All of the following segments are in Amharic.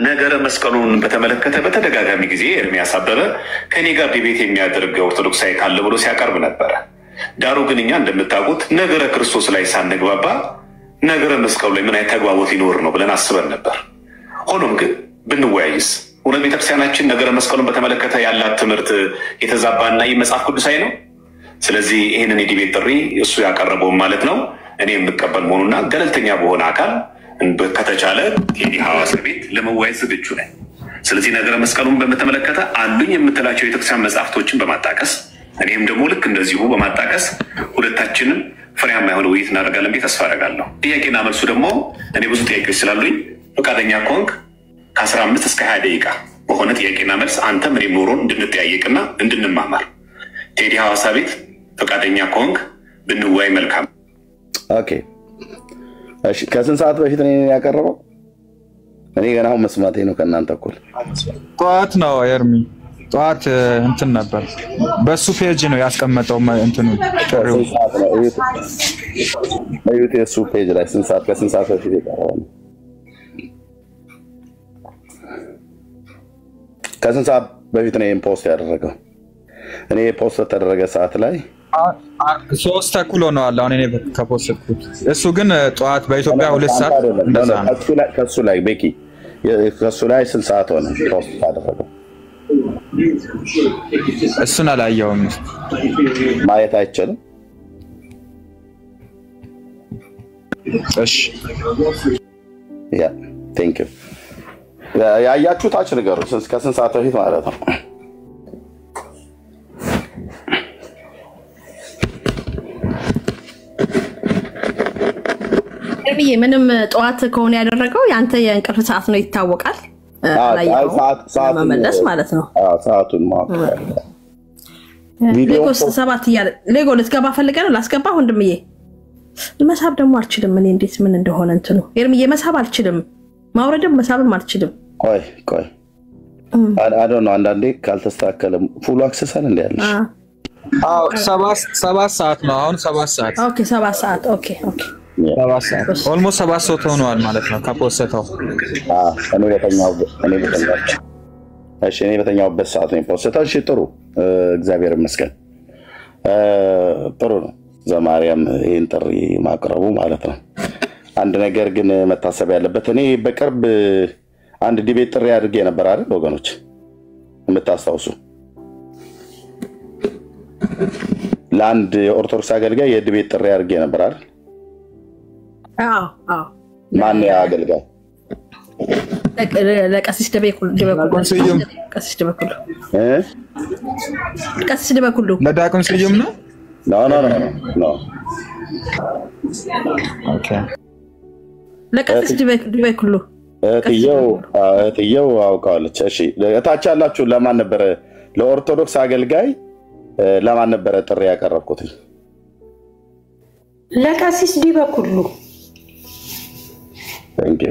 ነገረ መስቀሉን በተመለከተ በተደጋጋሚ ጊዜ ኤርሚያስ አበበ ከኔ ጋር ዲቤት የሚያደርግ ኦርቶዶክሳዊ ካለ ብሎ ሲያቀርብ ነበር። ዳሩ ግን እኛ እንደምታውቁት ነገረ ክርስቶስ ላይ ሳንግባባ ነገረ መስቀሉ ላይ ምን አይነት ተግባቦት ይኖር ነው ብለን አስበን ነበር። ሆኖም ግን ብንወያይስ ወደ ቤተክርስቲያናችን ነገረ መስቀሉን በተመለከተ ያላት ትምህርት የተዛባና የመጽሐፍ ቅዱሳዊ ነው። ስለዚህ ይሄንን የዲቤት ጥሪ እሱ ያቀረበው ማለት ነው እኔ የምቀበል መሆኑና ገለልተኛ በሆነ አካል ከተቻለ ቴዲ ሐዋሳ ቤት ለመወያየት ዝግጁ ነኝ። ስለዚህ ነገረ መስቀሉን በተመለከተ አሉኝ የምትላቸው የቤተክርስቲያን መጽሐፍቶችን በማጣቀስ እኔም ደግሞ ልክ እንደዚሁ በማጣቀስ ሁለታችንም ፍሬያማ የሆነ ውይይት እናደርጋለን ብዬ ተስፋ አደርጋለሁ። ጥያቄና መልሱ ደግሞ እኔ ብዙ ጥያቄዎች ስላሉኝ ፈቃደኛ ከሆንክ ከ15 እስከ 20 ደቂቃ በሆነ ጥያቄና መልስ አንተ ምን ኖሮን እንድንጠያየቅና እንድንማማር ቴዲ ሐዋሳ ቤት ፈቃደኛ ከሆንክ ብንወያይ መልካም። ኦኬ እሺ። ከስንት ሰዓት በፊት ነው ያቀረበው? እኔ ገና አሁን መስማቴ ነው ከእናንተ እኩል። ጠዋት ነው ኤርሚ፣ ጠዋት እንትን ነበር በሱ ፔጅ ነው ያስቀመጠው እንትኑ ጥሪው። እሱ ፔጅ ላይ ስንት ሰዓት ከስንት ሰዓት በፊት ያቀረበው? ከስንት ሰዓት በፊት ነው ፖስት ያደረገው? እኔ ፖስት ተደረገ ሰዓት ላይ 3:00 ሆነዋል አሁን እኔ ከፖስትኩት። እሱ ግን ጠዋት በኢትዮጵያ 2 ሰዓት እንደዛ ነው። ከሱ ላይ ቤኪ ከሱ ላይ ስንት ሰዓት ሆነ ፖስት ያደረገው? እሱን አላየሁም። ማየት አይቻልም? እሺ ያ ቴንክ ዩ። ያያችሁ ታች ንገሩ ከስንት ሰዓት በፊት ማለት ነው? ኤርሚዬ ምንም ጠዋት ከሆነ ያደረገው ያንተ የእንቅልፍ ሰዓት ነው ይታወቃል። ሰዓት መመለስ ማለት ነው። ሰዓቱን ማለት ሌጎ 7 እያለ ሌጎ ልትገባ ፈልገህ ነው? ላስገባ ወንድምዬ። መሳብ ደግሞ አልችልም እኔ እንዴት ምን እንደሆነ እንትኑ ኤርሚዬ መሳብ አልችልም፣ ማውረድም መሳብም አልችልም። ቆይ አይ ዶንት ኖ አንዳንዴ ካልተስተካከለ ፉል አክሰስ አለ እንዴ ያለሽ? አዎ 7 ሰዓት ነው አሁን 7 ሰዓት። ኦኬ 7 ሰዓት ኦኬ 7 ሰዓት ኦልሞስት 7 ሰዓት ሆኗል ማለት ነው ከፖስተው። እኔ በተኛውበት ሰዓት ነው ፖስተው። እሺ ጥሩ፣ እግዚአብሔር ይመስገን። ጥሩ ነው ዘማርያም ይሄን ጥሪ ማቅረቡ ማለት ነው። አንድ ነገር ግን መታሰብ ያለበት እኔ በቅርብ አንድ ዲቤት ጥሪ አድርጌ ነበር አይደል ወገኖች የምታስታውሱ? ለአንድ የኦርቶዶክስ አገልጋይ የዲቤት ጥሪ አድርጌ ነበር አይደል? አዎ ማን ያ አገልጋይ? ለቀሲስ ደበኩሉ ቀሲስ ደበኩሉ ለዳቁም ስዩም ነው? ኖ ኦኬ ለቀሲስ ደበኩሉ እህትየው አውቃለች። እሺ እታች ያላችሁ ለማን ነበረ? ለኦርቶዶክስ አገልጋይ ለማን ነበረ ጥሪ ያቀረብኩት? ለቀሲስ ዲበኩሉ። ታንክ ዩ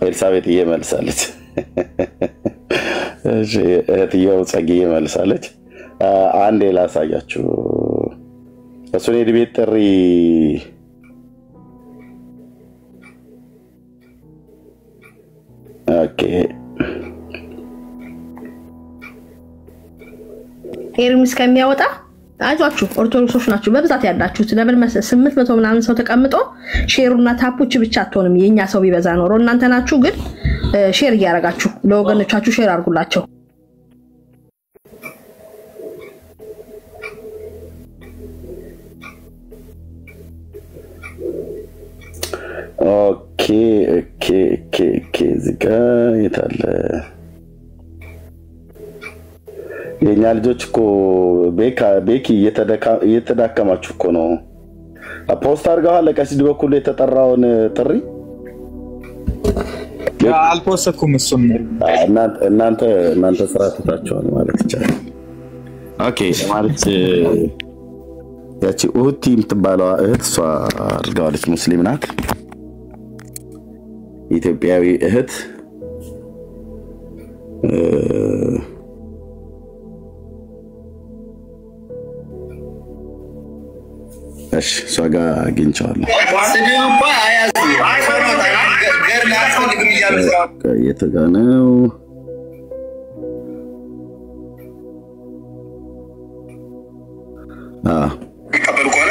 ኤልሳቤጥ መልሳለች። እሺ እህትየው ጸጊዬ መልሳለች። አንዴ ላሳያችሁ እሱን የዲቤት ጥሪ ኦኬ ኤርሚስ ከሚያወጣ አይዟችሁ ኦርቶዶክሶች ናችሁ በብዛት ያላችሁት። ለምን መሰለህ 800 ምናምን ሰው ተቀምጦ ሼሩና ታፑች ብቻ አትሆንም። የኛ ሰው ቢበዛ ኖሮ እናንተ ናችሁ ግን ሼር እያደረጋችሁ ለወገኖቻችሁ ሼር አድርጉላቸው። ኦኬ እዚህ ጋ የታለ? የኛ ልጆች እኮ ቤኪ እየተዳከማችሁ እኮ ነው። ፖስት አድርገዋል ለቀሲስ በኩል የተጠራውን ጥሪ? አልፖስትኩም እሱም። እናንተ ስራ ትታችኋል ማለት ይቻላል። ኦኬ ማለት ያቺ ኡቲ የምትባለው እህት እሷ አድርገዋለች። ሙስሊም ናት፣ ኢትዮጵያዊ እህት። እሺ እሷ ጋር አግኝቼዋለሁ። የት ጋ ነው? ይቀበሉ ከሆነ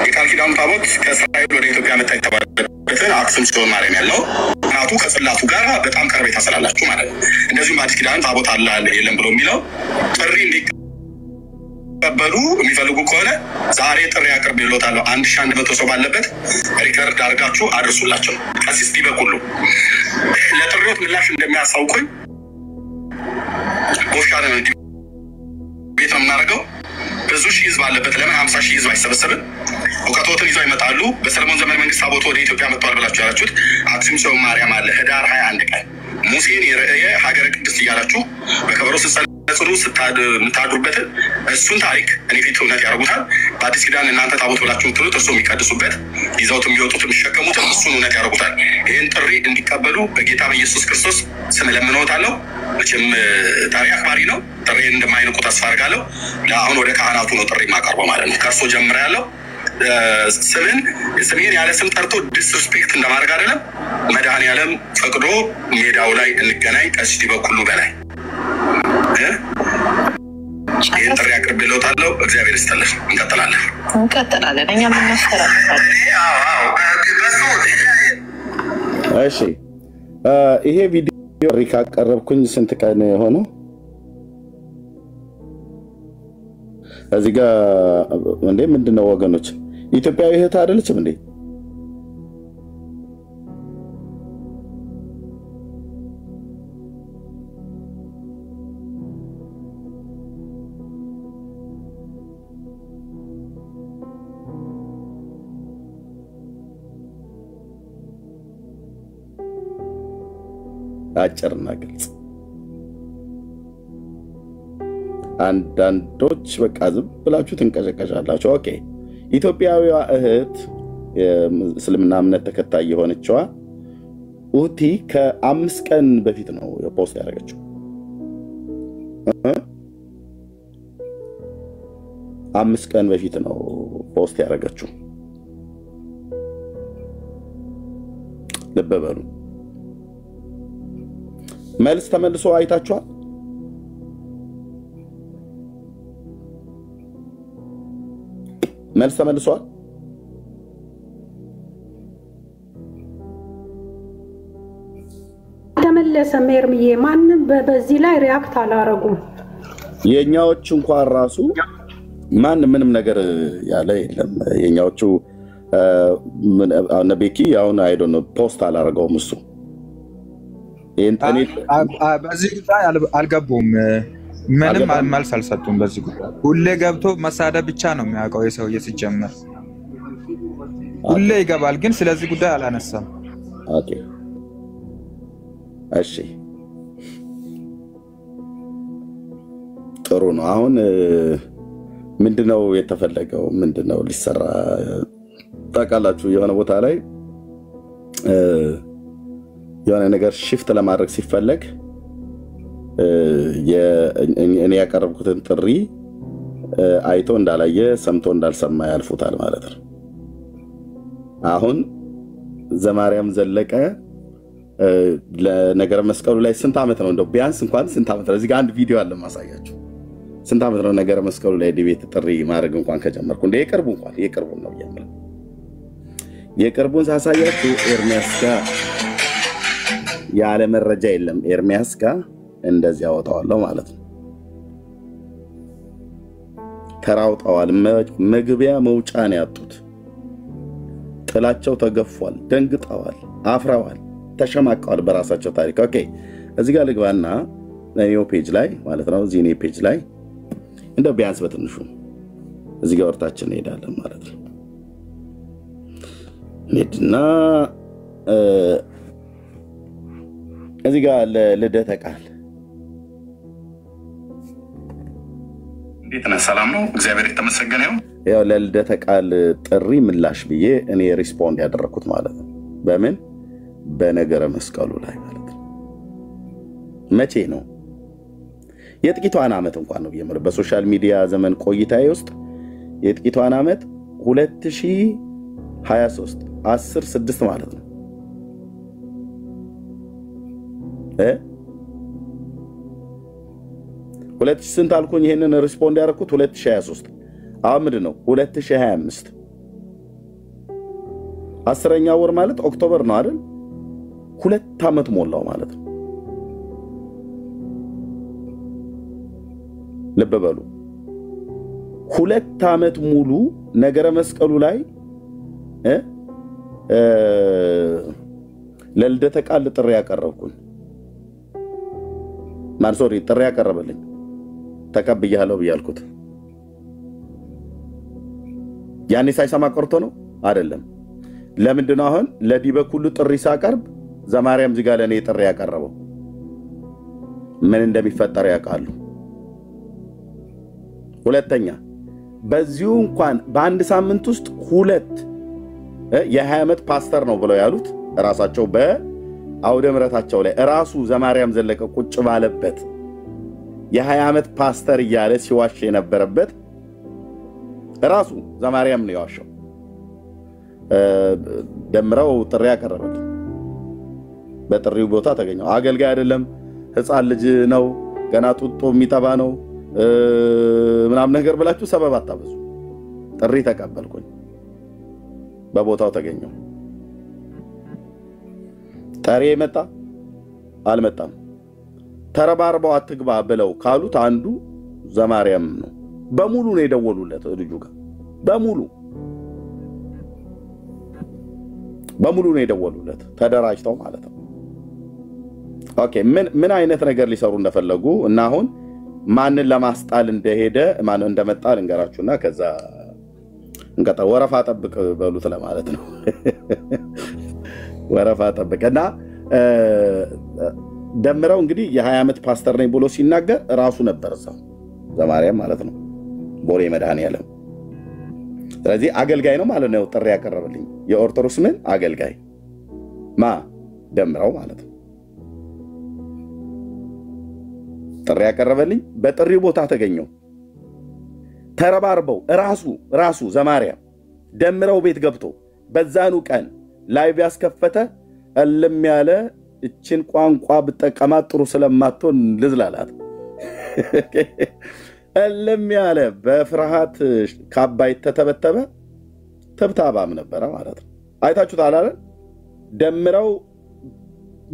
የቃል ኪዳኑ ታቦት ከእስራኤል ወደ ኢትዮጵያ መጣ የተባለበትን አክሱም ጽዮን ማርያም ያለው ናቱ ከጽላቱ ጋር በጣም ቀርቤታ ስላላችሁ ማለት ነው። እንደዚሁም በአዲስ ኪዳን ታቦት አለ የለም ብሎ የሚለው ጥሪ እንዲቀበሉ የሚፈልጉ ከሆነ ዛሬ ጥሪ አቅርቤልዎታለሁ። 1100 ሰው ባለበት ሪከርድ አድርጋችሁ አድርሱላቸው። ቀሲስ ቢበኩሉ ለጥሪዎት ምላሽ እንደሚያሳውቁኝ ቦሻን ቤት ነው የምናደርገው። ብዙ ሺህ ህዝብ አለበት። ለምን 50 ሺህ ህዝብ አይሰበሰብም? እውቀቶትን ይዘው ይመጣሉ። በሰለሞን ዘመን መንግስት ታቦት ወደ ኢትዮጵያ መጥቷል ብላችሁ ያላችሁት አክሱም ጽዮን ማርያም አለ። ህዳር 21 ቀን ሙሴን የረእየ ሀገረ ቅድስት እያላችሁ በከበሮ ስትጸልዩ የምታድሩበትን እሱን ታሪክ እኔ ፊት እውነት ያደርጉታል። በአዲስ ኪዳን እናንተ ታቦት ብላችሁ የምትሉት እርሱ የሚቀድሱበት ይዘውት የሚወጡት የሚሸከሙትን እሱን እውነት ያደርጉታል። ይህን ጥሪ እንዲቀበሉ በጌታ በኢየሱስ ክርስቶስ ስም እለምንዎታለሁ። መቼም ጥሪ አክባሪ ነው። ጥሪ እንደማይንቁ ተስፋ አድርጋለሁ። አሁን ወደ ካህናቱ ነው ጥሪ የማቀርበው ማለት ነው። ከእርሶ ጀምሬያለሁ። ስሜን ያለ ስም ጠርቶ ዲስሪስፔክት እንደማድረግ አይደለም። መድኃኔዓለም ፈቅዶ ሜዳው ላይ እንገናኝ። ቀሲስ ቢበኩሉ በላይ ይህን ጥሪ አቅርቤልዎታለሁ። እግዚአብሔር ይስጥልኝ። እንቀጥላለን። እኛ ምናስተላልፋለን። እሺ ይሄ ቪዲዮ ሪካ ቀረብኩኝ። ስንት ቀን ሆነው? እዚህ ጋር እንዴ ምንድነው ወገኖች? ኢትዮጵያዊ እህት አይደለችም እንዴ? አጭርና ግልጽ። አንዳንዶች በቃ ዝም ብላችሁ ትንቀሸቀሻላችሁ። ኦኬ ኢትዮጵያዊዋ እህት የእስልምና እምነት ተከታይ የሆነችዋ ኡቲ ከ5 ቀን በፊት ነው ፖስት ያደረገችው። 5 ቀን በፊት ነው ፖስት ያደረገችው። ልብ በሉ። መልስ ተመልሶ አይታችኋል? መልስ ተመልሷል? ተመለሰ። ሜርምዬ ማንም በዚህ ላይ ሪአክት አላረጉም። የኛዎቹ እንኳን ራሱ ማንም ምንም ነገር ያለ የለም። የኛዎቹ ነቤኪ አሁን አይ ዶንት ኖ ፖስት አላረገውም እሱ። በዚህ ጉዳይ አልገቡም። ምንም መልስ አልሰጡም በዚህ ጉዳይ። ሁሌ ገብቶ መሳደብ ብቻ ነው የሚያውቀው የሰውዬ ሲጀመር። ሁሌ ይገባል ግን ስለዚህ ጉዳይ አላነሳም። ኦኬ እሺ ጥሩ ነው። አሁን ምንድነው የተፈለገው? ምንድነው ሊሰራ? ታውቃላችሁ የሆነ ቦታ ላይ የሆነ ነገር ሽፍት ለማድረግ ሲፈለግ እኔ ያቀረብኩትን ጥሪ አይቶ እንዳላየ ሰምቶ እንዳልሰማ ያልፉታል ማለት ነው። አሁን ዘማርያም ዘለቀ ለነገረ መስቀሉ ላይ ስንት ዓመት ነው? እንደው ቢያንስ እንኳን ስንት ዓመት ነው? እዚህ ጋር አንድ ቪዲዮ አለ ማሳያችሁ። ስንት ዓመት ነው ነገረ መስቀሉ ላይ ዲቤት ጥሪ ማድረግ እንኳን ከጀመርኩ? እንደ የቅርቡን ነው ያመለ የቅርቡን ሳሳያችሁ ኤርሚያስ ጋር ያለ መረጃ የለም። ኤርሚያስ ጋር እንደዚህ አወጣዋለሁ ማለት ነው። ተራውጣዋል። መግቢያ መውጫን ያጡት ጥላቸው ተገፏል፣ ደንግጠዋል፣ አፍረዋል፣ ተሸማቀዋል በራሳቸው ታሪክ። ኦኬ እዚህ ጋር ልግባና ኔዮ ፔጅ ላይ ማለት ነው። እዚህ ኔዮ ፔጅ ላይ እንደው ቢያንስ በትንሹ እዚህ ጋር ወርታችን እንሄዳለን ማለት ነው። ኔድና እዚህ ጋር ለልደተ ቃል እንዴት ነህ? ሰላም ነው? እግዚአብሔር የተመሰገነ ይሁን። ያው ለልደተ ቃል ጥሪ ምላሽ ብዬ እኔ ሪስፖንድ ያደረኩት ማለት ነው። በምን በነገረ መስቀሉ ላይ ማለት ነው። መቼ ነው? የጥቂቷን ዓመት እንኳን ነው የምር በሶሻል ሚዲያ ዘመን ቆይታዬ ውስጥ የጥቂቷን ዓመት 2023 10/6 ማለት ነው 2000 ስንት አልኩኝ? ይሄንን ሪስፖንድ ያደረኩት 2023 አሁን ምንድነው 2025 10ኛ ወር ማለት ኦክቶበር ነው አይደል? 2 ዓመት ሞላው ማለት ነው። ልብ በሉ 2 ዓመት ሙሉ ነገረ መስቀሉ ላይ ለልደተ ቃል ጥሪ ያቀረብኩኝ ማን ሶሪ ጥሪ ያቀረበልኝ ተቀብያለሁ ብያልኩት ያኔ ሳይሰማ ቀርቶ ነው አይደለም። ለምንድን ነው አሁን ለዲበ ኩሉ ጥሪ ሳቀርብ ዘማርያም እዚህ ጋር ለኔ ጥሪ ያቀረበው? ምን እንደሚፈጠር ያውቃሉ። ሁለተኛ በዚሁ እንኳን በአንድ ሳምንት ውስጥ 2 የ20 ዓመት ፓስተር ነው ብለው ያሉት ራሳቸው በአውደ ምሕረታቸው ላይ ራሱ ዘማርያም ዘለቀ ቁጭ ባለበት የ20 ዓመት ፓስተር እያለ ሲዋሽ የነበረበት ራሱ ዘማርያም ነው ያዋሸው። ደምረው ጥሪ ያቀረበልኝ በጥሪው ቦታ ተገኘው። አገልጋይ አይደለም ሕፃን ልጅ ነው ገና ጡጦ የሚጠባ ነው ምናምን ነገር ብላችሁ ሰበብ አታበዙ። ጥሪ ተቀበልኩኝ፣ በቦታው ተገኘው። ጠሪ መጣ አልመጣም ተረባርበው አትግባ ብለው ካሉት አንዱ ዘማርያም ነው። በሙሉ ነው የደወሉለት ልጁ ጋር በሙሉ ነው የደወሉለት ተደራጅተው ማለት ነው። ኦኬ ምን አይነት ነገር ሊሰሩ እንደፈለጉ እና አሁን ማንን ለማስጣል እንደሄደ ማን እንደመጣ ልንገራችሁና ከዛ እንቀጣ ወረፋ ጠብቅ በሉት ለማለት ነው። ወረፋ ጠብቅና ደምረው እንግዲህ የ20 ዓመት ፓስተር ነኝ ብሎ ሲናገር ራሱ ነበር እዛው ዘማርያም ማለት ነው ቦሌ መድኃኔዓለም። ስለዚህ አገልጋይ ነው ማለት ነው ጥሪ ያቀረበልኝ የኦርቶዶክስ ምን አገልጋይ ማ ደምረው ማለት ነው ጥሪ ያቀረበልኝ። በጥሪው ቦታ ተገኘው። ተረባርበው ራሱ ዘማርያም ደምረው ቤት ገብቶ በዛኑ ቀን ላይቭ ያስከፈተ እልም ያለ እችን ቋንቋ በተቀማጥ ጥሩ ስለማትሆን ልዝላላት እልም ያለ በፍርሃት ካባይ ተተበተበ ተብታባም ነበር ማለት ነው። አይታችሁታል አይደል? ደምረው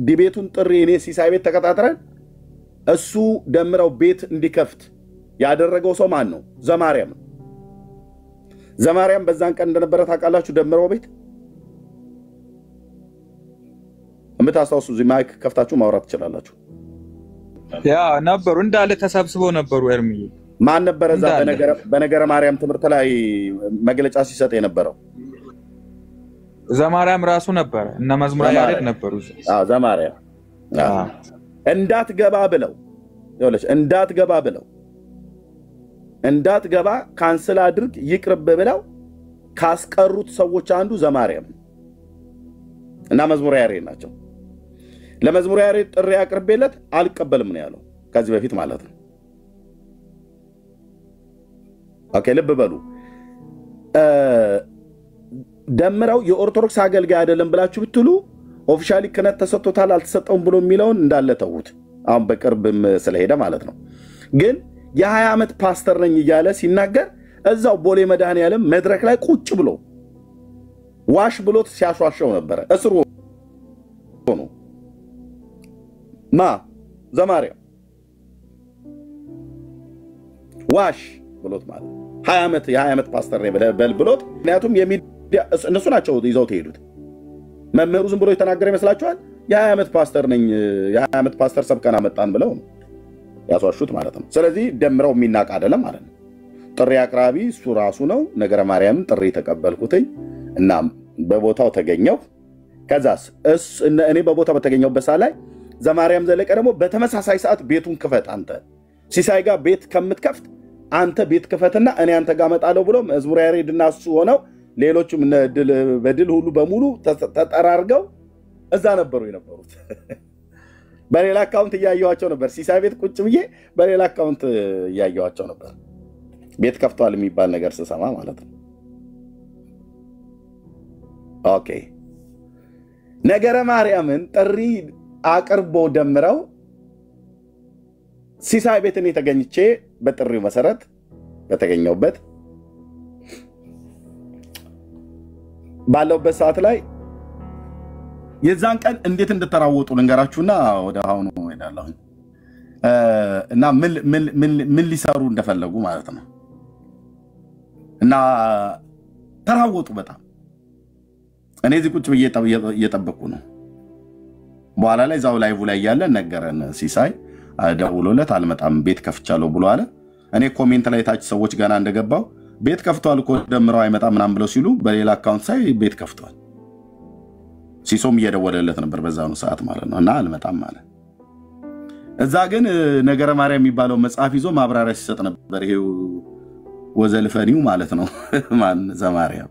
ዲቤቱን ጥሪ እኔ ሲሳይ ቤት ተከታትረን እሱ ደምረው ቤት እንዲከፍት ያደረገው ሰው ማን ነው? ዘማርያም። ዘማርያም በዛን ቀን እንደነበረ ታውቃላችሁ። ደምረው ቤት እምታስታውሱ እዚህ ማይክ ከፍታችሁ ማውራት ትችላላችሁ። ያ ነበሩ እንዳለ ተሰብስበው ነበሩ። ኤርሚዬ ማን ነበረ እዛ በነገረ ማርያም ትምህርት ላይ መግለጫ ሲሰጥ የነበረው? ዘማርያም ራሱ ነበር እና መዝሙር ያሬድ ነበሩ። ዘማርያም እንዳትገባ ካንስል አድርግ ይቅርብ ብለው ካስቀሩት ሰዎች አንዱ ዘማርያም እና መዝሙር ያሬድ ናቸው። ለመዝሙር ያሬድ ጥሪ አቅርቤለት አልቀበልም ነው ያለው ከዚህ በፊት ማለት ነው። ኦኬ ልብ በሉ። ደምረው የኦርቶዶክስ አገልጋይ አይደለም ብላችሁ ብትሉ ኦፊሻሊ ክህነት ተሰጥቶታል አልተሰጠውም ብሎ የሚለውን እንዳለ ተውት። አሁን በቅርብም ስለሄደ ማለት ነው። ግን የ20 ዓመት ፓስተር ነኝ እያለ ሲናገር እዛው ቦሌ መድኃኔዓለም መድረክ ላይ ቁጭ ብሎ ዋሽ ብሎት ሲያሿሸው ነበረ። እስሩ ሆኖ ዘማርያም ዋሽ ብሎት ማለት 20 ዓመት ፓስተር ነኝ ብሎት። ምክንያቱም የሚዲያ እነሱ ናቸው ይዘው ተሄዱት። መምህሩ ዝም ብሎ የተናገረ ይመስላችኋል? የ20 ዓመት ፓስተር ነኝ የ20 ዓመት ፓስተር ሰብከና መጣን ብለው ያስዋሹት ማለት ነው። ስለዚህ ደምረው የሚናቅ አይደለም ማለት ነው። ጥሪ አቅራቢ እሱ ራሱ ነው። ነገረ ማርያምን ጥሪ ተቀበልኩትኝ እና በቦታው ተገኘው። ከዛስ እኔ በቦታው በተገኘውበት ሰዓት ላይ ዘማርያም ዘለቀ ደግሞ በተመሳሳይ ሰዓት ቤቱን ክፈት አንተ ሲሳይ ጋር ቤት ከምትከፍት አንተ ቤት ክፈትና እኔ አንተ ጋር መጣለው ብሎ መዝሙር ያሬድና እሱ ሆነው ሌሎችም በድል ሁሉ በሙሉ ተጠራርገው እዛ ነበሩ የነበሩት። በሌላ አካውንት እያየዋቸው ነበር። ሲሳይ ቤት ቁጭ ብዬ በሌላ አካውንት እያየዋቸው ነበር። ቤት ከፍቷል የሚባል ነገር ስሰማ ማለት ነው። ኦኬ ነገረ ማርያምን ጥሪ አቅርቦ ደምረው ሲሳይ ቤትን የተገኝቼ በጥሪው መሰረት በተገኘውበት ባለውበት ሰዓት ላይ የዛን ቀን እንዴት እንደተራወጡ ልንገራችሁና ወደ አሁኑ ሄዳለሁ እና ምን ሊሰሩ እንደፈለጉ ማለት ነው እና ተራወጡ በጣም እኔ እዚህ ቁጭ ብዬ እየጠበቅኩ ነው በኋላ ላይ ዛው ላይቭ ላይ ያለ ነገረን ሲሳይ ደውሎለት አልመጣም ቤት ከፍቻለሁ ብሎ አለ እኔ ኮሜንት ላይ ታች ሰዎች ገና እንደገባው ቤት ከፍቷል እኮ ደምረው አይመጣም ምናምን ብለው ሲሉ በሌላ አካውንት ሳይ ቤት ከፍቷል ሲሶም እየደወለለት ነበር በዛው ሰዓት ማለት ነው እና አልመጣም ማለት እዛ ግን ነገረ ማርያም የሚባለው መጽሐፍ ይዞ ማብራሪያ ሲሰጥ ነበር ይሄው ወዘልፈኒው ማለት ነው ማን ዘማርያም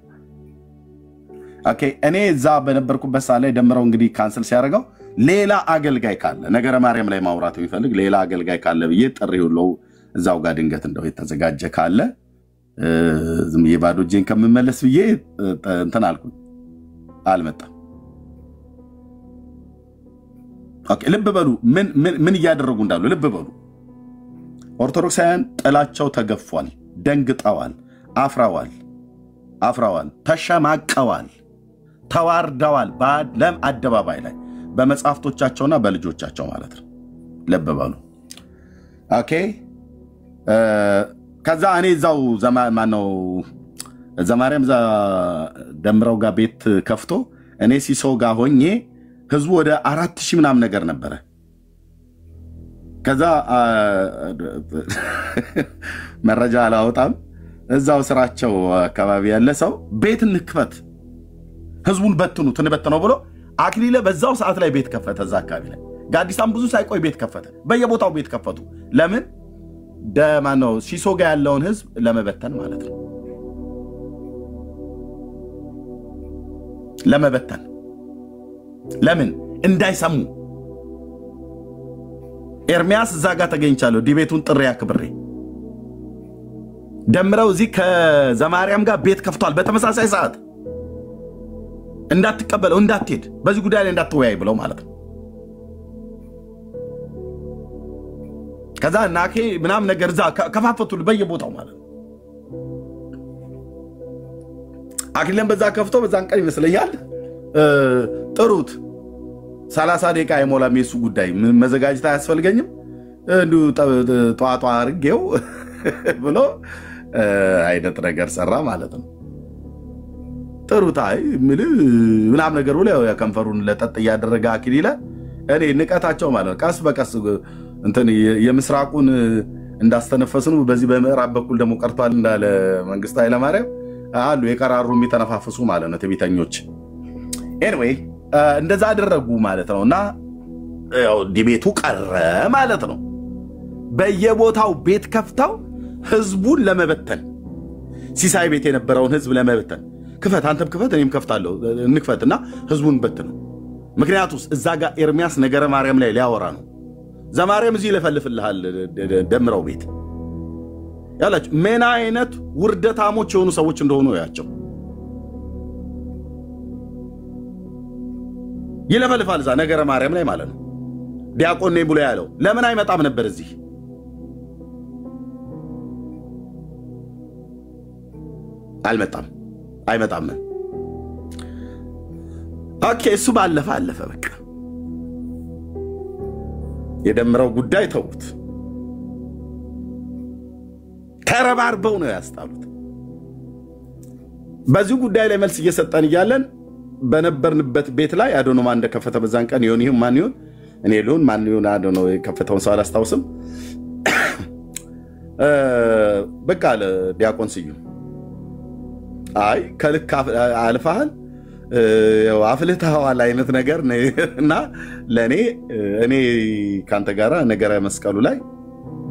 ኦኬ እኔ እዛ በነበርኩበት ሰዓት ላይ ደምረው እንግዲህ ካንሰል ሲያደርገው ሌላ አገልጋይ ካለ ነገረ ማርያም ላይ ማውራት የሚፈልግ ሌላ አገልጋይ ካለ ብዬ ጥሪው ለው እዛው ጋር ድንገት እንደው የተዘጋጀ ካለ ዝም ይባዶ ጄን ከመመለስ ብዬ እንትን አልኩኝ አልመጣም ኦኬ ልብ በሉ ምን ያደረጉ እንዳሉ ልብ በሉ ኦርቶዶክሳውያን ጥላቸው ተገፏል ደንግጠዋል አፍራዋል ተሸማቀዋል ተዋርደዋል በለም አደባባይ ላይ በመጻፍቶቻቸውና በልጆቻቸው ማለት ነው ልብ በሉ ኦኬ ከዛ እኔ ዛው ማነው ዘማርያም ደምረው ጋር ቤት ከፍቶ እኔ ሲሶ ጋር ሆኜ ህዝቡ ወደ 4000 ምናምን ነገር ነበር ከዛ መረጃ አላወጣም እዛው ስራቸው አካባቢ ያለ ሰው ቤት እንክፈት ህዝቡን በትነው ብሎ አክሊለ በዛው ሰዓት ላይ ቤት ከፈተ እዛ አካባቢ ላይ ጋዲሳም ብዙ ሳይቆይ ቤት ከፈተ በየቦታው ቤት ከፈቱ ለምን ደማነው ሲሶ ጋር ያለውን ህዝብ ለመበተን ማለት ነው ለመበተን ለምን እንዳይሰሙ ኤርሚያስ እዛ ጋር ተገኝቻለሁ ዲቤቱን ጥሪ አክብሬ ደምረው እዚህ ከዘማርያም ጋር ቤት ከፍቷል በተመሳሳይ ሰዓት እንዳትቀበለው እንዳትሄድ በዚህ ጉዳይ ላይ እንዳትወያይ ብለው ማለት ነው ከዛ ናኬ ምናም ነገር ዛ ከፋፈቱል በየቦታው ማለት ነው አክሊለን በዛ ከፍቶ በዛን ቀን ይመስለኛል ጥሩት 30 ደቂቃ አይሞላም የሱ ጉዳይ መዘጋጀት አያስፈልገኝም እንዱ ጧጧ አርጌው ብሎ አይነት ነገር ሰራ ማለት ነው ጥሩታይ ምናም ነገር ብሎ ከንፈሩን ለጠጥ ያደረገ አክሊለ እኔ ንቀታቸው ማለት ቀስ በቀስ እንትን የምስራቁን እንዳስተነፈስኑ በዚህ በምዕራብ በኩል ደሞ ቀርቷል እንዳለ መንግስት ኃይለ ማርያም አሉ የቀራሩ የሚተነፋፈሱ ማለት ነው ተቢተኞች ኤኒዌይ እንደዛ አደረጉ ማለት ነውና ያው ዲቤቱ ቀረ ማለት ነው በየቦታው ቤት ከፍተው ህዝቡን ለመበተን ሲሳይ ቤት የነበረውን ህዝብ ለመበተን ክፈት አንተም ክፈት እኔም ከፍታለሁ እንክፈትና ህዝቡን በተነው ምክንያቱስ እዛ ጋር ኤርሚያስ ነገረ ማርያም ላይ ሊያወራ ነው ዘማርያም እዚህ ለፈልፍልሃል ደምረው ቤት ያላችሁ ምን አይነት ውርደታሞች የሆኑ ሰዎች እንደሆኑ ያቸው ይለፈልፋል ዛ ነገረ ማርያም ላይ ማለት ነው ዲያቆን ነኝ ብሎ ያለው ለምን አይመጣም ነበር እዚህ አይመጣም ኦኬ እሱ ባለፈ በቃ የደምረው ጉዳይ ተውት ተረባርበው ነው ያስጣሉት በዚህ ጉዳይ ላይ መልስ እየሰጠን ይያለን በነበርንበት ቤት ላይ አዶኖ ማን እንደከፈተ በዛን ቀን ይሁን ማን ይሁን እኔ ሉን ማን ይሁን አዶኖ የከፈተውን ሰው አላስታውስም በቃ ለዲያቆን ስዩ አይ ከልክ አልፋል ያው አፍልታዋል አይነት ነገር እና ለኔ እኔ ካንተ ጋራ ነገረ መስቀሉ ላይ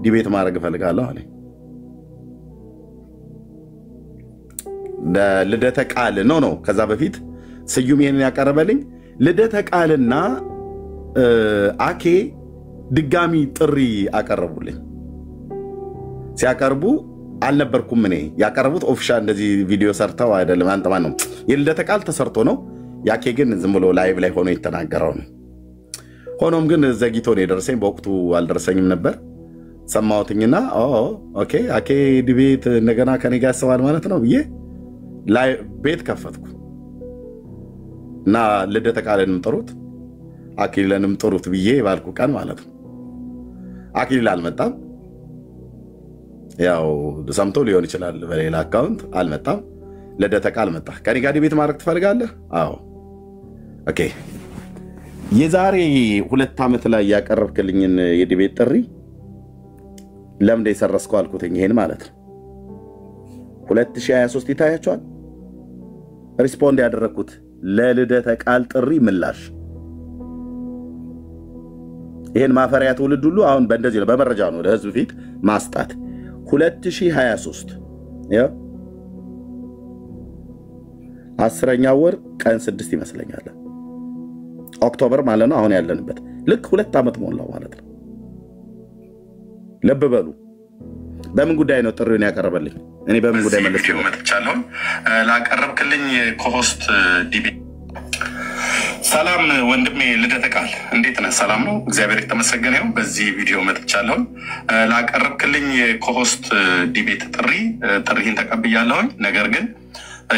ዲቤት ማድረግ ፈልጋለሁ አለ ለልደተ ቃል ነው ከዛ በፊት ስዩም ይሄንን ያቀርበልኝ ልደተ ቃልና አኬ ድጋሚ ጥሪ አቀርቡልኝ ሲያቀርቡ አልነበርኩም እኔ ያቀርቡት ኦፊሻል እንደዚህ ቪዲዮ ሰርተው አይደለም አንተ ማን ነው የልደተ ቃል ተሰርቶ ነው ያኬ ግን ዝም ብሎ ላይቭ ላይ ሆኖ የተናገረው ነው። ሆኖም ግን ዘግይቶ ነው የደረሰኝ። በወቅቱ አልደረሰኝም ነበር። ሰማሁትኝና ኦኬ አኬ ዲቤት እንደገና ከኔ ጋር ያስባል ማለት ነው ብዬ ላይ ቤት ከፈትኩ እና ልደተ ቃልንም ጥሩት አክሊልንም ጥሩት ብዬ ባልኩ ቀን ማለት ነው። አክሊል አልመጣም። ያው ሰምቶ ሊሆን ይችላል በሌላ አካውንት አልመጣም። ልደተ ቃል መጣ። ከኔ ጋር ዲቤት ማድረግ ትፈልጋለህ? አዎ ኦኬ። የዛሬ 2 ዓመት ላይ ያቀረብክልኝን የዲቤት ጥሪ ለምን የሰረስከው አልኩትኝ። ይሄን ማለት ነው 2023 ይታያቸዋል። ሪስፖንድ ያደረኩት ለልደተ ቃል ጥሪ ምላሽ ይሄን ማፈሪያ ትውልድ ሁሉ አሁን በእንደዚህ ነው በመረጃ ነው ለህዝብ ፊት ማስጣት 2023 ያው 10ኛ ወር ቀን 6 ይመስለኛል ኦክቶበር ማለት ነው። አሁን ያለንበት ልክ 2 ዓመት ሞላው ማለት ነው። ልብ በሉ። በምን ጉዳይ ነው ጥሪውን ያቀርበልኝ? እኔ በምን ጉዳይ መጥቻለሁ? ላቀረብክልኝ ኮሆስት ዲቢ ሰላም ወንድሜ ልደተ ቃል እንዴት ነህ? ሰላም ነው፣ እግዚአብሔር የተመሰገነ ይሁን። በዚህ ቪዲዮ መጥቻለሁ። ላቀረብክልኝ ኮሆስት ዲቤት ጥሪህን ተቀብያለሁ። ነገር ግን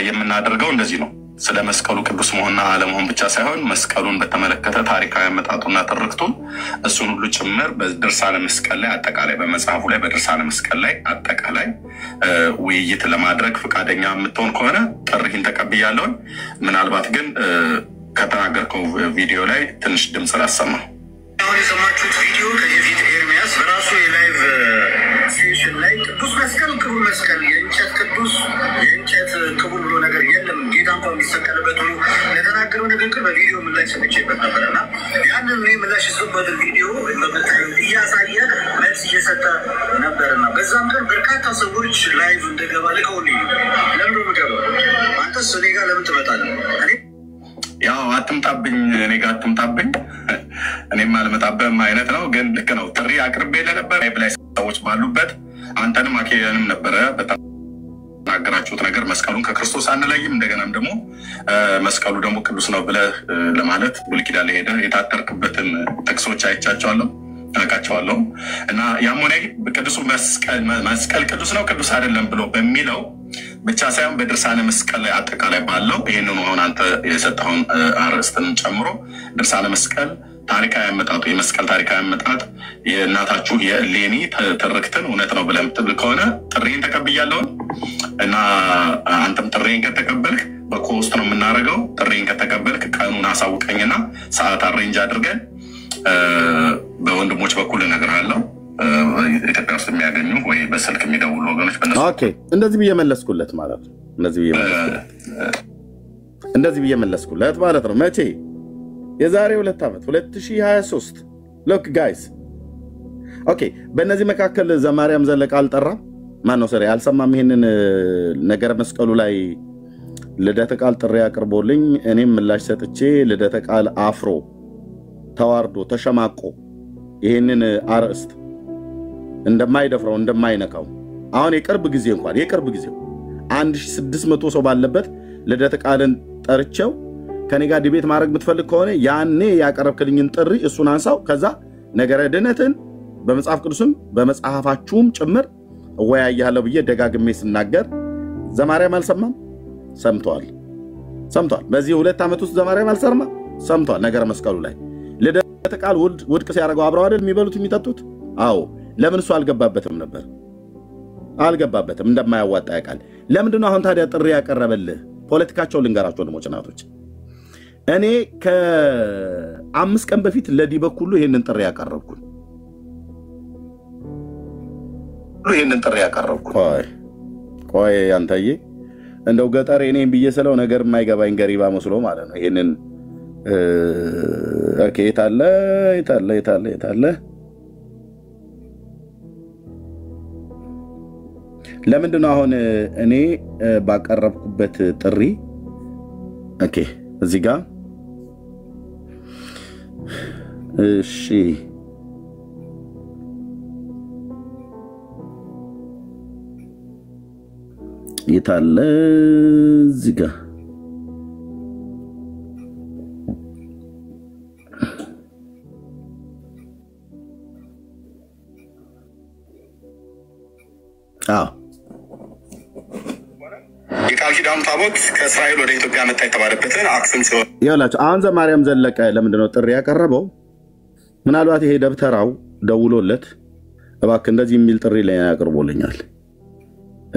የምናደርገው እንደዚህ ነው። ስለ መስቀሉ ቅዱስ መሆንና አለመሆን ብቻ ሳይሆን መስቀሉን በተመለከተ ታሪካዊ አመጣጡና ትርክቱን እሱን ሁሉ ጭምር በድርሳነ መስቀል ላይ አጠቃላይ በመጽሐፉ ላይ በድርሳነ መስቀል ላይ አጠቃላይ ውይይት ለማድረግ ፈቃደኛ የምትሆን ከሆነ ጥሪህን ተቀብያለሁ። ምናልባት ግን ከተናገርከው ቪዲዮ ላይ ትንሽ ድምፅ ላሰማ። አሁን የሰማችሁት ቪዲዮ ከየፊት ኤርሚያስ በራሱ የላይቭ ሴሽን ላይ ቅዱስ መስቀል ክቡር መስቀል የእንጨት ቅዱስ የእንጨት ክቡር ብሎ ነገር የለም ጌታ እንኳን የሚሰቀልበት ብሎ ለተናገረው ንግግር በቪዲዮ ምላሽ ሰምቼበት ነበርና ያንን ምላሽ የሰጡበትን ቪዲዮ በምታዩ እያሳየ መልስ እየሰጠ ነበርና በዛም ቀን በርካታ ሰዎች ላይቭ እንደገባ ልከውልኝ ለምን ነው የምገባው? አንተስ እኔ ጋር ለምን ትመጣለህ? ያው አትምጣብኝ፣ እኔ ጋር አትምጣብኝ፣ እኔም አልመጣብህም አይነት ነው። ግን ልክ ነው። ጥሪ አቅርቤ ለነበር ላይ ሰዎች ባሉበት አንተንም አኬንም ነበረ በተናገራችሁት ነገር መስቀሉን ከክርስቶስ አንለይም፣ እንደገናም ደግሞ መስቀሉ ደግሞ ቅዱስ ነው ብለህ ለማለት ብሉይ ኪዳን ላይ ሄደህ የታጠርክበትን ጥቅሶች አይቻቸዋለሁ አውቃቸዋለሁ። እና ያም ሆነ ቅዱሱ መስቀል ቅዱስ ነው ቅዱስ አይደለም ብሎ በሚለው ብቻ ሳይሆን በድርሳነ መስቀል ላይ አጠቃላይ ባለው ይሄንን አሁን አንተ የሰጠውን አርዕስትን ጨምሮ ድርሳነ መስቀል ታሪካዊ አመጣጡ የመስቀል ታሪካዊ አመጣጥ የእናታችሁ የሌኒ ትርክትን እውነት ነው ብለህ የምትብል ከሆነ ጥሪን ተቀብያለሁ። እና አንተም ጥሪን ከተቀበልክ በኮስት ነው የምናደርገው። ጥሪን ከተቀበልክ ቀኑን አሳውቀኝና ሰዓት አሬንጅ አድርገን በወንድሞች በኩል እነግርሃለሁ። ኢትዮጵያ ውስጥ የሚያገኙ ወይ በስልክ የሚደውሉ ወገኖች ኦኬ። እንደዚህ ብዬ መለስኩለት ማለት ነው። እንደዚህ ብዬ መለስኩለት ማለት ነው። መቼ? የዛሬ 2 ዓመት 2023 ሎክ ጋይስ ኦኬ። በእነዚህ መካከል ዘማርያም ዘለቀ አልጠራም። ማነው ሰሪ አልሰማም። ይሄንን ነገር መስቀሉ ላይ ልደተ ቃል ጥሪ አቅርቦልኝ እኔም ምላሽ ሰጥቼ ልደተ ቃል አፍሮ ተዋርዶ ተሸማቆ ይሄንን አርዕስት እንደማይደፍረው እንደማይነካው አሁን የቅርብ ጊዜ እንኳን የቅርብ ጊዜው 1600 ሰው ባለበት ልደተ ቃልን ጠርቼው ከኔ ጋር ዲቤት ማድረግ የምትፈልግ ከሆነ ያኔ ያቀረብክልኝን ጥሪ እሱን አንሳው። ከዛ ነገረ ድነትን በመጽሐፍ ቅዱስም በመጽሐፋችሁም ጭምር እወያያለሁ ብዬ ደጋግሜ ስናገር ዘማርያም አልሰማም። ሰምቷል። በዚህ 2 ዓመት ውስጥ ዘማርያም አልሰማም። ሰምቷል። ነገረ መስቀሉ ላይ ልደተ ቃል ውድቅ ሲያደርገው አብረው አይደል የሚበሉት የሚጠጡት? አዎ። ለምን እሱ አልገባበትም ነበር? አልገባበትም። እንደማያዋጣ ያውቃል። ለምንድን ነው አሁን ታዲያ ጥሪ ያቀረበልህ? ፖለቲካቸው ልንገራቸው ወንድሞች እናቶች። እኔ ከ5 ቀን በፊት ለዲ በኩሉ ይሄንን ጥሪ ያቀረብኩ ቆይ አንተዬ እንደው ገጠር እኔም ብዬ ስለው ነገር የማይገባኝ ገሪባ መስሎ ማለት ነው። ይሄንን ኦኬ የታለ ለምንድን ነው አሁን እኔ ባቀረብኩበት ጥሪ ኦኬ እዚህ ጋር እሺ የታለ እዚህ ጋር የቃል ኪዳኑ ታቦት ከእስራኤል ወደ ኢትዮጵያ መጣ የተባለበትን አክሱም ሲሆን ይኸውላችሁ አሁን ዘማርያም ዘለቀ ለምንድነው ጥሪ ያቀረበው? ምናልባት ይሄ ደብተራው ደውሎለት እባክህ እንደዚህ የሚል ጥሪ ላይ ያቀርቦልኛል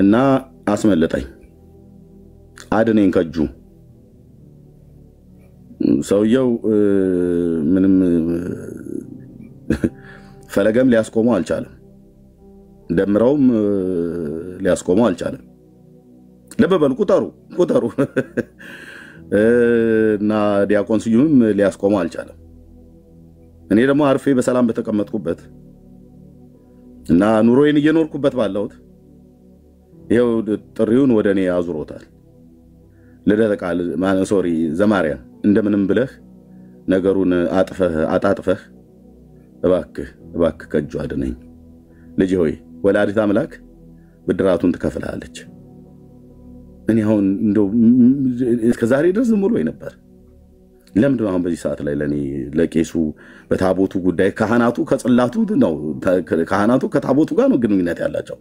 እና አስመለጠኝ አድነኝ ከጁ ሰውየው ምንም ፈለገም ሊያስቆመው አልቻለም። ደምረውም ሊያስቆመው አልቻለም። ለበበል ቁጠሩ እና ዲያቆን ስዩምም ሊያስቆመው አልቻለም። እኔ ደግሞ አርፌ በሰላም በተቀመጥኩበት እና ኑሮዬን እየኖርኩበት ባለሁት ይሄው ጥሪውን ወደኔ አዙሮታል። ለደረቃል ሶሪ ዘማርያም እንደምንም ብለህ ነገሩን አጣጥፈህ እባክህ ከጁ አድነኝ ልጅ ሆይ ወላዲተ አምላክ ብድራቱን ትከፍላለች። እኔ አሁን እንደው እስከዛሬ ድረስ ዝም ብሎ ነበር። ለምንድነው አሁን በዚህ ሰዓት ላይ ለቄሱ በታቦቱ ጉዳይ ካህናቱ ከጽላቱ ነው ካህናቱ ከታቦቱ ጋር ነው ግንኙነት ያላቸው።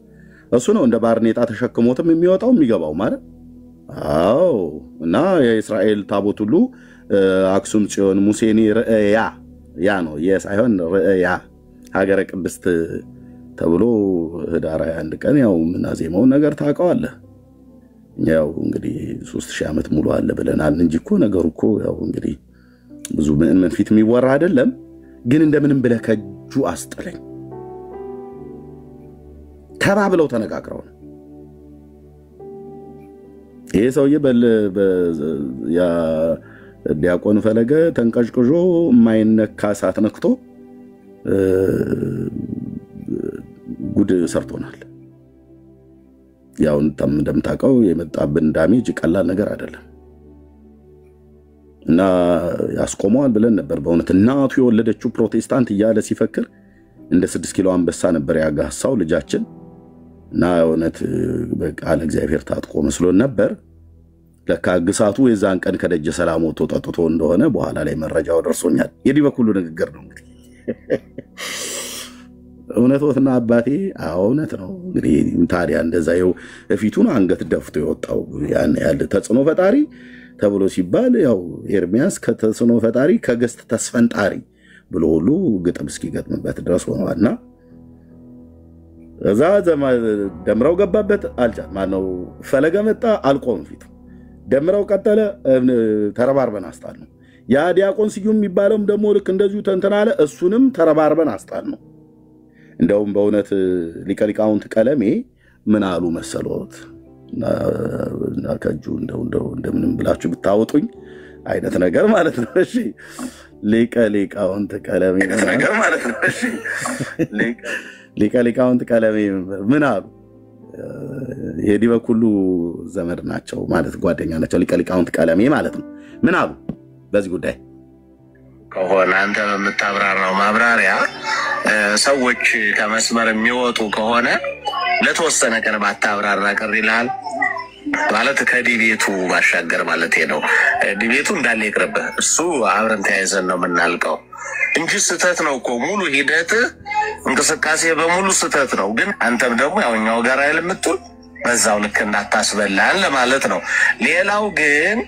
እሱ ነው እንደ ባርኔጣ ተሸክሞትም የሚወጣው የሚገባው ማለት አዎ። እና የእስራኤል ታቦት ሁሉ አክሱም ጽዮን ሙሴኒ ርእያ ያ ነው የሳይሆን ርእያ ሀገረ ቅድስት ተብሎ ህዳር 21 ቀን ያው ምናዜመው ነገር ታውቀዋለህ። ያው እንግዲህ 3000 ዓመት ሙሉ አለ ብለናል እንጂ እኮ ነገሩ እኮ ያው እንግዲህ ብዙ ምን ፊት የሚወራ አይደለም። ግን እንደምንም ብለህ ከጁ አስጥለኝ ተባብለው ተነጋግረው ነው ይሄ ሰውዬ ያ ዲያቆን ፈለገ ተንቀሽቅሾ የማይነካ ሳት ነክቶ ጉድ ሰርቶናል። ያው እንደምታውቀው የመጣብን ዳሜጅ ቀላል ነገር አይደለም እና ያስቆመዋል ብለን ነበር። በእውነት እናቱ የወለደችው ፕሮቴስታንት እያለ ሲፈክር እንደ 6 ኪሎ አንበሳ ነበር ያጋሳው ልጃችን እና እውነት በቃል እግዚአብሔር ታጥቆ መስሎን ነበር። ለካ ግሳቱ የዛን ቀን ከደጀ ሰላም ወጥቶ ጠጥቶ እንደሆነ በኋላ ላይ መረጃው ደርሶኛል። የዲህ በኩሉ ንግግር ነው እንግዲህ እውነትና አባቴ እውነት ነው እንግዲህ ታዲያ እንደዛ ይው እፊቱን አንገት ደፍቶ የወጣው ያን ያለ ተጽኖ ፈጣሪ ተብሎ ሲባል ያው ኤርሚያስ ከተጽኖ ፈጣሪ ከገስት ተስፈንጣሪ ብሎ ሁሉ ግጥም እስኪገጥምበት ድረስ ሆነዋልና እዛ ደምረው ገባበት አልቻል ማነው ፈለገ መጣ አልቆም ፊት ደምረው ቀጠለ ተረባርበን አስጣል ነው። ያ ዲያቆን ስዩም የሚባለውም ደግሞ ልክ እንደዚሁ ተንተናለ እሱንም ተረባርበን አስጣል ነው። እንደውም በእውነት ሊቀሊቃውንት ቀለሜ ምን አሉ መሰሎት እና ከጁ እንደምንም ብላችሁ ብታወጡኝ አይነት ነገር ማለት ነው። እሺ ሊቀሊቃውንት ቀለሜ ነገር ማለት ነው። እሺ ሊቀሊቃውንት ቀለሜ ምን አሉ? የዲህ በኩሉ ዘመድ ናቸው ማለት ጓደኛ ናቸው። ሊቀሊቃውንት ቀለሜ ማለት ነው። ምን አሉ በዚህ ጉዳይ ከሆነ አንተ በምታብራራው ማብራሪያ ሰዎች ከመስመር የሚወጡ ከሆነ ለተወሰነ ቀን ባታብራራ ቅር ይላል ማለት ከዲቤቱ ባሻገር ማለት ነው። ዲቤቱ እንዳለ ይቅርብህ፣ እሱ አብረን ተያይዘን ነው የምናልቀው እንጂ ስተት ነው እኮ ሙሉ ሂደት እንቅስቃሴ በሙሉ ስተት ነው። ግን አንተም ደግሞ ያውኛው ጋር አይልምጡን በዛው ልክ እንዳታስበላን ለማለት ነው። ሌላው ግን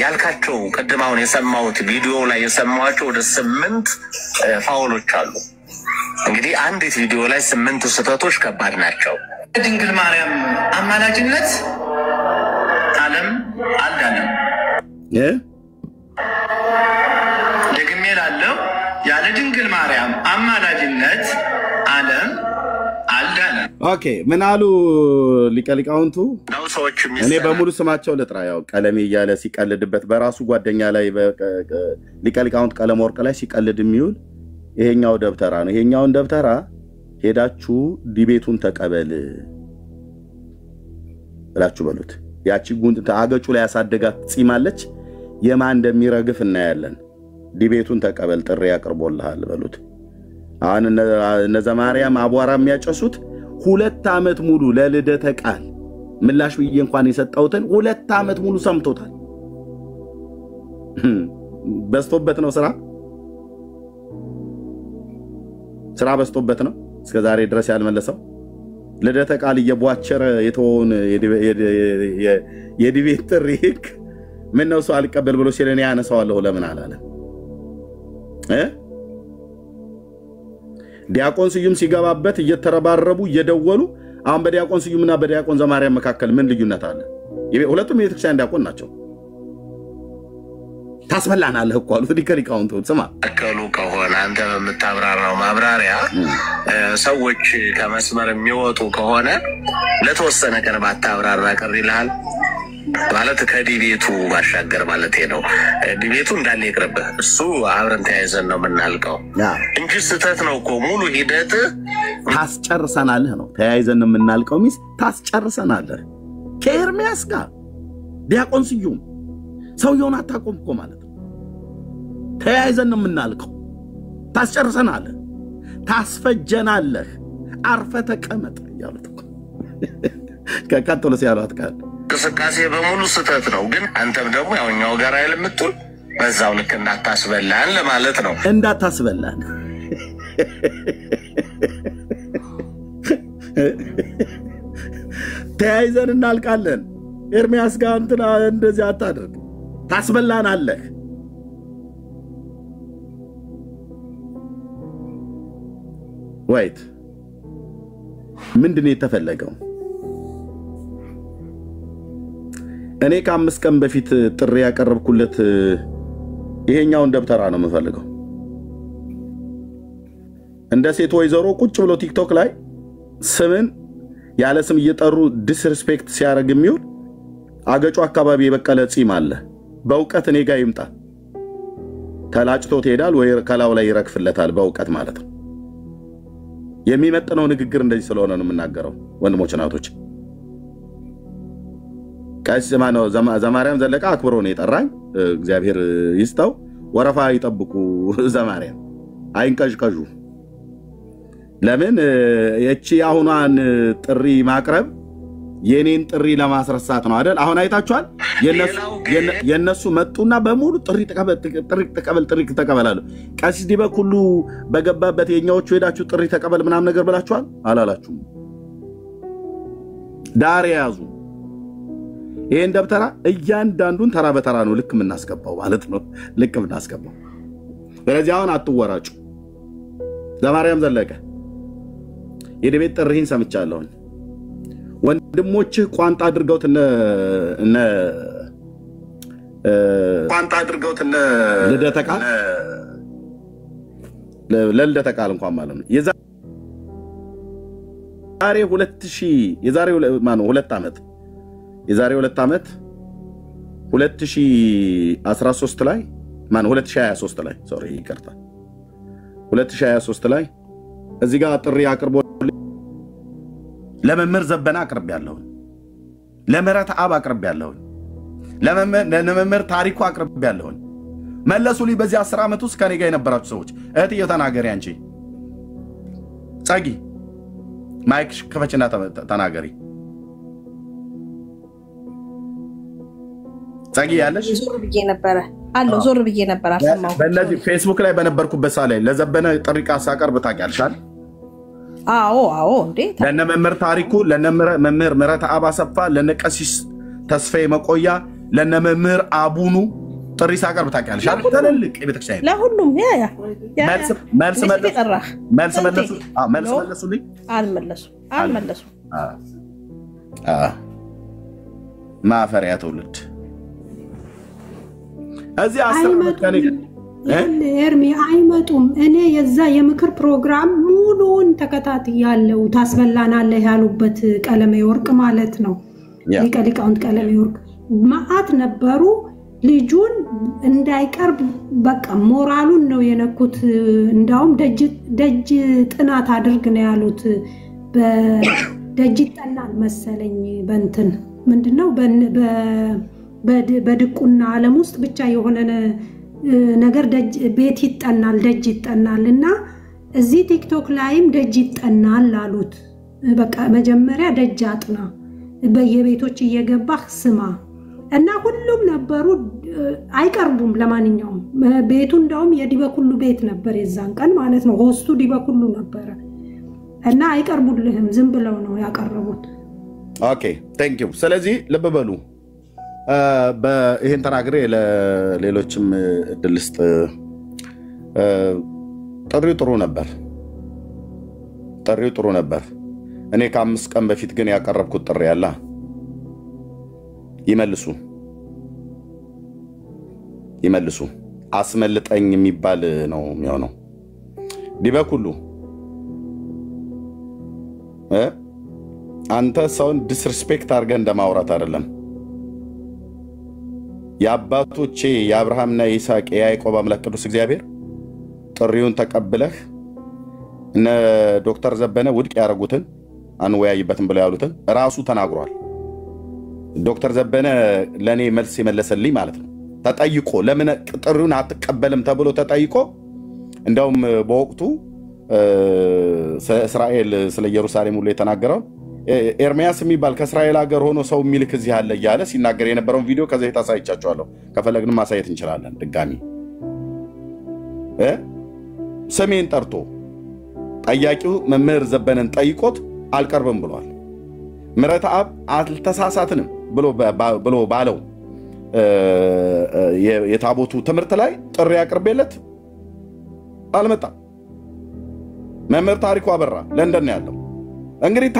ያልካቸው ቅድም አሁን የሰማሁት ቪዲዮ ላይ የሰማኋቸው ወደ 8 ፋውሎች አሉ። እንግዲህ አንዲት ቪዲዮ ላይ 8 ስተቶች ከባድ ናቸው። ድንግል ማርያም አማላጅነት ዓለም አልዳለም። ደግሜ እላለሁ ያለ ድንግል ማርያም አማላጅነት ዓለም አልዳለም። ኦኬ ምን አሉ ሊቀሊቃውንቱ? እኔ በሙሉ ስማቸው ልጥራ። ያው ቀለሜ እያለ ሲቀልድበት በራሱ ጓደኛ ላይ ሊቀሊቃውንት ቀለም ወርቅ ላይ ሲቀልድ የሚውል ይሄኛው ደብተራ ነው። ይሄኛውን ደብተራ ሄዳችሁ ዲቤቱን ተቀበል ብላችሁ በሉት። ያቺ ጉንጥ አገጩ ላይ ያሳደጋት ጺማለች የማን እንደሚረግፍ እናያለን። ዲቤቱን ተቀበል ጥሪ ያቀርቦልሃል በሉት። አሁን እነ ዘማርያም አቧራ የሚያጨሱት 2 ዓመት ሙሉ ለልደተ ቃል ምላሽ ብዬ እንኳን የሰጠውትን 2 ዓመት ሙሉ ሰምቶታል። በስቶበት ነው ስራ በስቶበት ነው እስከ ዛሬ ድረስ ያልመለሰው። ልደተ ቃል እየቧቸረ የተወውን የዲቤት ጥሪክ ምን ነው ሰው አልቀበል ብሎ ሲለኔ ያነሳዋለሁ ለምን አላለ ዲያቆን ስዩም ሲገባበት እየተረባረቡ እየደወሉ አሁን በዲያቆን ስዩምና በዲያቆን ዘማርያም መካከል ምን ልዩነት አለ ሁለቱም የቤተክርስቲያን ዲያቆን ናቸው ታስበላናለህ እኮ አሉት ሊቀሊቃውንቱ ስማ አከሉ ከሆነ አንተ በመታብራራው ማብራሪያ ሰዎች ከመስመር የሚወጡ ከሆነ ለተወሰነ ቀን ባታብራራ ቀር ይላል ማለት ከዲቤቱ ባሻገር ማለት ነው ዲቤቱ እንዳለ ይቅርብ እሱ አብረን ተያይዘን ነው የምናልቀው እንጂ ስተት ነው እኮ ሙሉ ሂደት ታስጨርሰናለህ ነው ተያይዘን ነው የምናልቀው ሚስ ታስጨርሰናለህ ከኤርሚያስ ጋር ዲያቆን ስዩም ሰውየውን አታቆም እኮ ማለት ተያይዘን ነው የምናልቀው ታስጨርሰናለህ ታስፈጀናለህ አርፈ ተቀመጥ ያሉት እኮ ከካቶሎ ሲያሏት ቃል እንቅስቃሴ በሙሉ ስተት ነው ግን አንተም ደግሞ ያውኛው ጋር አይልምጥል በዛው ልክ እንዳታስበላን ለማለት ነው እንዳታስበላን ተያይዘን እናልቃለን ኤርሚያስ ጋር እንትና እንደዚህ አታድርግ ታስበላናለህ ወይት ምንድነው የተፈለገው እኔ ከ5 ቀን በፊት ጥሪ ያቀርብኩለት ይሄኛውን ደብተራ ነው የምፈልገው እንደ ሴት ወይዘሮ ቁጭ ብሎ ቲክቶክ ላይ ስምን ያለ ስም እየጠሩ ዲስሪስፔክት ሲያረግ የሚውል አገጩ አካባቢ የበቀለ ጺም አለ በእውቀት እኔ ጋር ይምጣ ተላጭቶ ትሄዳል ወይ ከላው ላይ ይረክፍለታል በእውቀት ማለት ነው የሚመጥነው ንግግር እንደዚህ ስለሆነ ነው የምናገረው ወንድሞች እናቶች ቀስማ ነው ዘማርያም ዘለቃ አክብሮ ነው የጠራኝ እግዚአብሔር ይስጣው ወረፋ ይጠብቁ ዘማርያም አይንቀሽቀሹ ለምን እቺ አሁኗን ጥሪ ማቅረብ የኔን ጥሪ ለማስረሳት ነው አይደል አሁን አይታችኋል የነሱ መጡና በሙሉ ጥሪ ተቀበላሉ ቀሲስ ዲበክ ሁሉ በገባበት የኛዎቹ ሄዳችሁ ጥሪ ተቀበል ምናም ነገር ብላችኋል አላላችሁም ዳር ያዙ ይሄን ደብተራ እያንዳንዱን ተራ በተራ ነው ልክ ምናስገባው ማለት ነው ልክ ምናስገባው ስለዚህ አሁን አትወራጩ ዘማርያም ዘለቀ የዲቤት ጥሪህን ሰምቻለሁ ወንድሞች ቋንጣ አድርገውት ልደተ ቃል ለልደተ ቃል እንኳን ማለት ነው የዛሬ 2 ዓመት የዛሬ 2 ዓመት 2013 ላይ 2023 ላይ ሶሪ ይቅርታ 2023 ላይ እዚህ ጋር ጥሪ አቅርቦ ለመምህር ዘበና አቅርብ ያለው ለመረታ አብ አቅርብ ያለው ለመምህር ታሪኩ አቅርብ ያለው መለሱልኝ በዚህ 10 ዓመት ውስጥ ከኔ ጋር የነበራችሁ ሰዎች እህትዬ ተናገሪ አንቺ ጻጊ ማይክ ከፈችና ተናገሪ ጻጊ ያለሽ ዞር ብዬ ነበር አለው ዞር ብዬ ነበር አሰማው በእነዚህ ፌስቡክ ላይ በነበርኩበት ሰዓት ላይ ለዘበነ ጥሪቃ ሳቀርብ ታውቂያለሽ አዎ እንዴ ለነመምህር ታሪኩ ለነመምህር መረታ አብ አሰፋ ለነቀሲስ ተስፋዬ መቆያ ለነመምህር አቡኑ ጥሪ ሳቀርብ ታውቂያለሽ ተለልቅ የቤተክርስቲያን ለሁሉም ያ መልስ መለሱልኝ አልመለሱ ማፈሪያ ትውልድ እዚህ 10 ዓመት ከኔ ኤርሚ አይመጡም እኔ የዛ የምክር ፕሮግራም ሙሉን ተከታትያለሁ ታስበላናለህ ያሉበት ቀለሜ ወርቅ ማለት ነው ሊቀሊቃውንት ቀለሜ ወርቅ ማአት ነበሩ ልጁን እንዳይቀርብ በቃ ሞራሉን ነው የነኩት እንዳውም ደጅ ጥናት አድርግ ነው ያሉት በደጅ ጠናል መሰለኝ በእንትን ምንድነው በድቁና ዓለም ውስጥ ብቻ የሆነ ነገር ቤት ይጠናል ደጅ ይጠናልና እዚህ ቲክቶክ ላይም ደጅ ይጠናል አሉት በቃ መጀመሪያ ደጅ አጥና በየቤቶች እየገባህ ስማ እና ሁሉም ነበሩ አይቀርቡም ለማንኛውም ቤቱ እንዳውም የዲበኩሉ ቤት ነበር የዛን ቀን ማለት ነው ሆስቱ ዲበኩሉ ነበር እና አይቀርቡልህም ዝም ብለው ነው ያቀረቡት ኦኬ ቴንክ ዩ ስለዚህ ልብ በሉ በይሄን ተናግሬ ለሌሎችም ድልስት ጥሪው ጥሩ ነበር እኔ ከ5 ቀን በፊት ግን ያቀረብኩት ጥሪ ያለ ይመልሱ አስመልጠኝ የሚባል ነው የሚሆነው ዲበኩሉ አንተ ሰውን ዲስሪስፔክት አድርገህ እንደማውራት አይደለም የአባቶቼ የአብርሃምና የይስሐቅ የያዕቆብ አምላክ ቅዱስ እግዚአብሔር ጥሪውን ተቀብለህ እነ ዶክተር ዘበነ ውድቅ ያደረጉትን አንወያይበትም ብለው ያሉትን ራሱ ተናግሯል ዶክተር ዘበነ ለኔ መልስ የመለሰልኝ ማለት ነው ተጠይቆ ለምን ጥሪውን አትቀበልም ተብሎ ተጠይቆ እንደውም በወቅቱ እስራኤል ስለ ኢየሩሳሌም ሁሉ የተናገረው ኤርሚያስ የሚባል ከእስራኤል ሀገር ሆኖ ሰው የሚልክ እዚህ አለ ያለ ሲናገር የነበረውን ቪዲዮ ከዚህ ታሳይቻችኋለሁ ከፈለግን ማሳየት እንችላለን ድጋሚ ሰሜን ጠርቶ ጠያቂው መምህር ዘበነን ጠይቆት አልቀርብም ብሏል ምረታ አብ አልተሳሳትንም ብሎ ባለው የታቦቱ ትምርት ላይ ጥሪ አቅርቤለት አልመጣም መምህር ታሪኩ አበራ ለንደን ያለው እንግዲህ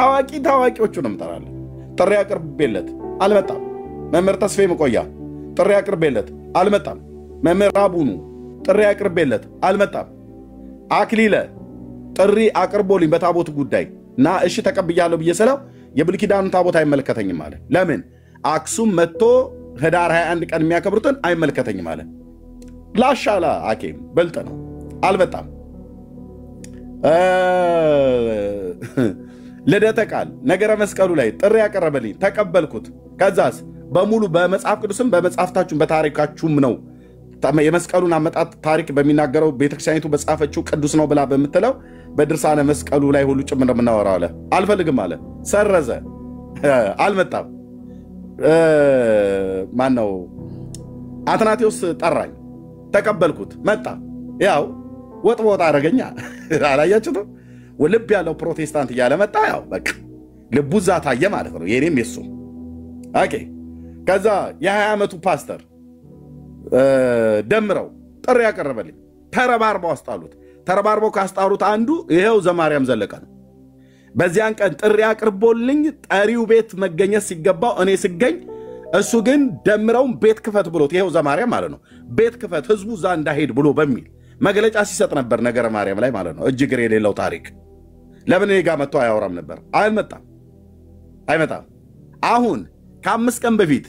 ታዋቂዎቹንም ተራለ ጥሪ አቅርቤለት አልመጣም መምህር ተስፋዬ መቆያ ጥሪ አቅርቤለት አልመጣም መምህር አቡኑ ጥሪ አቅርቤለት አልመጣም አክሊለ ጥሪ አቅርቦልኝ በታቦት ጉዳይ ና እሺ ተቀብያለሁ ብየሰለው የብሉይ ኪዳኑ ታቦት አይመለከተኝም ማለት ለምን አክሱም መጥቶ ህዳር 21 ቀን የሚያከብሩትን አይመለከተኝም ማለት ላሻላ አኬም በልጥ ነው አልመጣም ልደተ ቃል ነገረ መስቀሉ ላይ ጥሪ ያቀረበልኝ ተቀበልኩት ከዛስ በሙሉ በመጽሐፍ ቅዱስም በመጽሐፍታችሁም በታሪካችሁም ነው የመስቀሉን አመጣጥ ታሪክ በሚናገረው ቤተክርስቲያኒቱ በጻፈችው ቅዱስ ነው ብላ በመተለው በድርሳነ መስቀሉ ላይ ሁሉ ጭም እንደምናወራው አለ አልፈልግም አለ ሰረዘ አልመጣም ማን ነው አትናቴዎስ ጠራኝ ተቀበልኩት መጣ ያው ወጥ አረገኛ አላያችሁት ወልብ ያለው ፕሮቴስታንት እያለ መጣ ያው በቃ ልቡ ዛ ታየ ማለት ነው የኔም የሱ ኦኬ ከዛ የ20 ዓመቱ ፓስተር ደምረው ጥሪ ያቀርበልኝ ተረባርበው አስጣሉት ተረባርበው ካስጣሉት አንዱ ይሄው ዘማርያም ዘለቀ ነው በዚያን ቀን ጥሪ አቅርቦልኝ ጠሪው ቤት መገኘት ሲገባው እኔ ስገኝ እሱ ግን ደምረው ቤት ክፈት ብሎት ይሄው ዘማርያም ማለት ነው ቤት ክፈት ህዝቡ ዛ እንዳይሄድ ብሎ በሚል መግለጫ ሲሰጥ ነበር ነገረ ማርያም ላይ ማለት ነው እጅግር የሌለው ታሪክ ለምን እኔ ጋር መጥቶ አያወራም ነበር አይመጣም አሁን ከ5 ቀን በፊት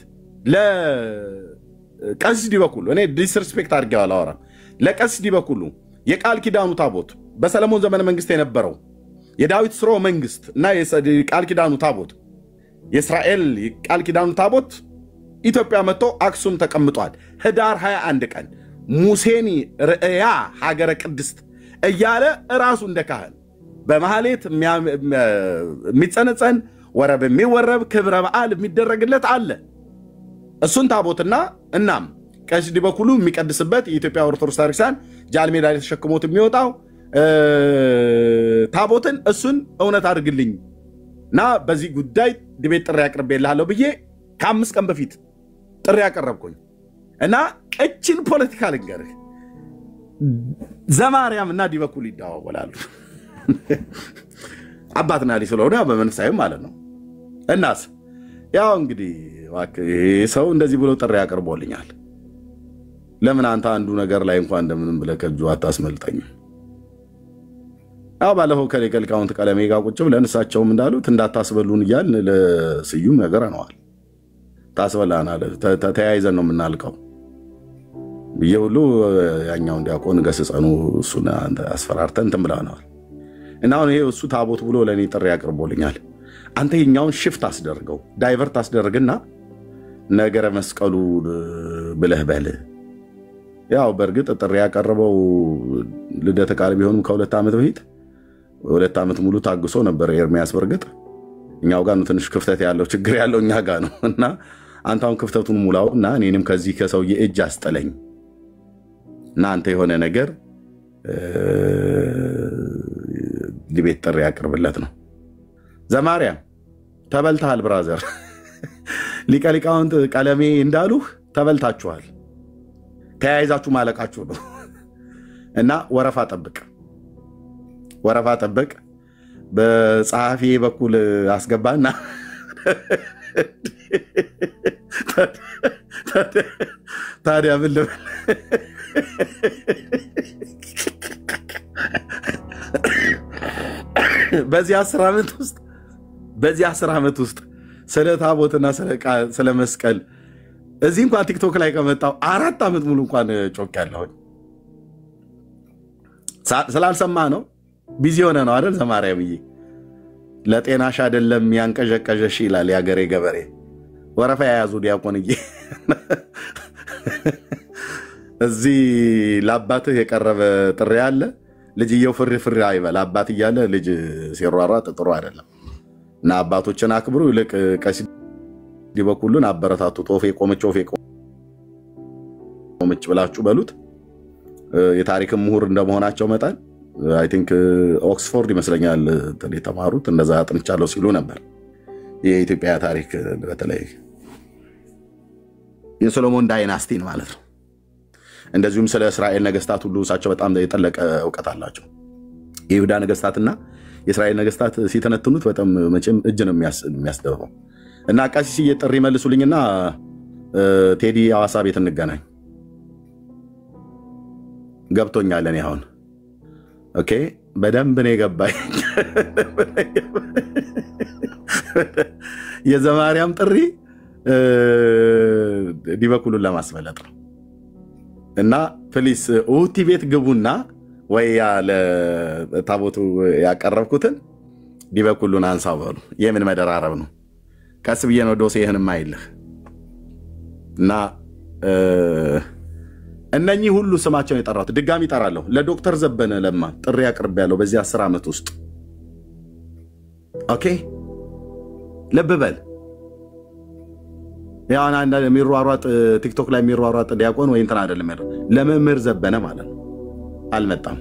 ለቀሲስ ዲበኩሉ እኔ ዲስሪስፔክት አድርጌው አላወራም ለቀሲስ ዲበኩሉ የቃል ኪዳኑ ታቦት በሰለሞን ዘመነ መንግስት የነበረው የዳዊት ስርወ መንግስት እና የቃል ኪዳኑ ታቦት የእስራኤል ቃል ኪዳኑ ታቦት ኢትዮጵያ መጥቶ አክሱም ተቀምጧል ህዳር 21 ቀን ሙሴኒ ርእያ ሀገረ ቅድስት እያለ ራሱ እንደካህን በመሐሌት የሚጸነጸን ወረብ የሚወረብ ክብረ በዓል የሚደረግለት አለ እሱን ታቦትና እናም ቀሲስ ዲበኩሉ የሚቀድስበት የኢትዮጵያ ኦርቶዶክስ ታሪክሳን ጃልሜዳ ላይ ተሸክሞት የሚወጣው ታቦትን እሱን እውነት አድርግልኝ እና በዚህ ጉዳይ ዲቤት ጥሪ አቅርቤልሃለሁ ብዬ ከ5 ቀን በፊት ጥሪ አቀረብኩኝ እና እችን ፖለቲካ ልንገርህ ዘማርያም እና ዲበኩሉ ይደዋወላሉ አባትና ልጅ ስለሆነ በመንፈሳዊ ማለት ነው እናስ ያው እንግዲህ ሰው እንደዚህ ብሎ ጥሪ አቅርቦልኛል ለምን አንተ አንዱ ነገር ላይ እንኳን እንደምንም ብለህ ከጁ አታስመልጠኝ ያው ባለፈው ከሊቃውንት ቀለሜ ጋር ቁጭ ብለን እሳቸውም እንዳሉት እንዳታስበሉን እያልን ለስዩም ነገር አነዋል ታስበላናል ተያይዘን ነው የምናልቀው ይሁሉ ያኛው እንዲያቆን ገስጸኑ እሱና አስፈራርተን ተምብላናል እና አሁን ይሄ እሱ ታቦት ብሎ ለኔ ጥሪ አቅርቦልኛል አንተ የኛውን ሽፍት አስደርገው ዳይቨርት አስደርግና ነገረ መስቀሉ ብለህ በል ያው በርግጥ ጥሪ ያቀርበው ልደተ ቃል ቢሆንም ከ2 ዓመት በፊት 2 ዓመት ሙሉ ታግሶ ነበር ኤርሚያስ በርግጥ እኛው ጋር ነው ትንሽ ክፍተት ያለው ችግር ያለው እኛ ጋር ነው እና አንተው ክፍተቱን ሙላውና እኔንም ከዚህ ከሰው የእጅ አስጠለኝ እና አንተ የሆነ ነገር ዲቤት ጥሪ ያቀርብለት ነው። ዘማርያም ተበልተሃል ብራዘር። ሊቀ ሊቃውንት ቀለሜ እንዳሉህ ተበልታችኋል። ተያይዛችሁ ማለቃችሁ ነው እና ወረፋ ጠብቅ። በጸሐፊ በኩል አስገባና ታዲያ ምን ልበል? በዚህ 10 ዓመት ውስጥ ስለ ታቦትና ስለ መስቀል እዚህ እንኳን ቲክቶክ ላይ ከመጣው 4 ዓመት ሙሉ እንኳን ጮክ ያለው ስላልሰማ ነው። ቢዚ ሆነ ነው አይደል? ዘማርያምዬ ለጤናሽ አይደለም ያንቀዠቀዠሽ ይላል ያገሬ ገበሬ። ወረፋ የያዙ ዲያቆንዬ እዚህ ለአባትህ የቀረበ ጥሪ አለ። ልጅየው ፍሪ አይበል። አባት እያለ ልጅ ሲሯሯጥ ጥሩ አይደለም እና አባቶችን አክብሩ። ይልቅ ቀሲስ ዲበኩሉን አበረታቱ። ጦፌ ቆመች ብላችሁ በሉት። የታሪክ ምሁር እንደመሆናቸው መጣን አይ ቲንክ ኦክስፎርድ ይመስለኛል የተማሩት እንደዛ አጥንቻለሁ ሲሉ ነበር። የኢትዮጵያ ታሪክ በተለይ የሶሎሞን ዳይናስቲን ማለት ነው። እንደዚሁም ስለ እስራኤል ነገስታት ሁሉ እሳቸው በጣም የጠለቀ ዕውቀት አላቸው። የይሁዳ ነገስታትና የእስራኤል ነገስታት ሲተነትኑት በጣም መቼም እጅ ነው የሚያስደርበው። እና ቀሲስ ጥሪ መልሱልኝና ቴዲ ሐዋሳ ቤት እንገናኝ። ገብቶኛል እኔ አሁን ኦኬ በደንብ ነው የገባኝ። የዘማርያም ጥሪ ዲበኩሉን ለማስመለጥ ነው። እና ፕሊስ ኡቲ ቤት ግቡና ወይ ያለ ታቦቱ ያቀረብኩትን ዲበኩሉን አንሳው በሉ። የምን መደራረብ ነው? ቀስ ብዬ ነው ዶሴ ይሄንም አይልህ እና እነኚህ ሁሉ ስማቸውን የጠራሁት ድጋሚ እጠራለሁ። ለዶክተር ዘበነ ለማ ጥሪ ያቀርባለሁ በዚህ 10 ዓመት ውስጥ ኦኬ ልብ በል። ያው አንድ የሚሯሯጥ ቲክቶክ ላይ የሚሯሯጥ ዲያቆን ወይ እንትን አይደለም ያለው ለመምህር ዘበነ ማለት ነው። አልመጣም።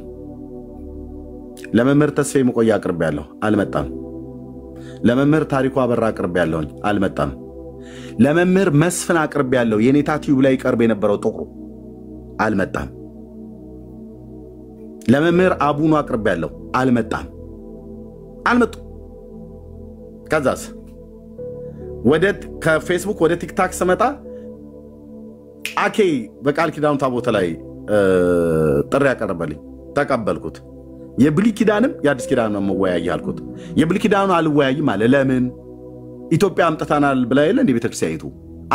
ለመምህር ተስፋዬ መቆያ አቅርቤያለሁ፣ አልመጣም። ለመምህር ታሪኩ አበራ አቅርቤያለሁ፣ አልመጣም። ለመምህር መስፍን አቅርቤያለሁ፣ የኔታ ቲዩብ ላይ ቀርብ የነበረው ጥቁሩ አልመጣም። ለመምህር አቡኑ አቅርቤያለሁ፣ አልመጣም። ከዛስ ከፌስቡክ ወደ ቲክታክ ስመጣ አኬ በቃል ኪዳኑ ታቦት ላይ ጥሪ ያቀርበልኝ ተቀበልኩት። የብሉይ ኪዳንም የአዲስ ኪዳን ነው መወያይ ያልኩት። የብሉይ ኪዳኑ አልወያይም አለ። ለምን? ኢትዮጵያ አምጥተናል ብላ የለ እንዴ? ቤተክርስቲያኒቱ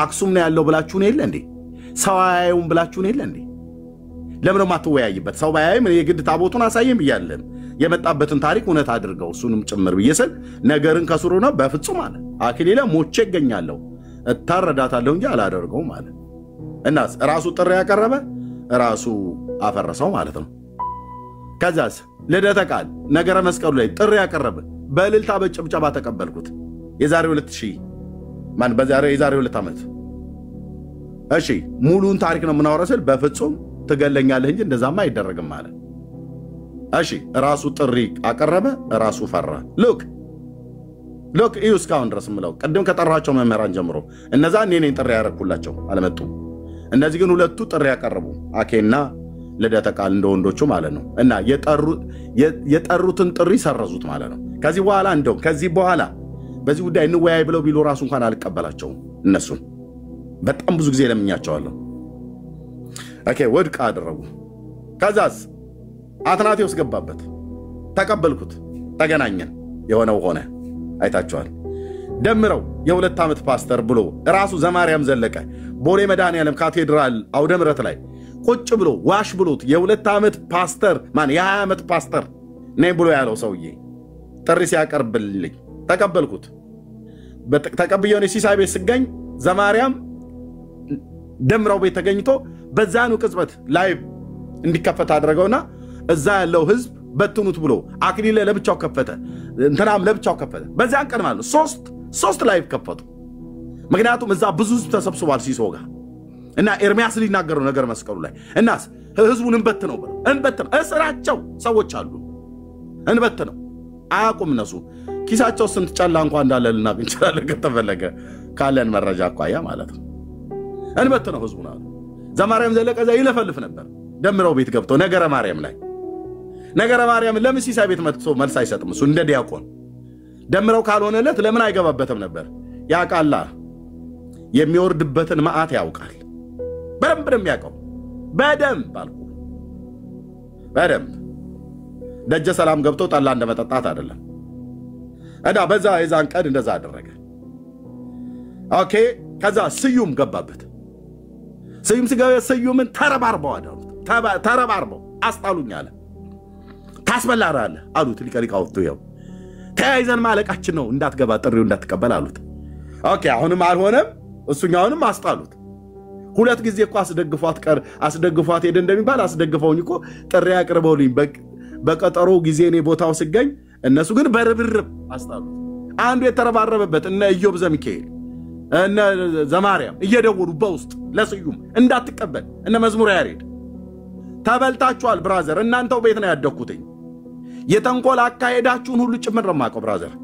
አክሱም ነው ያለው ብላችሁ ነው የለ እንዴ? ሰው አያዩም ብላችሁ ነው የለ እንዴ? ለምን ማትወያይበት? ሰው ባያይም የግድ ታቦቱን አሳየም ብያለን። የመጣበትን ታሪክ እውነት አድርገው እሱንም ጭምር ብየሰል ነገርን ከስሩ ነው በፍጹም አለ። አክሊለ ሞቼ እገኛለሁ እታረዳታለሁ እንጂ አላደርገውም አለ። እናስ ራሱ ጥሪ ያቀረበ ራሱ አፈረሰው ማለት ነው። ከዛስ ልደተ ቃል ነገረ መስቀሉ ላይ ጥሪ ያቀረበ በእልልታ በጭብጨባ ተቀበልኩት። የዛሬ 2000 ማን የዛሬ 2 ዓመት እሺ ሙሉን ታሪክ ነው የምናወራው። በፍጹም ትገለኛለህ እንጂ እንደዛማ አይደረግም ማለት እሺ ራሱ ጥሪ አቀረበ፣ ራሱ ፈራ። ሉክ እዩ እስካሁን ድረስ ምለው ቀደም ከጠራቸው መምህራን ጀምሮ እነዛ እኔን ጥሪ ያረኩላቸው አልመጡም። እነዚህ ግን ሁለቱ ጥሪ ያቀረቡ አኬና ልደተ ቃል እንደወንዶቹ ማለት ነው። እና የጠሩትን ጥሪ ሰረዙት ማለት ነው። ከዚህ በኋላ እንደው ከዚህ በኋላ በዚህ ጉዳይ እንወያይ ብለው ቢሉ ራሱ እንኳን አልቀበላቸውም። እነሱን በጣም ብዙ ጊዜ ለምኛቸዋለሁ። ኦኬ ወድቅ አደረጉ። ከዛስ አትናቴዎስ ገባበት፣ ተቀበልኩት፣ ተገናኘን፣ የሆነው ሆነ። አይታችኋል። ደምረው የ2 ዓመት ፓስተር ብሎ ራሱ ዘማርያም ዘለቀ ቦሌ መድኃኔዓለም ካቴድራል አውደ ምሕረት ላይ ቁጭ ብሎ ዋሽ ብሎት የ2 ዓመት ፓስተር የ20 ዓመት ፓስተር ነኝ ብሎ ያለው ሰውዬ ጥሪ ሲያቀርብልኝ ተቀበልኩት። ተቀብየውን ሲሳይ ቤት ስገኝ ዘማርያም ደምረው ቤት ተገኝቶ በዛኑ ቅጽበት ላይቭ እንዲከፈት አድርገውና እዛ ያለው ህዝብ በትኑት ብሎ አክሊለ ለብቻው ከፈተ፣ እንትናም ለብቻው ከፈተ። በዛን ቀን ማለት ሶስት ላይቭ ከፈቱ። ምክንያቱም እዛ ብዙ ህዝብ ተሰብስቧል ሲሶጋ እና ኤርሚያስ ሊናገረው ነገር መስቀሉ ላይ እናስ ህዝቡን እንበትነው ብለው እንበትነው። እስራቸው ሰዎች አሉ እንበትነው አያውቁም እነሱ ኪሳቸው ስንት ጨላ እንኳን እንዳለ ልናቅ እንችላለን ከተፈለገ ካለን መረጃ አቋያ ማለት ነው እንበት ነው ህዝቡና ዘማሪያም ዘለቀ ዘ ይለፈልፍ ነበር ደምረው ቤት ገብቶ ነገረ ማርያም ላይ ነገረ ማርያም ለምን ሲሳይ ቤት መጥቶ መልስ አይሰጥም እሱ እንደ ዲያቆን ደምረው ካልሆነለት ለምን አይገባበትም ነበር ያቃላ የሚወርድበትን ማአት ያውቃል በደንብ ያውቃው በደንብ አልኩ በደንብ ደጀ ሰላም ገብቶ ጠላ እንደመጠጣት አይደለም አዳ በዛ የዛን ቀን እንደዛ አደረገ ኦኬ ከዛ ስዩም ገባበት ስዩም ሲገባ ስዩምን ተረባርበው አዳሩት ተረባርበው አስጣሉኝ አለ ታስበላራለ አሉት ሊቀሊቃውቱ ይው ተያይዘን ማለቃችን ነው እንዳትገባ ጥሪው እንዳትቀበል አሉት ኦኬ አሁንም አልሆነም እሱኛውንም አስጣሉት ሁለት ጊዜ እኮ አስደግፏት ሄደ እንደሚባል አስደግፈውኝ እኮ ጥሪ ያቀርበውልኝ በቀጠሮ ጊዜ ነው ቦታው ሲገኝ እነሱ ግን በርብርብ አስጣሉት አንዱ የተረባረበበት እነ ኢዮብ ዘሚካኤል እነ ዘማሪያም እየደወሉ በውስጥ ለስዩም እንዳትቀበል እነ መዝሙር ያሬድ ተበልታችኋል ብራዘር እናንተው ቤት ነው ያደኩትኝ የተንኮል አካሄዳችሁን ሁሉ ጭምር ነው ማቀው ብራዘር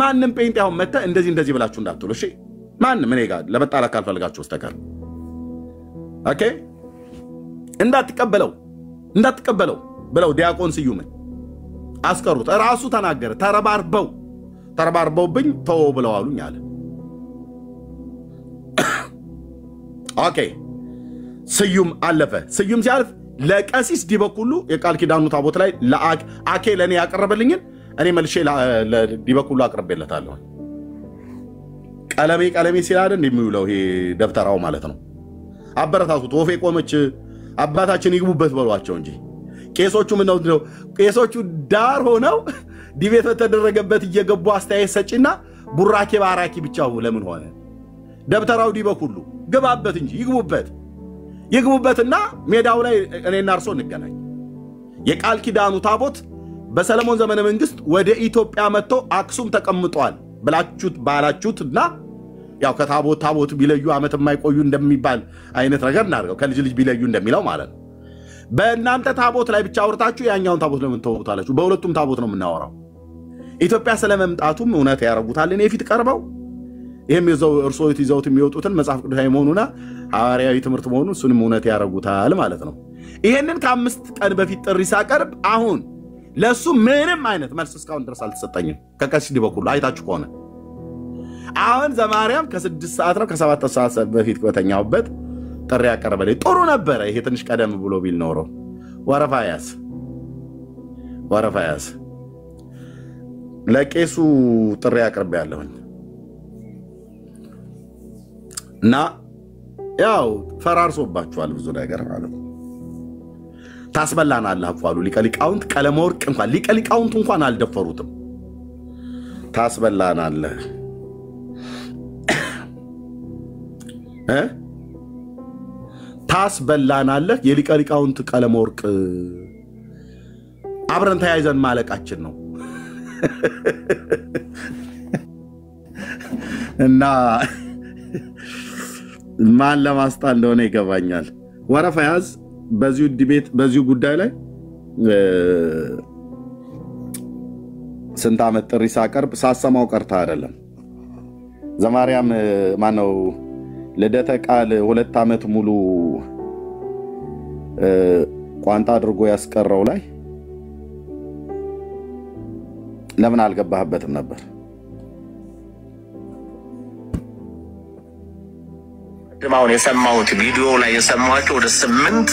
ማንንም ጴንጤ አሁን መተ እንደዚህ ብላችሁ እንዳትሉ እሺ ማንንም እኔ ጋር ለመጣላ ካልፈልጋችሁ ወስተካል ኦኬ እንዳትቀበለው ብለው ዲያቆን ስዩምን አስቀሩት ራሱ ተናገረ ተረባርበውብኝ ተው ብለው አሉኝ አለ ኦኬ ስዩም አለፈ ስዩም ሲያልፍ ለቀሲስ ዲበኩሉ የቃል ኪዳኑ ታቦት ላይ ለአኬ ለኔ ያቀርበልኝን እኔ መልሼ ለዲበኩሉ አቀርበለታለሁ ቀለሜ ሲላደ እንደሚውለው ይሄ ደብተራው ማለት ነው አበረታቱት ወፌ ቆመች አባታችን ይግቡበት በሏቸው እንጂ ቄሶቹ ምን ነው ቄሶቹ ዳር ሆነው ዲቤት ተደረገበት እየገቡ አስተያየት ሰጪና ቡራኬ ባራኪ ብቻው ለምን ሆነ ደብተራው ዲበኩሉ ገባበት እንጂ ይግቡበትና ሜዳው ላይ እኔና አርሶ እንገናኝ የቃል ኪዳኑ ታቦት በሰለሞን ዘመነ መንግስት ወደ ኢትዮጵያ መጥቶ አክሱም ተቀምጧል ባላችሁትና ያው ከታቦት ቢለዩ አመት የማይቆዩ እንደሚባል አይነት ነገር እናርገው ከልጅ ቢለዩ እንደሚለው ማለት ነው በእናንተ ታቦት ላይ ብቻ አውርታችሁ ያኛውን ታቦት ለምን ተወውታላችሁ በሁለቱም ታቦት ነው የምናወራው ኢትዮጵያ ስለመምጣቱም እውነት ያረጉታል እኔ ፊት ቀርበው ይሄም እርሶት ይዘውት የሚወጡትን መጽሐፍ ቅዱሳዊ መሆኑና ሐዋርያዊ ትምህርት መሆኑ እሱንም እውነት ያረጉታል ማለት ነው ይሄንን ከ5 ቀን በፊት ጥሪ ሳቀርብ አሁን ለሱ ምንም አይነት መልስ እስካሁን ድረስ አልተሰጠኝም ከቀሲስ ዲበኩሉ አይታችሁ ከሆነ አሁን ዘማሪያም ከ6 ሰዓት ነው ከ7 ሰዓት በፊት ከተኛውበት ጥሪ ያቀርበልኝ ጥሩ ነበር ይሄ ትንሽ ቀደም ብሎ ቢል ኖሮ ወረፋያስ ለቄሱ ጥሪ ያቀርባለሁኝ እና ያው ፈራርሶባችኋል ብዙ ነገር ማለት ነው ታስበላናለህ አቋሉ ሊቀሊቃውንት ቀለመወርቅ እንኳን ሊቀሊቃውንት እንኳን አልደፈሩትም ታስበላናለህ ታስበላናለህ የሊቀሊቃውንት ቀለመወርቅ አብረን ተያይዘን ማለቃችን ነው እና ማን ለማስጣ እንደሆነ ይገባኛል ወረፋ ያዝ በዚሁ ዲቤት በዚሁ ጉዳይ ላይ ስንት ዓመት ጥሪ ሳቀርብ ሳሰማው ቀርታ አይደለም ዘማሪያም ማነው ለደተ ቃል 2 ዓመት ሙሉ ቋንጣ አድርጎ ያስቀረው ላይ ለምን አልገባህበትም ነበር ደማውን የሰማሁት ቪዲዮ ላይ የሰማኋቸው ወደ 8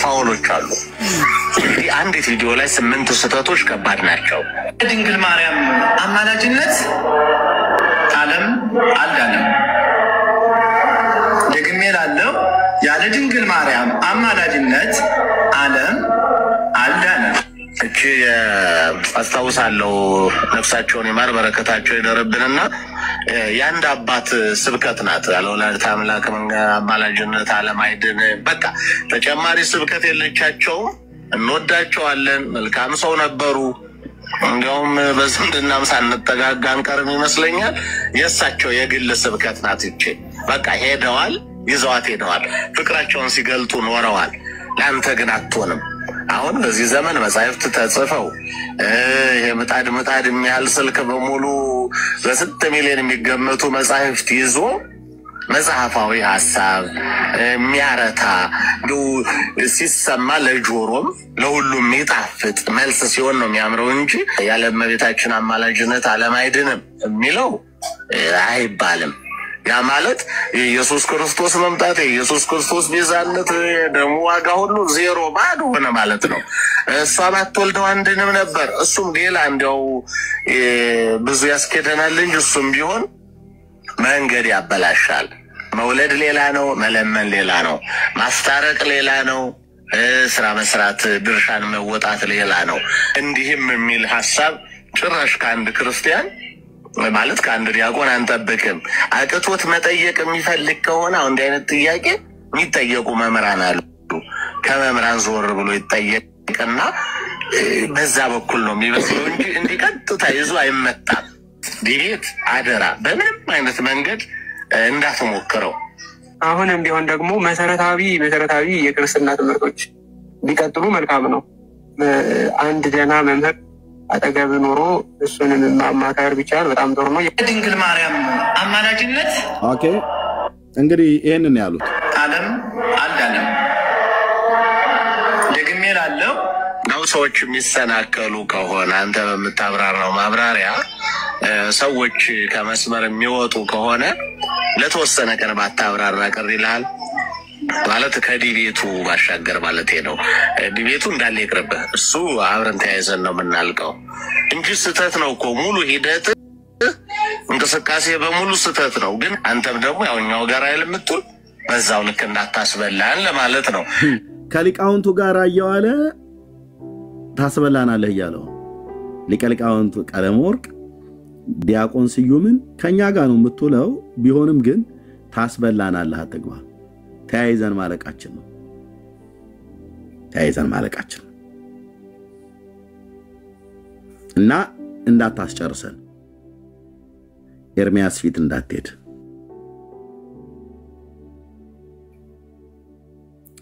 ፋውሎች አሉ አንድ ቪዲዮ ላይ 8 ስህተቶች ከባድ ናቸው ድንግል ማርያም አማላጅነት ዓለም አልዳነም ደግሜ ላለው ያለ ድንግል ማርያም አማላጅነት ዓለም አልዳነም እቺ አስተውሳለሁ ነፍሳቸውን ይማር በረከታቸው ይደረብንና ያንድ አባት ስብከት ናት ያለወላዲተ አምላክ አማላጅነት ዓለም አይድን በቃ ተጨማሪ ስብከት የለቻቸው እንወዳቸዋለን መልካም ሰው ነበሩ እንዲያውም በዝምድናም ሳንጠጋጋ አንቀርም ይመስለኛል የሳቸው የግል ስብከት ናት እቺ በቃ ሄደዋል ይዘዋት ሄደዋል። ፍቅራቸውን ሲገልጡ ኖረዋል። ለአንተ ግን አትሆንም። አሁን በዚህ ዘመን መጻሕፍት ተጽፈው ይሄ ምጣድ የሚያህል ስልክ በሙሉ በስንት ሚሊዮን የሚገመቱ መጻሕፍት ይዞ መጽሐፋዊ ሐሳብ የሚያረታ ሲሰማ ለጆሮም ለሁሉም የሚጣፍጥ መልስ ሲሆን ነው የሚያምረው እንጂ ያለ እመቤታችን አማላጅነት ዓለም አይድንም የሚለው አይባልም። ያ ማለት ኢየሱስ ክርስቶስ መምጣት ኢየሱስ ክርስቶስ ቤዛነት ደሙ ዋጋ ሁሉ ዜሮ ባዶ ሆነ ማለት ነው። እሷ ባትወልደው አንድንም ነበር። እሱም ሌላ እንደው ብዙ ያስኬደናል እንጂ እሱም ቢሆን መንገድ ያበላሻል። መውለድ ሌላ ነው፣ መለመን ሌላ ነው፣ ማስታረቅ ሌላ ነው፣ ስራ መስራት ድርሻን መወጣት ሌላ ነው። እንዲህም የሚል ሐሳብ ጭራሽ ከአንድ ክርስቲያን ማለት ከአንድ ዲያቆን አንጠብቅም። አቅቶት መጠየቅ የሚፈልግ ከሆነ አሁን እንዲህ አይነት ጥያቄ የሚጠየቁ መምህራን አሉ። ከመምህራን ዞር ብሎ ይጠየቅና በዛ በኩል ነው የሚመስለው እንጂ እንዲህ ቀጥታ ይዞ አይመጣም። ዲቤት አደራ በምንም አይነት መንገድ እንዳትሞክረው። አሁንም ቢሆን ደግሞ መሰረታዊ የክርስትና ትምህርቶች ቢቀጥሉ መልካም ነው። አንድ ደህና መምህር አጠገብ ኖሮ እሱንም ማማከር ቢቻል በጣም ጥሩ ነው። የድንግል ማርያም አማላጅነት ኦኬ። እንግዲህ ይሄንን ያሉት ዓለም አልዳለም። ደግሜ ላለው ነው ሰዎች የሚሰናከሉ ከሆነ አንተ በምታብራራው ማብራሪያ ሰዎች ከመስመር የሚወጡ ከሆነ ለተወሰነ ቀን ባታብራራ ቅር ይላል ማለት ከዲቤቱ ባሻገር ማለት ነው። ዲቤቱ እንዳለ ይቅርብህ። እሱ አብረን ተያይዘን ነው የምናልቀው እንጂ ስተት ነው እኮ ሙሉ ሂደት እንቅስቃሴ በሙሉ ስተት ነው። ግን አንተም ደግሞ ያውኛው ጋር አይልምጡል በዛው ልክ እንዳታስበላን ለማለት ነው። ከሊቃውንቱ ጋር እየዋለ ታስበላናለህ እያለው ሊቀ ሊቃውንቱ ቀለመወርቅ ዲያቆን ስዩምን ከኛ ጋር ነው የምትውለው። ቢሆንም ግን ታስበላናለህ አትግባ። ተያይዘን ማለቃችን ነው። እና እንዳታስጨርሰን ኤርሚያስ ፊት እንዳትሄድ።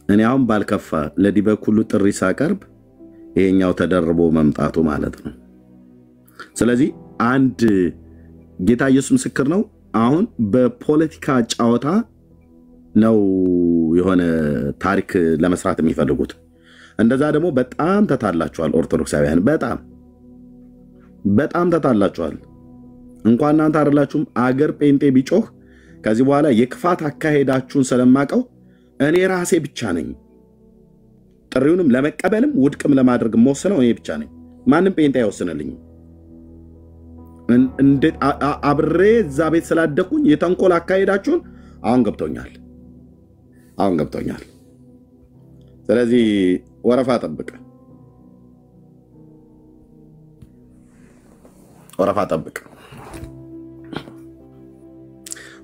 እኔ አሁን ባልከፋ ለዲበ ኩሉ ጥሪ ሳቀርብ ይሄኛው ተደርቦ መምጣቱ ማለት ነው። ስለዚህ አንድ ጌታ ኢየሱስ ምስክር ነው። አሁን በፖለቲካ ጫወታ ነው የሆነ ታሪክ ለመስራት የሚፈልጉት። እንደዛ ደግሞ በጣም ተታላችኋል ኦርቶዶክሳውያን፣ በጣም ተታላችኋል። እንኳን እናንተ አይደላችሁም አገር ጴንጤ ቢጮህ ከዚህ በኋላ የክፋት አካሄዳችሁን ስለማቀው እኔ ራሴ ብቻ ነኝ። ጥሪውንም ለመቀበልም ውድቅም ለማድረግ መወሰነው እኔ ብቻ ነኝ። ማንም ጴንጤ አይወስንልኝ። እንዴት አብሬ እዛ ቤት ስላደኩኝ የተንኮል አካሄዳችሁን አሁን ገብቶኛል። ስለዚህ ወረፋ ጠብቅ።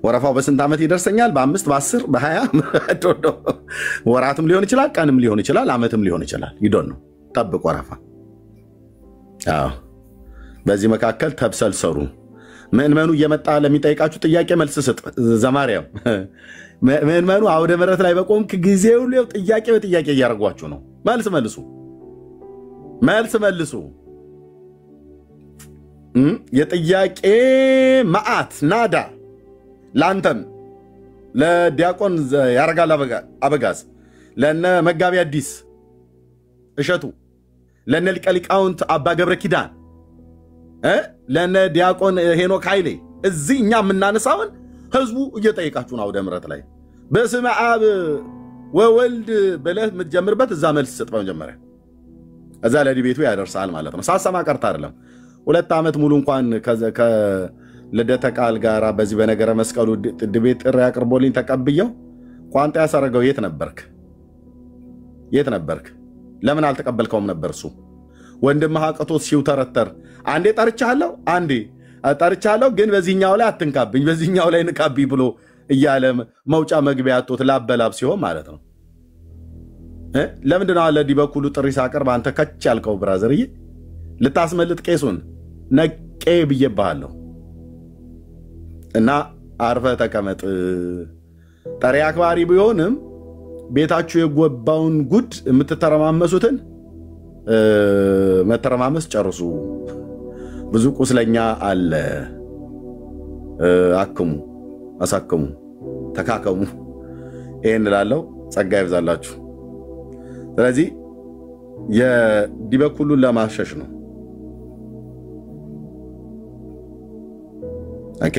ወረፋው በስንት ዓመት ይደርሰኛል? በ5 በ10 በ20 ወራትም ሊሆን ይችላል፣ ቀንም ሊሆን ይችላል፣ ዓመትም ሊሆን ይችላል። ይዶን ነው። ጠብቅ ወረፋ። አዎ በዚህ መካከል ተብሰልሰሩ። ምእመኑ እየመጣ ለሚጠይቃችሁ ጥያቄ መልስ ስጥ። ዘማርያም ምእመኑ አውደ ምሕረት ላይ በቆምክ ጊዜ ሁሉ ጥያቄ በጥያቄ እያደረጓችሁ ነው። መልስ መልሱ። የጥያቄ መዓት ናዳ ላንተም ለዲያቆን ያረጋል አበጋዝ ለነ መጋቢ አዲስ እሸቱ ለነ ሊቀ ሊቃውንት አባ ገብረ ኪዳን ለነ ዲያቆን ሄኖክ ኃይሌ እዚህ እኛ የምናነሳውን ህዝቡ እየጠየቃችሁ ነው። አውደ ምሕረት ላይ በስመ አብ ወወልድ ብለህ የምትጀምርበት እዛ መልስ ስጥ። በመጀመሪያ እዛ ለዲቤቱ ያደርሳል ማለት ነው። ሳሰማ ቀርታ አይደለም። 2 ዓመት ሙሉ እንኳን ከልደተ ቃል ጋር በዚህ በነገረ መስቀሉ ዲቤት ጥሪ አቅርቦልኝ ተቀብየው ቋንጣ ያሰረገው የት ነበርክ? ለምን አልተቀበልከውም ነበር? እሱ ወንድምህ አቅቶት ሲውተረተር አንዴ ጠርቻለሁ ግን በዚህኛው ላይ አትንካብኝ፣ በዚህኛው ላይ ንካብኝ ብሎ እያለ መውጫ መግቢያ አጥቶት ላበላብ ሲሆን ማለት ነው። ለምንድን ነው ለዲበ ኩሉ ጥሪ ሳቀርብ አንተ ከች ያልከው? ብራዘርዬ ልታስመልጥ ቄሱን ነቄ ብዬብሃለሁ እና አርፈ ተቀመጥ። ጠሪ አክባሪ ቢሆንም ቤታችሁ የጎባውን ጉድ የምትተረማመሱትን መተረማመስ ጨርሱ። ብዙ ቁስለኛ አለ። አክሙ፣ አሳክሙ፣ ተካከሙ። ይሄን እላለሁ። ጸጋ ይብዛላችሁ። ስለዚህ የዲበኩሉን ለማሸሽ ነው። ኦኬ፣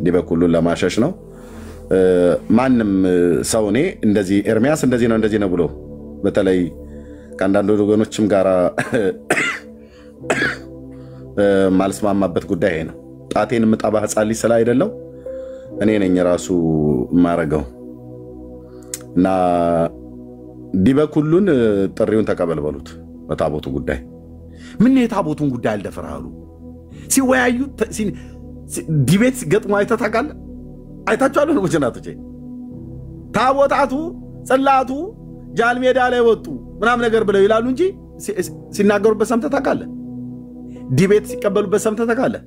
ዲበኩሉን ለማሸሽ ነው። ማንም ሰው እኔ እንደዚህ ኤርሚያስ እንደዚህ ነው ብሎ በተለይ ከአንዳንድ ወገኖችም ጋር ማልስማማበት ጉዳይ ነው። ጣቴን ምጣባ ህፃን ልጅ ስለ አይደለው እኔ ነኝ ራሱ ማረገው እና ዲበኩሉን ጥሪውን ተቀበልበሉት። በታቦቱ ጉዳይ ምን የታቦቱን ጉዳይ አልደፈራሉ ሲወያዩ ዲቤት ገጥሞ አይታችኋል ነው ወጀናቶቼ። ታቦታቱ ጽላቱ ጃልሜዳ ላይ ወጡ ምናምን ነገር ብለው ይላሉ እንጂ ሲናገሩበት ሰምተህ ታውቃለህ? ዲቤት ሲቀበሉበት ሰምተህ ታውቃለህ?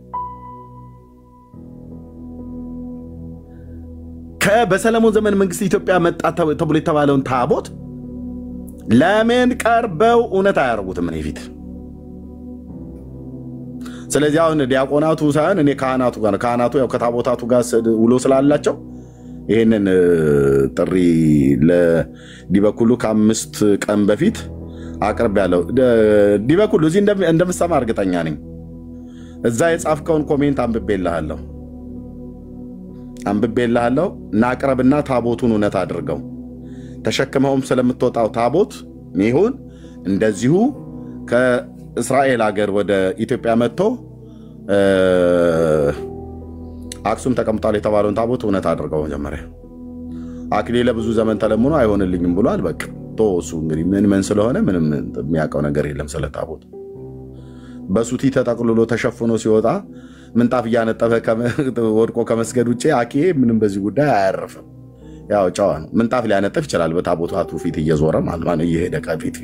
በሰለሞን ዘመን መንግስት ኢትዮጵያ መጣ ተብሎ የተባለውን ታቦት ለምን ቀርበው እውነት አያረጉትም? እኔ ፊት ስለዚህ አሁን ዲያቆናቱ ሳይሆን እኔ ካህናቱ ያው ከታቦታቱ ጋር ውሎ ስላላቸው ይሄንን ጥሪ ለዲበኩሉ ከ5 ቀን በፊት አቅርብ ያለው ዲበኩሉ እዚህ እንደምሰማ እርግጠኛ ነኝ። እዛ የጻፍከውን ኮሜንት አንብቤልሃለሁ ናቅረብና ታቦቱን እውነት አድርገው ተሸክመውም ስለምትወጣው ታቦት ይሁን እንደዚሁ ከእስራኤል ሀገር ወደ ኢትዮጵያ መጥቶ አክሱም ተቀምጧል የተባለውን ታቦት እውነት አድርገው። መጀመሪያ አክሊለ ብዙ ዘመን ተለምኖ አይሆንልኝም ብሏል። በቃ ተወሱ እንግዲህ ምን ስለሆነ ምንም የሚያውቀው ነገር የለም ስለ ታቦት። በሱቲ ተጠቅልሎ ተሸፍኖ ሲወጣ ምንጣፍ እያነጠፈ ወድቆ ከመስገድ ውጪ አኪ ምንም በዚህ ጉዳይ አያረፈም። ያው ጫዋ ነው። ምንጣፍ ሊያነጥፍ ይችላል በታቦታቱ ፊት እየዞረ ማለት ነው። እየሄደ ከፊት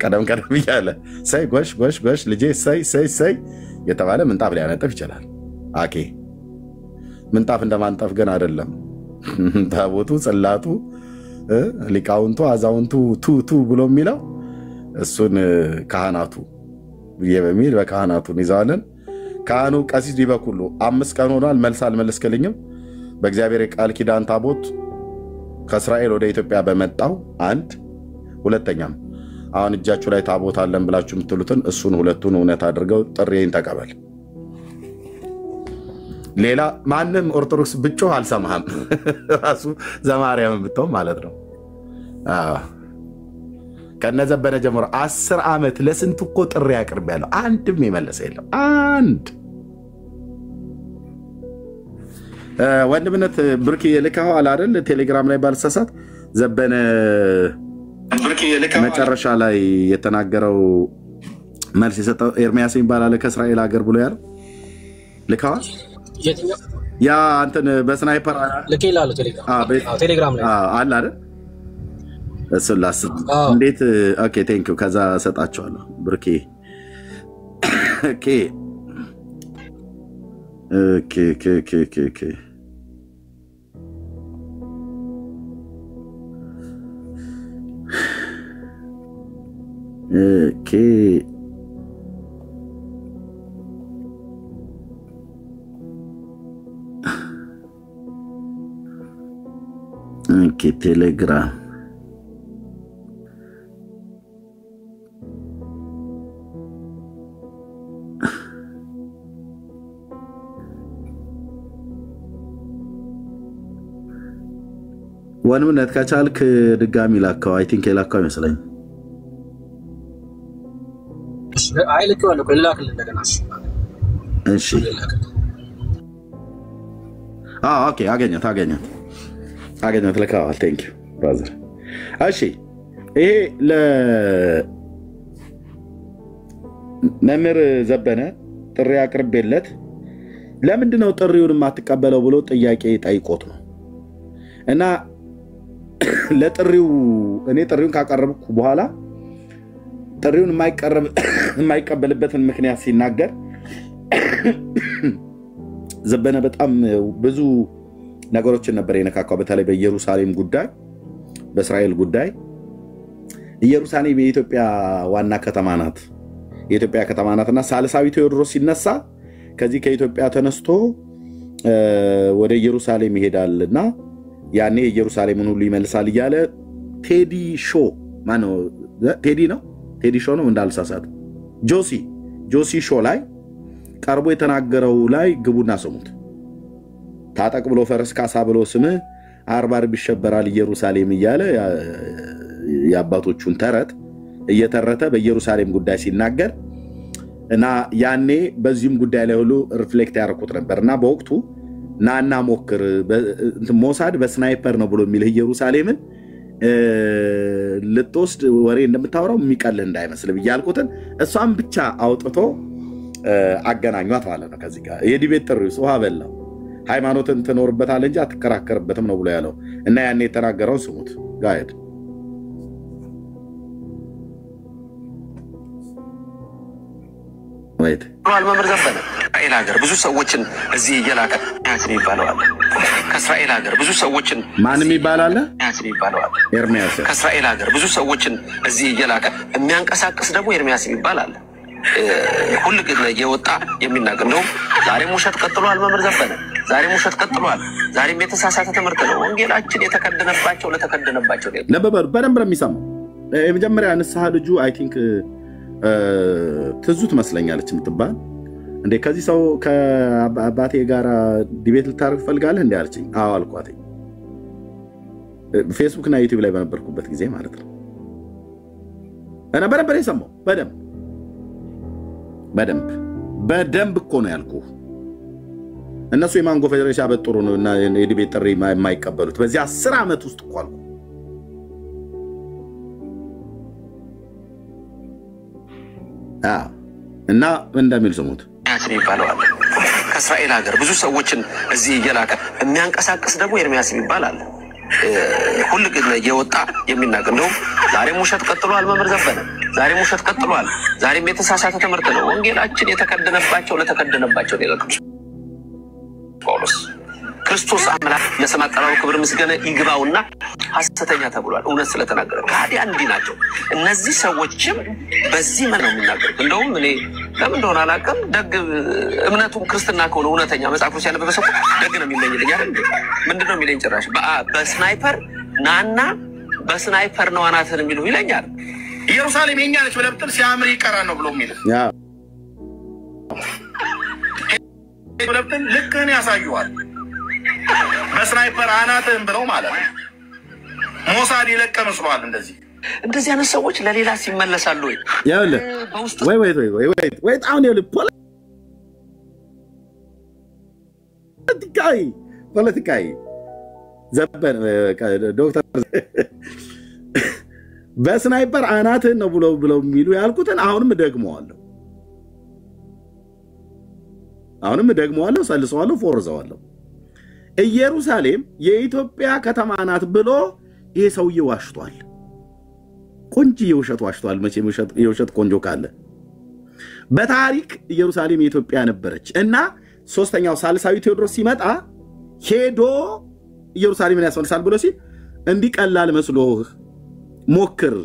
ቀደም እያለ ሰይ ጎሽ ልጄ ሰይ የተባለ ምንጣፍ ሊያነጥፍ ይችላል። አኬ ምንጣፍ እንደማንጠፍ ግን አይደለም። ታቦቱ ጽላቱ ሊቃውንቱ አዛውንቱ ቱ ብሎ የሚለው እሱን ካህናቱ በሚል በካህናቱ ይዛለን። ካህኑ ቀሲስ ዲበኩሉ 5 ቀን ሆኗል። መልስ አልመለስክልኝም። በእግዚአብሔር ቃል ኪዳን ታቦት ከእስራኤል ወደ ኢትዮጵያ በመጣው አንድ ሁለተኛም አሁን እጃችሁ ላይ ታቦት አለን ብላችሁ የምትሉትን እሱን ሁለቱን እውነት አድርገው ጥሪዬን ተቀበል። ሌላ ማንም ኦርቶዶክስ ብጮህ አልሰማህም። ራሱ ዘማርያም ብትው ማለት ነው። ከነዘበነ ጀምሮ 10 ዓመት ለስንቱ እኮ ጥሪ አቅርቤያለሁ። አንድም የመለሰ የለም። አንድ ወንድምነት ብርኪ ልካው አይደል? ቴሌግራም ላይ ባልሳሳት ዘበነ ብርኪ ልካው መጨረሻ ላይ የተናገረው መልስ የሰጠው ኤርሚያስ ይባላል ከእስራኤል ሀገር ብሎ ያለው ልካው ያ አንተን በስናይፐር ልኬላለው ቴሌግራም ላይ አለ አይደል? እሱላስ እንዴት? ኦኬ ቴንክ ዩ። ከዛ ሰጣቸዋለሁ ብርኪ ኦኬ ቴሌግራም ወንምነት ከቻልክ ድጋሚ ላከው። አይ ቲንክ የላከው ይመስለኝ። አይ ልከዋለሁ ከላክል እንደገና። እሺ ኦኬ አገኘት ልከዋል። ቴንክ ዩ ብራዘር። እሺ ይሄ ለመምህር ዘበነ ጥሪ አቅርቤለት ለምንድነው ጥሪውን የማትቀበለው ብሎ ጥያቄ ጠይቆት ነው። እና ለጥሪው እኔ ጥሪውን ካቀረብኩ በኋላ ጥሪውን የማይቀበልበትን ምክንያት ሲናገር ዘበነ በጣም ብዙ ነገሮችን ነበር የነካካው በተለይ በኢየሩሳሌም ጉዳይ በእስራኤል ጉዳይ ኢየሩሳሌም የኢትዮጵያ ዋና ከተማ ናት የኢትዮጵያ ከተማ ናትና ሳልሳዊ ቴዎድሮስ ሲነሳ ከዚህ ከኢትዮጵያ ተነስቶ ወደ ኢየሩሳሌም ይሄዳልና ያኔ ኢየሩሳሌምን ሁሉ ይመልሳል ይያለ ቴዲ ሾ ማነው ቴዲ ነው ቴዲ ሾ ነው እንዳልሳሳት ጆሲ ሾ ላይ ቀርቦ የተናገረው ላይ ግቡና ስሙት ታጠቅ ብሎ ፈረስ ካሳ ብሎ ስም 40 ይሸበራል ኢየሩሳሌም ይያለ ያባቶቹን ተረት እየተረተ በኢየሩሳሌም ጉዳይ ሲናገር እና ያኔ በዚህም ጉዳይ ላይ ሁሉ ሪፍሌክት ያደርኩት ነበርና በወቅቱ ናና ሞክር ሞሳድ በስናይፐር ነው ብሎ የሚል ኢየሩሳሌምን ልትወስድ ወሬ እንደምታወራው የሚቀልህ እንዳይመስል ብያልኩትን እሷን ብቻ አውጥቶ አገናኟት ማለት ነው ከዚህ ጋር የዲቤት ጥሪው ውሃ በላው ሃይማኖትን ተኖርበታል እንጂ አትከራከርበትም ነው ብሎ ያለው እና ያኔ የተናገረው ስሙት ጋይድ ወይት መምህር ዘበነ እስራኤል ሀገር ብዙ ሰዎችን እዚህ እየላከ ያስሪ ይባላል ከእስራኤል ሀገር ብዙ ሰዎችን ማንም ይባላል ያስሪ ይባላል ኤርሚያስ ከእስራኤል ሀገር ብዙ ሰዎችን እዚህ እየላከ የሚያንቀሳቅስ ደግሞ ኤርሚያስ ይባላል ሁሉ ግን እየወጣ የሚናገር ነው ዛሬም ውሸት ቀጥሏል መምህር ዘበነ ዛሬም ውሸት ቀጥሏል ዛሬም የተሳሳተ ትምህርት ነው ወንጌላችን ለተከደነባቸው ለበበር በደንብ የሚሰማው የመጀመሪያ ንስሐ ልጁ አይ ቲንክ ትዙት መስለኛለች የምትባል እንዴ ከዚህ ሰው ከአባቴ ጋር ዲቤት ልታረግ ፈልጋለህ እንዴ አለችኝ አዎ አልኳት ፌስቡክ እና ዩቲዩብ ላይ በነበርኩበት ጊዜ ማለት ነው እና በደንብ የሰማው በደንብ እኮ ነው ያልኩህ እነሱ የማንጎ ፌደሬሽን አበጥሩ ነው እና የዲቤት ጥሪ የማይቀበሉት በዚህ 10 ዓመት ውስጥ እኮ አልኩ እና እንደሚል ስሙት ያስሪ ይባላል ከእስራኤል ሀገር ብዙ ሰዎችን እዚህ እየላከ የሚያንቀሳቅስ ደግሞ ኤርሚያስ ይባላል ሁሉ ግን እየወጣ የሚናገር ነው ዛሬም ውሸት ቀጥሏል መምህር ዘበነ ዛሬም ውሸት ቀጥሏል ዛሬም የተሳሳተ ትምህርት ነው ወንጌላችን ለተከደነባቸው ሌሎች ጳውሎስ ክርስቶስ አምላክ ለስም አጠራሩ ክብር ምስጋና ይግባውና ሐሰተኛ ተብሏል እውነት ስለተናገረ ታዲያ እንዲህ ናቸው እነዚህ ሰዎችም በዚህ ነው የሚናገሩት እንደውም እኔ ለምን እንደሆነ አላውቅም ደግ እምነቱም ክርስትና ከሆነ እውነተኛ መጽሐፍ ቅዱስ ያነበበ ሰው ደግ ነው የሚለኝልኝ አይደል ምንድነው የሚለኝ ጭራሽ በስናይፐር ናና በስናይፐር ነው አናትን የሚሉ ይለኛል ኢየሩሳሌም የኛ ነች ብለብጥል ሲያምር ይቀራል ነው ብሎ የሚል ብለብጥል ልክህን ያሳዩዋል በስናይፐር አናትን ብለው ማለት ነው ሞሳድ ይለቀ መስሏል እንደዚህ አይነት ሰዎች ለሌላ ሲመለሳሉ ያለ ወይ አሁን ያለ ፖለቲካይ ዘበን ዶክተር በስናይፐር አናትን ነው ብለው የሚሉ ያልኩትን አሁንም ደግመዋለሁ ሰልሰዋለሁ ፎርዘዋለሁ ኢየሩሳሌም የኢትዮጵያ ከተማ ናት ብሎ ይሄ ሰውዬ ዋሽቷል ቆንጆ የውሸት ዋሽቷል መቼም የውሸት ቆንጆ ካለ በታሪክ ኢየሩሳሌም የኢትዮጵያ ነበረች እና ሶስተኛው ሳልሳዊ ቴዎድሮስ ሲመጣ ሄዶ ኢየሩሳሌምን ያስመልሳል ብሎ ሲል እንዲቀላል መስሎህ ሞክር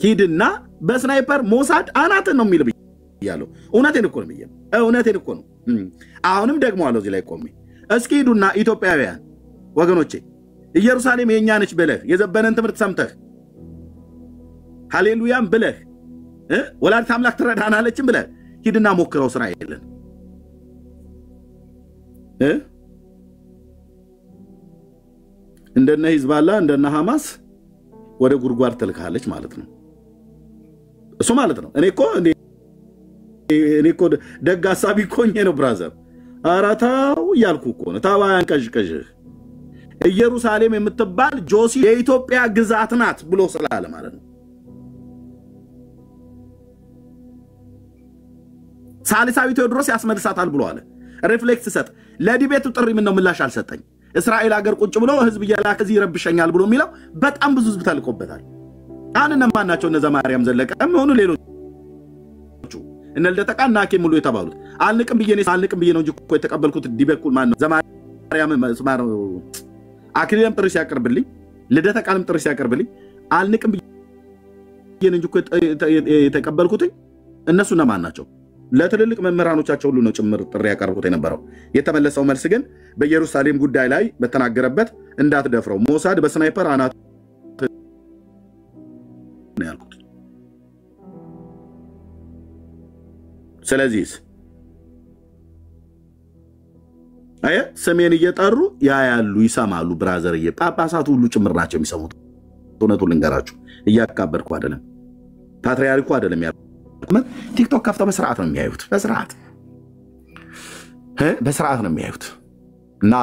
ሂድና በስናይፐር ሞሳድ አናትን ነው የሚል ይያለው እውነቴን እኮ ነው አሁንም ደግሞ አለው እዚህ ላይ ቆሜ እስኪ ሂዱና ኢትዮጵያውያን ወገኖቼ ኢየሩሳሌም የኛ ነች ብለህ የዘበነን ትምህርት ሰምተህ ሃሌሉያም ብለህ ወላዲተ አምላክ ትረዳናለችም ብለህ ሂድና ሞክረው እስራኤልን እንደነ ሂዝባላ እንደነ ሐማስ ወደ ጉርጓድ ተልካለች ማለት ነው እሱ ማለት ነው እኔ እኮ ደግ ሐሳቢ ኮኝ ነው ብራዘር አራታው ያልኩ እኮ ነው ታባያን ቀዥቀዥ ኢየሩሳሌም የምትባል ጆሲ የኢትዮጵያ ግዛት ናት ብሎ ስላለ ማለት ነው ሳልሳዊ ቴዎድሮስ ያስመልሳታል ብሎ አለ ሪፍሌክስ ሰጥ ለዲቤቱ ጥሪ ምን ነው ምላሽ አልሰጠኝ እስራኤል ሀገር ቁጭ ብሎ ህዝብ እያላከ እዚህ ይረብሸኛል ብሎ የሚለው በጣም ብዙ ህዝብ ተልቆበታል አንነማን ናቸው እነ ዘማርያም ዘለቀም ሆኑ ሌሎች እነ ልደተቃና ኬም ሙሉ የተባሉት አልንቅም ብዬ ነው እንጂ እኮ የተቀበልኩት ዲበኩል ማን ነው ዘማርያም ማርያም መስማር አክሊልም ጥሪ ሲያቀርብልኝ ልደተ ቃልም ጥሪ ሲያቀርብልኝ አልንቅም ብዬ እንጂ የተቀበልኩት እነሱ ማን ናቸው? ለትልልቅ መምህራኖቻቸው ሁሉ ነው ጭምር ጥሪ ያቀርቡት የነበረው። የተመለሰው መልስ ግን በኢየሩሳሌም ጉዳይ ላይ በተናገረበት እንዳትደፍረው ሞሳድ በስናይፐር አናት ነው ያልኩት። ስለዚህ ስሜን እየጠሩ ያያሉ ይሰማሉ። ብራዘር ጳጳሳቱ ሁሉ ጭምር ናቸው የሚሰሙት። እውነቱን ልንገራችሁ እያካበድኩ አይደለም። ፓትርያርኩ አይደለም ያልኩት። ቲክቶክ ከፍተው በስርዓት ነው የሚያዩት። በስርዓት ነው የሚያዩት። እና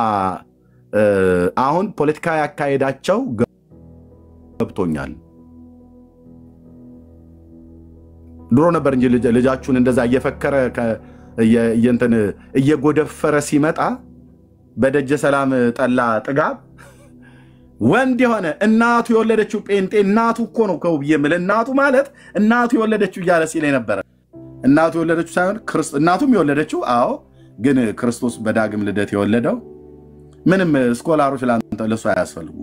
አሁን ፖለቲካ ያካሄዳቸው ገብቶኛል። ድሮ ነበር እንጂ ልጃችሁን እንደዛ እየፈከረ እየጎደፈረ ሲመጣ በደጀ ሰላም ጠላ ጥጋብ ወንድ የሆነ እናቱ የወለደችው ጴንጤ እናቱ እኮ ነው ከውብዬ የምል እናቱ ማለት እናቱ የወለደችው እያለ ሲለኝ ነበረ። እናቱ የወለደችው ሳይሆን እናቱም የወለደችው አዎ፣ ግን ክርስቶስ በዳግም ልደት የወለደው ምንም ስኮላሮች ለሱ አያስፈልጉ።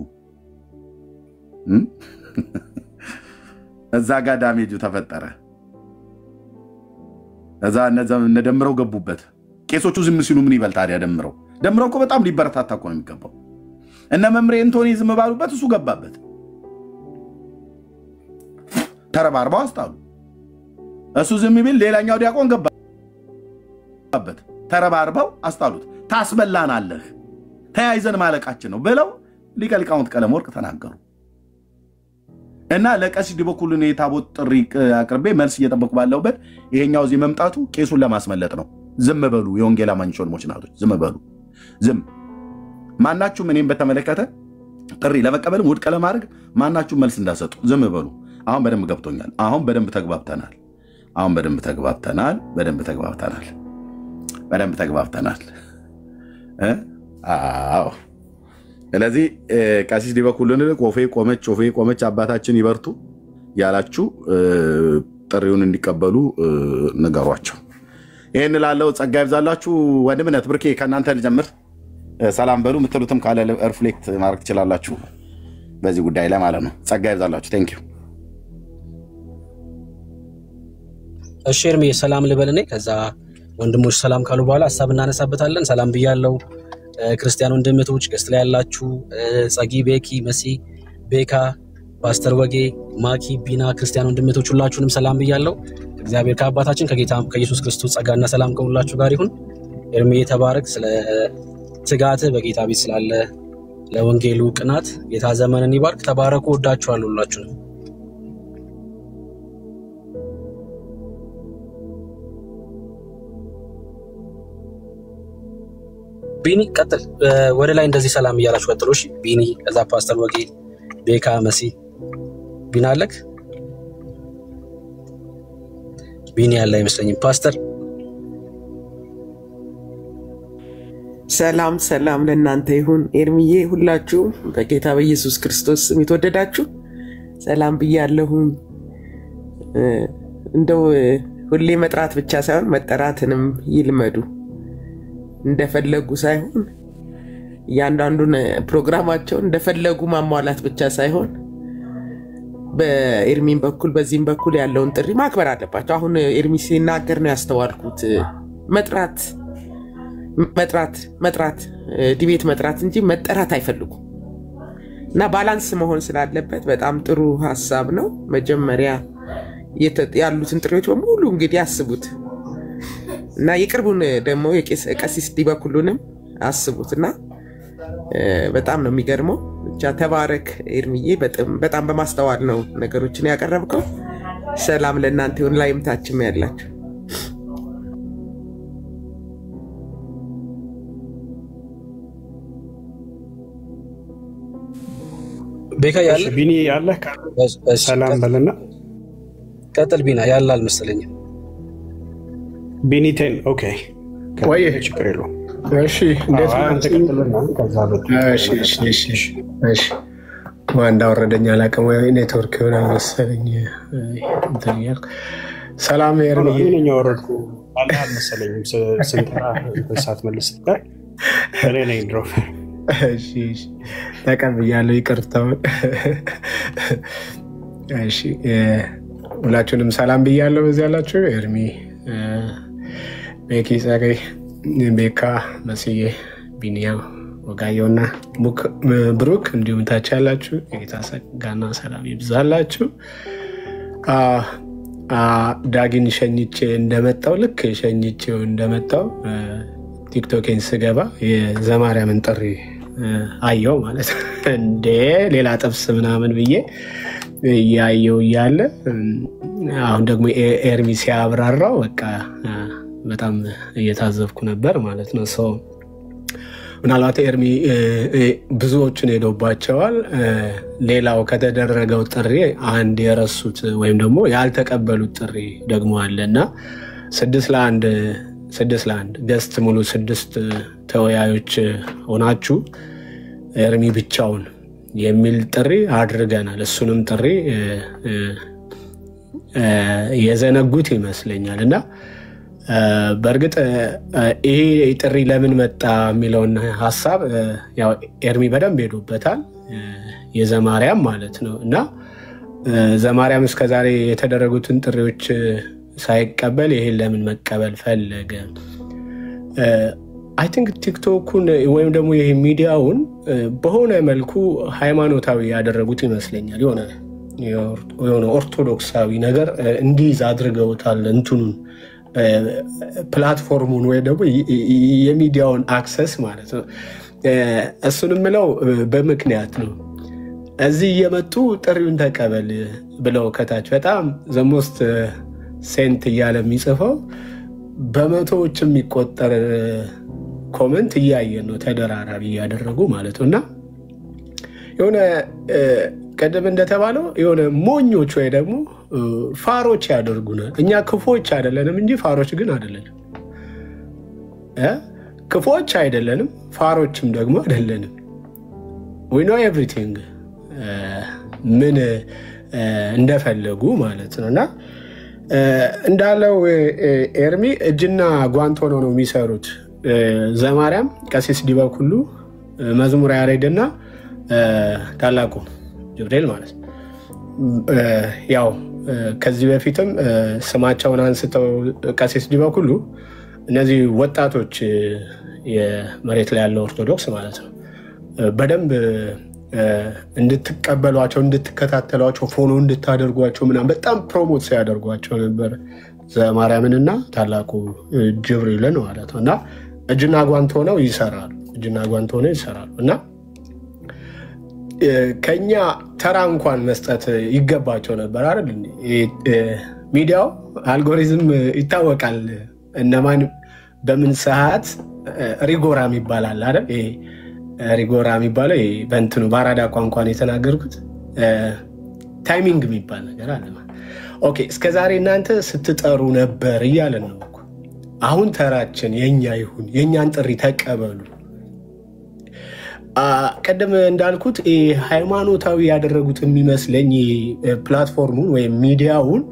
እዛ ጋር ዳሜጁ ተፈጠረ። እዛ እነደምረው ገቡበት። ቄሶቹ ዝም ሲሉ ምን ይበል ታዲያ? ደምረው እኮ በጣም ሊበረታታ እኮ ነው የሚገባው። እነ መምሬ እንቶኒ ዝም ባሉበት እሱ ገባበት። ተረባርበው አስጣሉ። እሱ ዝም ቢል ሌላኛው ዲያቆን ገባበት። ተረባርበው አስጣሉት። ታስበላናለህ ተያይዘን ማለቃችን ነው ብለው ሊቀ ሊቃውንት ቀለመወርቅ ተናገሩ። እና ለቀሲስ ዲበኩሉን የታቦት ጥሪ አቅርቤ መልስ እየጠበቁ ባለውበት ይሄኛው እዚህ መምጣቱ ቄሱን ለማስመለጥ ነው። ዝም በሉ የወንጌል አማኞች ወንድሞች ናቶች፣ ዝም በሉ። ዝም ማናችሁም እኔም በተመለከተ ጥሪ ለመቀበልም ውድቅ ለማድረግ ማናችሁም መልስ እንዳሰጡ ዝም በሉ። አሁን በደንብ ገብቶኛል። አሁን በደንብ ተግባብተናል። አዎ። ስለዚህ ቀሲስ ዲበኩሉን ቆፌ ቆመች አባታችን ይበርቱ ያላችሁ ጥሪውን እንዲቀበሉ ንገሯቸው። ይሄን ላለው ጸጋ ይብዛላችሁ። ወንድምነት ብርኬ ከእናንተ ልጀምር። ሰላም በሉ የምትሉትም ካለ ሪፍሌክት ማድረግ ትችላላችሁ በዚህ ጉዳይ ላይ ማለት ነው። ጸጋ ይብዛላችሁ። ቴንክ ዩ። እሺ እርምዬ ሰላም ልበልኔ። ከዛ ወንድሞች ሰላም ካሉ በኋላ ሐሳብ እናነሳበታለን። ሰላም ብያለሁ። ክርስቲያን ወንድምቶች ገስት ላይ ያላችሁ ጸጊ፣ ቤኪ፣ መሲ፣ ቤካ፣ ፓስተር ወጌ፣ ማኪ፣ ቢና ክርስቲያን ወንድምቶች ሁላችሁንም ሰላም ብያለሁ። እግዚአብሔር ከአባታችን ከጌታ ከኢየሱስ ክርስቶስ ጸጋና ሰላም ከሁላችሁ ጋር ይሁን። እርምዬ ተባረክ። ስለ ትጋት በጌታ ቤት ስላለ ለወንጌሉ ቅናት ጌታ ዘመንን ይባርክ። ተባረኩ። ወዳችኋለሁ ሁላችሁንም። ቢኒ ቀጥል። ወደ ላይ እንደዚህ ሰላም እያላችሁ ቀጥሉ። እሺ ቢኒ፣ ከዛ ፓስተር ወጌ፣ ቤካ፣ መሲ። ቢና አለክ? ቢኒ ያለ አይመስለኝም። ፓስተር ሰላም ለእናንተ ይሁን። ኤርሚዬ ሁላችሁ በጌታ በኢየሱስ ክርስቶስ ስም የተወደዳችሁ ሰላም ብያለሁ። እንደው ሁሌ መጥራት ብቻ ሳይሆን መጠራትንም ይልመዱ። እንደፈለጉ ሳይሆን ያንዳንዱን ፕሮግራማቸው እንደፈለጉ ማሟላት ብቻ ሳይሆን በኤርሚን በኩል በዚህም በኩል ያለውን ጥሪ ማክበር አለባቸው። አሁን ኤርሚ ሲናገር ነው ያስተዋልኩት። መጥራት ዲቤት መጥራት እንጂ መጠራት አይፈልጉም። እና ባላንስ መሆን ስላለበት በጣም ጥሩ ሐሳብ ነው። መጀመሪያ ያሉትን ጥሪዎች በሙሉ እንግዲህ አስቡት እና የቅርቡን ደግሞ የቀሲስ ዲበኩሉንም አስቡትና በጣም ነው የሚገርመው። ብቻ ተባረክ ኤርሚዬ፣ በጣም በማስተዋል ነው ነገሮችን ያቀረብከው። ሰላም ለእናንተ ይሁን። ላይም ታችም ያላችሁ ቤካ ያለ ቢኒ ያለ ሰላም በለና ቀጥል። ቢና ያለ አልመሰለኝም። ቢኒቴን ኦኬ ወይ ችግር የለውም። እሺ እንዴት አንተ ቀጥልና ከዛ እሺ ዋንዳ ወረደኛ አላውቅም ወይ ኔትወርክ ይሆናል መሰለኝ እንትን ያልክ ሰላም ኤርሚ ምን ወረድኩ አለ አልመሰለኝም። ስንተራ ሰዓት መልስ ነበር እኔ ነኝ ድሮ። እሺ ተቀብያለሁ፣ ይቅርታውን። እሺ ሁላችሁንም ሰላም ብያለሁ። በዚህ ያላችሁ ኤርሚ፣ ቤኪ፣ ጸገይ፣ ቤካ፣ መስዬ፣ ቢኒያም፣ ወጋየውና ብሩክ እንዲሁም ታች ያላችሁ የጌታ ጸጋና ሰላም ይብዛላችሁ። ዳጊን ሸኝቼ እንደመጣው ልክ ሸኝቼው እንደመጣው ቲክቶኬን ስገባ የዘማርያምን ጥሪ አየው ማለት እንደ ሌላ ጥብስ ምናምን ብዬ እያየው እያለ አሁን ደግሞ ኤርሚ ሲያብራራው በቃ በጣም እየታዘብኩ ነበር ማለት ነው። ሰው ምናልባት ኤርሚ ብዙዎችን ሄዶባቸዋል። ሌላው ከተደረገው ጥሪ አንድ የረሱት ወይም ደግሞ ያልተቀበሉት ጥሪ ደግሞ አለና 6-1 ገስት ሙሉ 6 ተወያዮች ሆናችሁ ኤርሚ ብቻውን የሚል ጥሪ አድርገናል። እሱንም ጥሪ የዘነጉት ይመስለኛል እና በእርግጥ ይሄ ጥሪ ለምን መጣ የሚለውን ሀሳብ ያው ኤርሚ በደንብ ሄዶበታል፣ የዘማርያም ማለት ነው። እና ዘማርያም እስከዛሬ የተደረጉትን ጥሪዎች ሳይቀበል ይሄን ለምን መቀበል ፈለገ? አይ ቲንክ ቲክቶኩን ወይም ደግሞ ይሄ ሚዲያውን በሆነ መልኩ ሃይማኖታዊ ያደረጉት ይመስለኛል። የሆነ ኦርቶዶክሳዊ ነገር እንዲይዝ አድርገውታል። እንትኑን ፕላትፎርሙን ወይ ደግሞ የሚዲያውን አክሰስ ማለት ነው። እሱን የምለው በምክንያት ነው። እዚህ እየመጡ ጥሪውን ተቀበል ብለው ከታች በጣም ዘሞስት ሴንት እያለ የሚጽፈው በመቶዎች የሚቆጠር ኮመንት እያየን ነው፣ ተደራራቢ እያደረጉ ማለት ነው። እና የሆነ ቀደም እንደተባለው የሆነ ሞኞች ወይ ደግሞ ፋሮች ያደርጉናል። እኛ ክፎች አይደለንም እንጂ ፋሮች ግን አይደለንም። ክፎች አይደለንም፣ ፋሮችም ደግሞ አይደለንም። we know everything ምን እንደፈለጉ ማለት ነው። እና እንዳለው ኤርሚ እጅና ጓንት ሆነው ነው የሚሰሩት። ዘማርያም፣ ቀሲስ ዲበኩሉ፣ መዝሙር ያሬድና ታላቁ ጅብሪል ማለት ነው። ያው ከዚህ በፊትም ስማቸውን አንስተው ቀሲስ ዲበኩሉ እነዚህ ወጣቶች የመሬት ላይ ያለው ኦርቶዶክስ ማለት ነው በደንብ እንድትቀበሏቸው እንድትከታተሏቸው ፎሎ እንድታደርጓቸው ምናምን በጣም ፕሮሞት ሲያደርጓቸው ነበር ዘማርያምንና ታላቁ ጅብሪልን ማለት ነው። እና እጅና ጓንት ሆነው ይሰራሉ እና ከኛ ተራ እንኳን መስጠት ይገባቸው ነበር አይደል? ሚዲያው አልጎሪዝም ይታወቃል። እነማን በምን ሰዓት ሪጎራም ይባላል አይደል? ሪጎራ የሚባለው በእንትኑ በአራዳ ቋንቋን የተናገርኩት ታይሚንግ የሚባል ነገር አለ። ኦኬ እስከዛሬ እናንተ ስትጠሩ ነበር እያለን ነው እኮ። አሁን ተራችን የኛ ይሁን፣ የኛን ጥሪ ተቀበሉ። ቀደም እንዳልኩት ሃይማኖታዊ ያደረጉት የሚመስለኝ ፕላትፎርሙን ወይም ሚዲያውን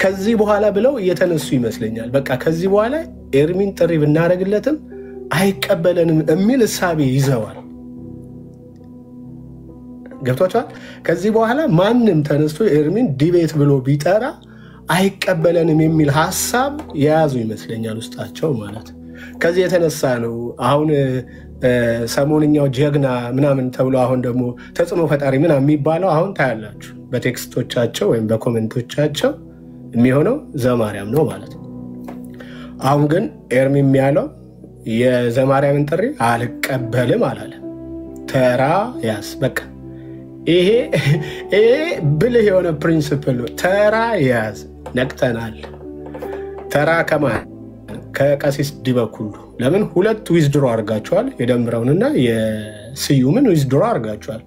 ከዚህ በኋላ ብለው እየተነሱ ይመስለኛል። በቃ ከዚህ በኋላ ኤርሚን ጥሪ ብናደርግለትም አይቀበለንም የሚል እሳቤ ይዘዋል። ገብቷቸዋል። ከዚህ በኋላ ማንም ተነስቶ ኤርሚን ዲቤት ብሎ ቢጠራ አይቀበለንም የሚል ሀሳብ የያዙ ይመስለኛል ውስጣቸው ማለት። ከዚህ የተነሳ ነው አሁን ሰሞንኛው ጀግና ምናምን ተብሎ አሁን ደግሞ ተጽዕኖ ፈጣሪ ምናምን የሚባለው አሁን ታያላችሁ በቴክስቶቻቸው ወይም በኮሜንቶቻቸው የሚሆነው ዘማርያም ነው ማለት ነው። አሁን ግን ኤርሚ የሚያለው የዘማርያምን ጥሪ አልቀበልም አላለ። ተራ ያስ በቃ ይሄ ብልህ የሆነ ፕሪንሲፕል ነው። ተራ ያዝ። ነቅተናል። ተራ ከማን ከቀሲስ ዲበኩሉ ለምን ሁለት ዊዝድሮ አድርጋቸዋል? የደምረውንና የስዩምን ዊዝድሮ አድርጋቸዋል።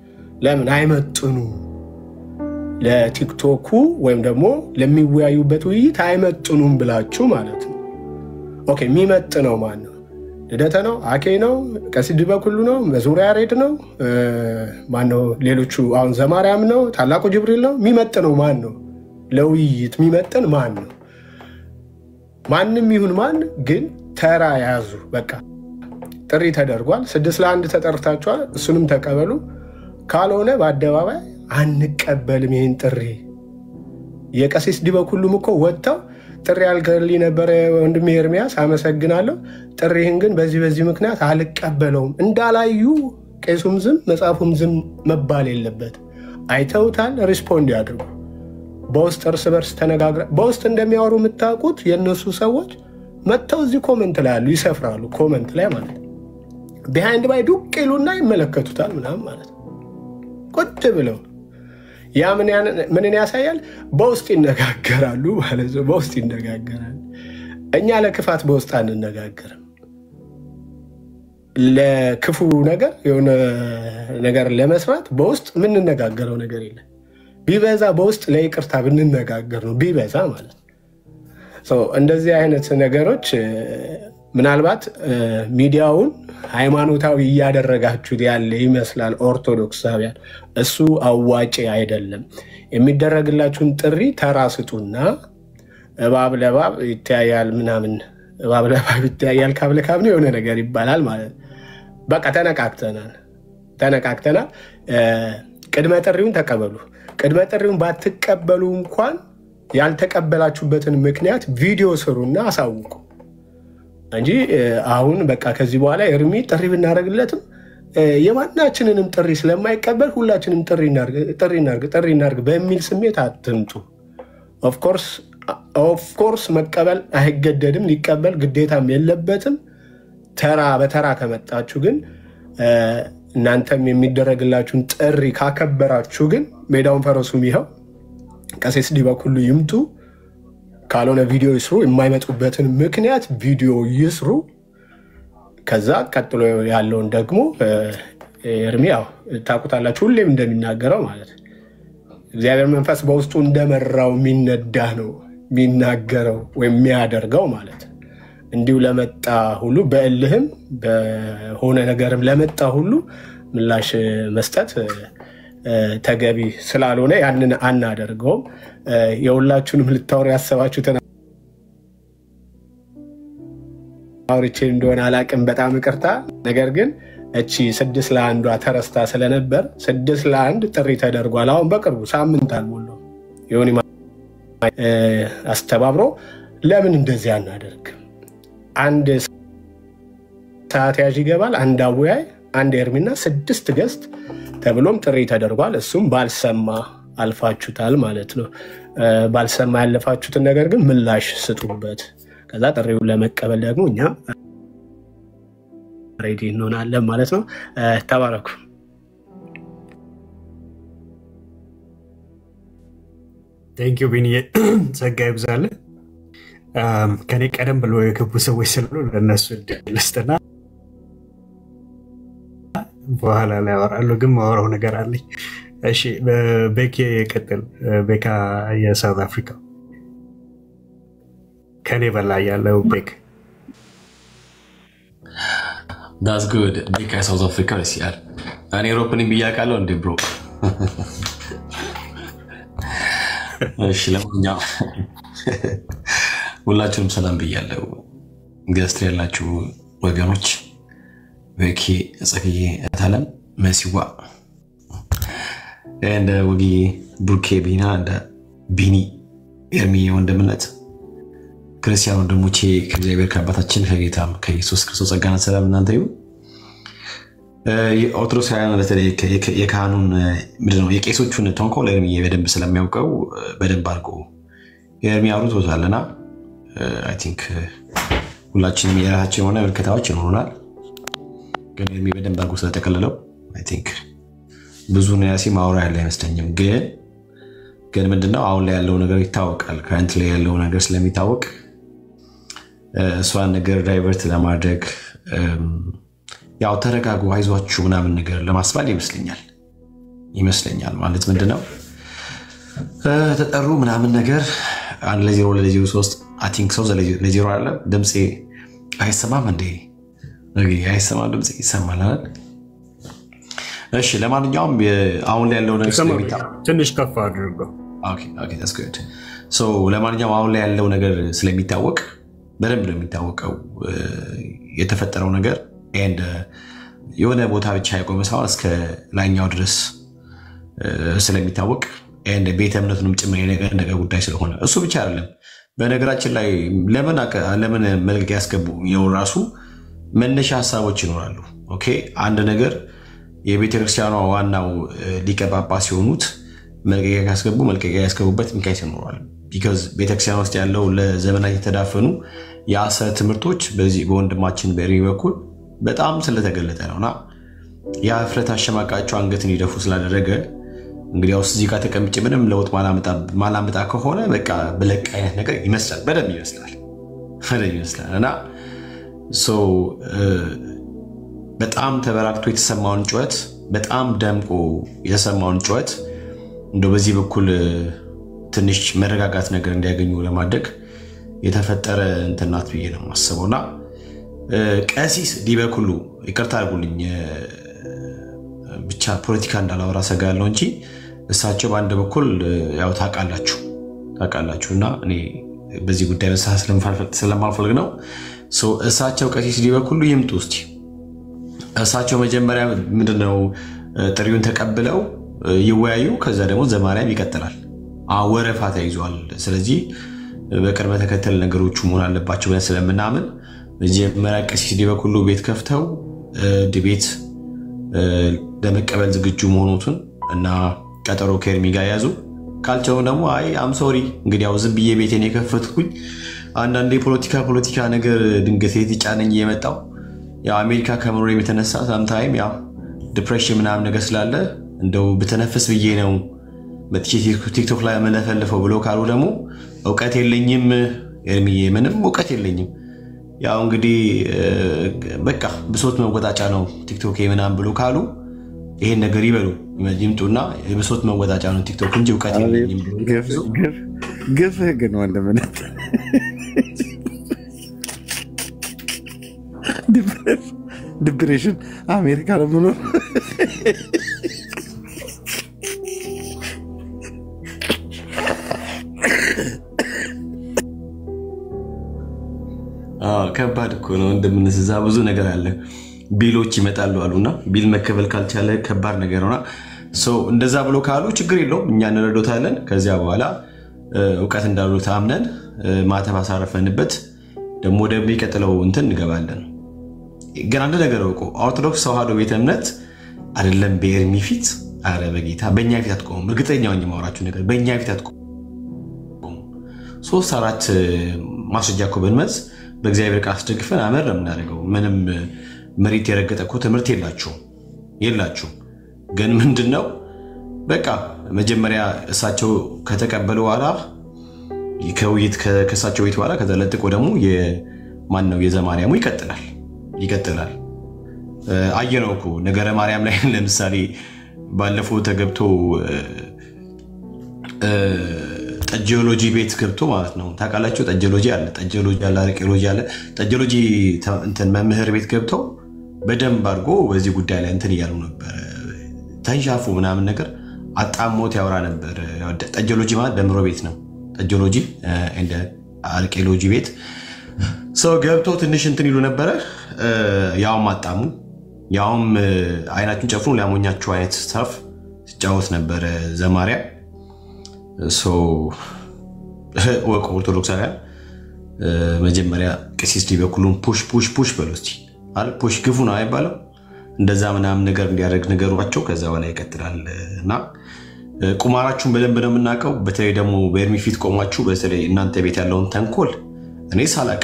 ለምን አይመጥኑ? ለቲክቶኩ ወይም ደግሞ ለሚወያዩበት ውይይት አይመጥኑም ብላችሁ ማለት ነው። ኦኬ የሚመጥነው ማን ነው? ልደተ ነው? አኬ ነው? ቀሲስ ዲበኩሉ ነው? መዝሙር ያሬድ ነው? ማነው? ሌሎቹ አሁን ዘማርያም ነው? ታላቁ ጅብሪል ነው? የሚመጥነው ማን ነው? ለውይይት የሚመጥን ማን ነው? ማንም ይሁን ማን ግን ተራ ያዙ። በቃ ጥሪ ተደርጓል። 6 ለ1 ተጠርታችኋል፣ እሱንም ተቀበሉ። ካልሆነ በአደባባይ አንቀበልም ይህን ጥሪ። የቀሲስ ዲበኩሉም እኮ ወጥተው ጥሪ አልገልኝ ነበረ ወንድሜ ኤርሚያስ አመሰግናለሁ፣ ጥሪህን ግን በዚህ ምክንያት አልቀበለውም እንዳላዩ ቄሱም ዝም መጽሐፉም ዝም መባል የለበት። አይተውታል፣ ሪስፖንድ ያድርጉ። በውስጥ እርስ በርስ ተነጋግረ በውስጥ እንደሚያወሩ የምታውቁት የእነሱ ሰዎች መጥተው እዚህ ኮመንት ላይ ያሉ ይሰፍራሉ። ኮመንት ላይ ማለት ቢሃይንድ ባይ ዱቅ ይሉና ይመለከቱታል ምናምን ማለት ቁጭ ብለው ያ ምንን ያሳያል? በውስጥ ይነጋገራሉ ማለት ነው። በውስጥ ይነጋገራሉ። እኛ ለክፋት በውስጥ አንነጋገርም። ለክፉ ነገር የሆነ ነገር ለመስራት በውስጥ የምንነጋገረው ነገር የለም። ቢበዛ በውስጥ ለይቅርታ ብንነጋገር ነው ቢበዛ ማለት ነው። እንደዚህ አይነት ነገሮች ምናልባት ሚዲያውን ሃይማኖታዊ እያደረጋችሁት ያለ ይመስላል ኦርቶዶክሳውያን። እሱ አዋጪ አይደለም። የሚደረግላችሁን ጥሪ ተራስጡና እባብ ለባብ ይተያያል ምናምን፣ እባብ ለባብ ይተያያል ካብ ለካብ ነው የሆነ ነገር ይባላል ማለት ነው። በቃ ተነቃቅተናል። ቅድመ ጥሪውን ተቀበሉ። ቅድመ ጥሪውን ባትቀበሉ እንኳን ያልተቀበላችሁበትን ምክንያት ቪዲዮ ስሩና አሳውቁ እንጂ አሁን በቃ ከዚህ በኋላ ኤርሚ ጥሪ ብናደርግለትም የማናችንንም ጥሪ ስለማይቀበል ሁላችንም ጥሪ እናርግ በሚል ስሜት አትምጡ። ኦፍኮርስ መቀበል አይገደድም፣ ሊቀበል ግዴታም የለበትም። ተራ በተራ ከመጣችሁ ግን እናንተም የሚደረግላችሁን ጥሪ ካከበራችሁ ግን ሜዳውን ፈረሱም ይኸው ቀሲስ ዲበኩሉ ይምጡ። ካልሆነ ቪዲዮ ይስሩ። የማይመጡበትን ምክንያት ቪዲዮ ይስሩ። ከዛ ቀጥሎ ያለውን ደግሞ ኤርሚያው ታውቁታላችሁ፣ ሁሌም እንደሚናገረው ማለት እግዚአብሔር መንፈስ በውስጡ እንደመራው የሚነዳ ነው የሚናገረው ወይም የሚያደርገው ማለት እንዲሁ ለመጣ ሁሉ በእልህም በሆነ ነገርም ለመጣ ሁሉ ምላሽ መስጠት ተገቢ ስላልሆነ ያንን አናደርገውም። የሁላችሁንም ልታወሩ ያሰባችሁትን አውርቼ እንደሆነ አላቅም፣ በጣም ይቅርታ። ነገር ግን እቺ 6 ለ1 ተረስታ ስለነበር 6 ለ1 ጥሪ ተደርጓል። አሁን በቅርቡ ሳምንት አልሞላው የሆነ አስተባብሮ ለምን እንደዚህ አናደርግም? አንድ ሰዓት ያዥ ይገባል፣ አንድ አወያይ፣ አንድ ኤርሚና 6 ገስት ተብሎም ጥሪ ተደርጓል። እሱም ባልሰማ አልፋችሁታል ማለት ነው። ባልሰማ ያለፋችሁትን ነገር ግን ምላሽ ስጡበት። ከዛ ጥሪውን ለመቀበል ደግሞ እኛ ሬዲ እንሆናለን ማለት ነው። ተባረኩ። ቴንክ ዩ ቢኒ፣ ጸጋ ይብዛልህ። ከኔ ቀደም ብሎ የገቡ ሰዎች ስላሉ ለእነሱ እድል ልስጥና በኋላ ላይ አወራለሁ። ግን ማወራው ነገር አለኝ። እሺ ቤኪ ቀጥል። ቤካ የሳውት አፍሪካ ከኔ በላይ ያለው ቤክ That's good. Beka South Africa is here. And Europe ni biya kalo ndi bro. እሺ ለማንኛውም ሁላችሁም ሰላም ብያለሁ። ገስት ያላችሁ ወገኖች ቤኪ ጸክዬ ታለም መሲዋ and ወጊ ቡርኬ ቢና እንደ ቢኒ ኤርሚ ወንድምነት ክርስቲያን ወንድሞቼ ከእግዚአብሔር ከአባታችን ከጌታም ከኢየሱስ ክርስቶስ ጸጋና ሰላም እናንተ ይሁን። የኦርቶዶክሳውያን በተለይ የካህኑን ምንድነው የቄሶቹን ተንኮል ኤርሚ በደንብ ስለሚያውቀው በደንብ አድርጎ ኤርሚ አውርቶታልና አይ ቲንክ ሁላችንም የራሳችን የሆነ ምልከታዎች ይኖሩናል። ግን ኤርሚ በደንብ አድርጎ ስለተቀለለው አይ ቲንክ ብዙ ነው ያሲ ማውራ ያለ አይመስለኝም። ግን ምንድነው አሁን ላይ ያለው ነገር ይታወቃል። ከረንት ላይ ያለው ነገር ስለሚታወቅ እሷን ነገር ዳይቨርት ለማድረግ ያው ተረጋጉ አይዟችሁ ምናምን ነገር ለማስባል ይመስለኛል ማለት ምንድነው ተጠሩ ምናምን ነገር አንድ ለዜሮ ለዜሮ 3 አይ ቲንክ ሰው ለዜሮ አለ ድምጼ አይሰማም እንዴ? አይሰማም ድምጼ ይሰማል አይደል? እሺ ለማንኛውም አሁን ላይ ያለው ነገር ስለሚታወቅ ትንሽ ከፍ አድርገው። ኦኬ that's good. so ለማንኛውም አሁን ላይ ያለው ነገር ስለሚታወቅ በደንብ ነው የሚታወቀው የተፈጠረው ነገር ኤንድ የሆነ ቦታ ብቻ የቆመ ሳይሆን እስከ ላይኛው ድረስ ስለሚታወቅ ኤንድ ቤተ እምነቱንም ጭምር የነገ ጉዳይ ስለሆነ እሱ ብቻ አይደለም። በነገራችን ላይ ለምን መልቀቂያ ያስገቡ የው ራሱ መነሻ ሀሳቦች ይኖራሉ። ኦኬ አንድ ነገር የቤተክርስቲያኗ ዋናው ሊቀ ጳጳስ የሆኑት መልቀቂያ ያስገቡበት ምክንያት ይኖራል። ቢካዝ ቤተክርስቲያን ውስጥ ያለው ለዘመናት የተዳፈኑ የሐሰት ትምህርቶች በዚህ በወንድማችን በኤርሚ በኩል በጣም ስለተገለጠ ነውና ያ እፍረት አሸማቃቸው አንገትን ይደፉ ስላደረገ እንግዲህ ያው እዚህ ጋር ተቀምጬ ምንም ለውጥ ማላመጣ ከሆነ በቃ ብለቅ አይነት ነገር ይመስላል። በደንብ ይመስላል እና በጣም ተበራክቶ የተሰማውን ጩኸት በጣም ደምቆ የተሰማውን ጩኸት እንደው በዚህ በኩል ትንሽ መረጋጋት ነገር እንዲያገኙ ለማድረግ የተፈጠረ እንትናት ብዬ ነው ማስበውና ቀሲስ ዲበኩሉ ይቅርታ አድርጉልኝ ብቻ ፖለቲካ እንዳላወራ ሰጋለሁ እንጂ እሳቸው በአንድ በኩል ያው ታውቃላችሁና እኔ በዚህ ጉዳይ መሳሳት ስለማልፈልግ ነው። እሳቸው ቀሲስ ዲበኩሉ ይምጡ እስቲ። እሳቸው መጀመሪያ ምንድነው ጥሪውን ተቀብለው ይወያዩ። ከዛ ደግሞ ዘማሪያም ይቀጥላል። ወረፋ ተይዟል። ስለዚህ በቅድመ ተከተል ነገሮቹ መሆን አለባቸው ብለን ስለምናምን መጀመሪያ ቀሲስ ዲበኩሉ ቤት ከፍተው ዲቤት ለመቀበል ዝግጁ መሆኑን እና ቀጠሮ ከኤርሚ ጋር ያዙ። ካልቸው ደግሞ አይ አም ሶሪ እንግዲህ ያው ዝም ብዬ ቤቴን የከፈትኩኝ አንዳንዴ ፖለቲካ ነገር ድንገት የተጫነኝ የመጣው ያው አሜሪካ ከመኖር የተነሳ ሳምታይም ያው ዲፕሬሽን ምናምን ነገር ስላለ እንደው በተነፈስ ብዬ ነው በቲክቶክ ላይ መለፈልፈው ብሎ ካሉ ደግሞ ዕውቀት የለኝም ኤርሚ ምንም ዕውቀት የለኝም ያው እንግዲህ በቃ ብሶት መወጣጫ ነው ቲክቶክ ምናምን ብሎ ካሉ ይሄን ነገር ይበሉ ይምጡና የብሶት መወጣጫ ነው ቲክቶክ እንጂ ዕውቀት የለኝም ግፍ ግን ወንድምነት ዲፕሬሽን አሜሪካ ለምኖር ከባድ እኮ ነው እንደምንስዛ ብዙ ነገር አለ። ቢሎች ይመጣሉ አሉና ቢል መከፈል ካልቻለ ከባድ ነገር ነውና እንደዛ ብሎ ካሉ ችግር የለውም እኛ እንረዶታለን። ከዚያ በኋላ ዕውቀት እንዳሉ ታምነን ማተብ አሳረፈንበት ደግሞ ወደሚቀጥለው እንትን እንገባለን። ግን አንድ ነገር እኮ ኦርቶዶክስ ተዋህዶ ቤተ እምነት አይደለም በኤርሚ ፊት አረ በጌታ በእኛ ፊት አትቆም። እርግጠኛው ነኝ የማወራችሁ ነገር በእኛ ፊት አትቆም። 3-4 ማስረጃ እኮ ብንመዝ በእግዚአብሔር ቃል አስደግፈን አመር የምናደርገው ምንም መሬት የረገጠ እኮ ትምህርት የላችሁ። ግን ምንድነው በቃ መጀመሪያ እሳቸው ከተቀበሉ በኋላ ከውይይት ከእሳቸው ቤት በኋላ ከተለጥቆ ደግሞ የማን ነው የዘማሪያሙ ይቀጥላል። አየነው እኮ ነገረ ማርያም ላይ ለምሳሌ ባለፈው ተገብቶ ጠጂዮሎጂ ቤት ገብቶ ማለት ነው ታውቃላችሁ። ጠጂዮሎጂ አለ አርቄሎጂ አለ። ጠጂዮሎጂ እንትን መምህር ቤት ገብተው በደንብ አድርጎ በዚህ ጉዳይ ላይ እንትን እያሉ ነበር። ተንሻፉ ምናምን ነገር አጣሞት ያወራ ነበር። ጠጂዮሎጂ ማለት ደምሮ ቤት ነው። ጠጂዮሎጂ እንደ አርቄሎጂ ቤት ገብቶ ትንሽ እንትን ይሉ ነበረ። ያውም አጣሙ ያውም አይናችሁን ጨፍኑ ሊያሞኛችሁ አይነት ስታፍ ሲጫወት ነበረ ዘማሪያ። ወቆ ኦርቶዶክሳውያን መጀመሪያ ቀሲስ ዲበኩሉን ፑሽ በሉ እስቲ አለ ፑሽ ግፉ ነው አይባለው እንደዛ ምናምን ነገር እንዲያደርግ ነገሯቸው። ከዛ በኋላ ይቀጥላልና ቁማራችሁን በደንብ ነው የምናውቀው። በተለይ ደግሞ በኤርሚ ፊት ቆማችሁ በተለይ እናንተ ቤት ያለውን ተንኮል እኔ ሳላውቅ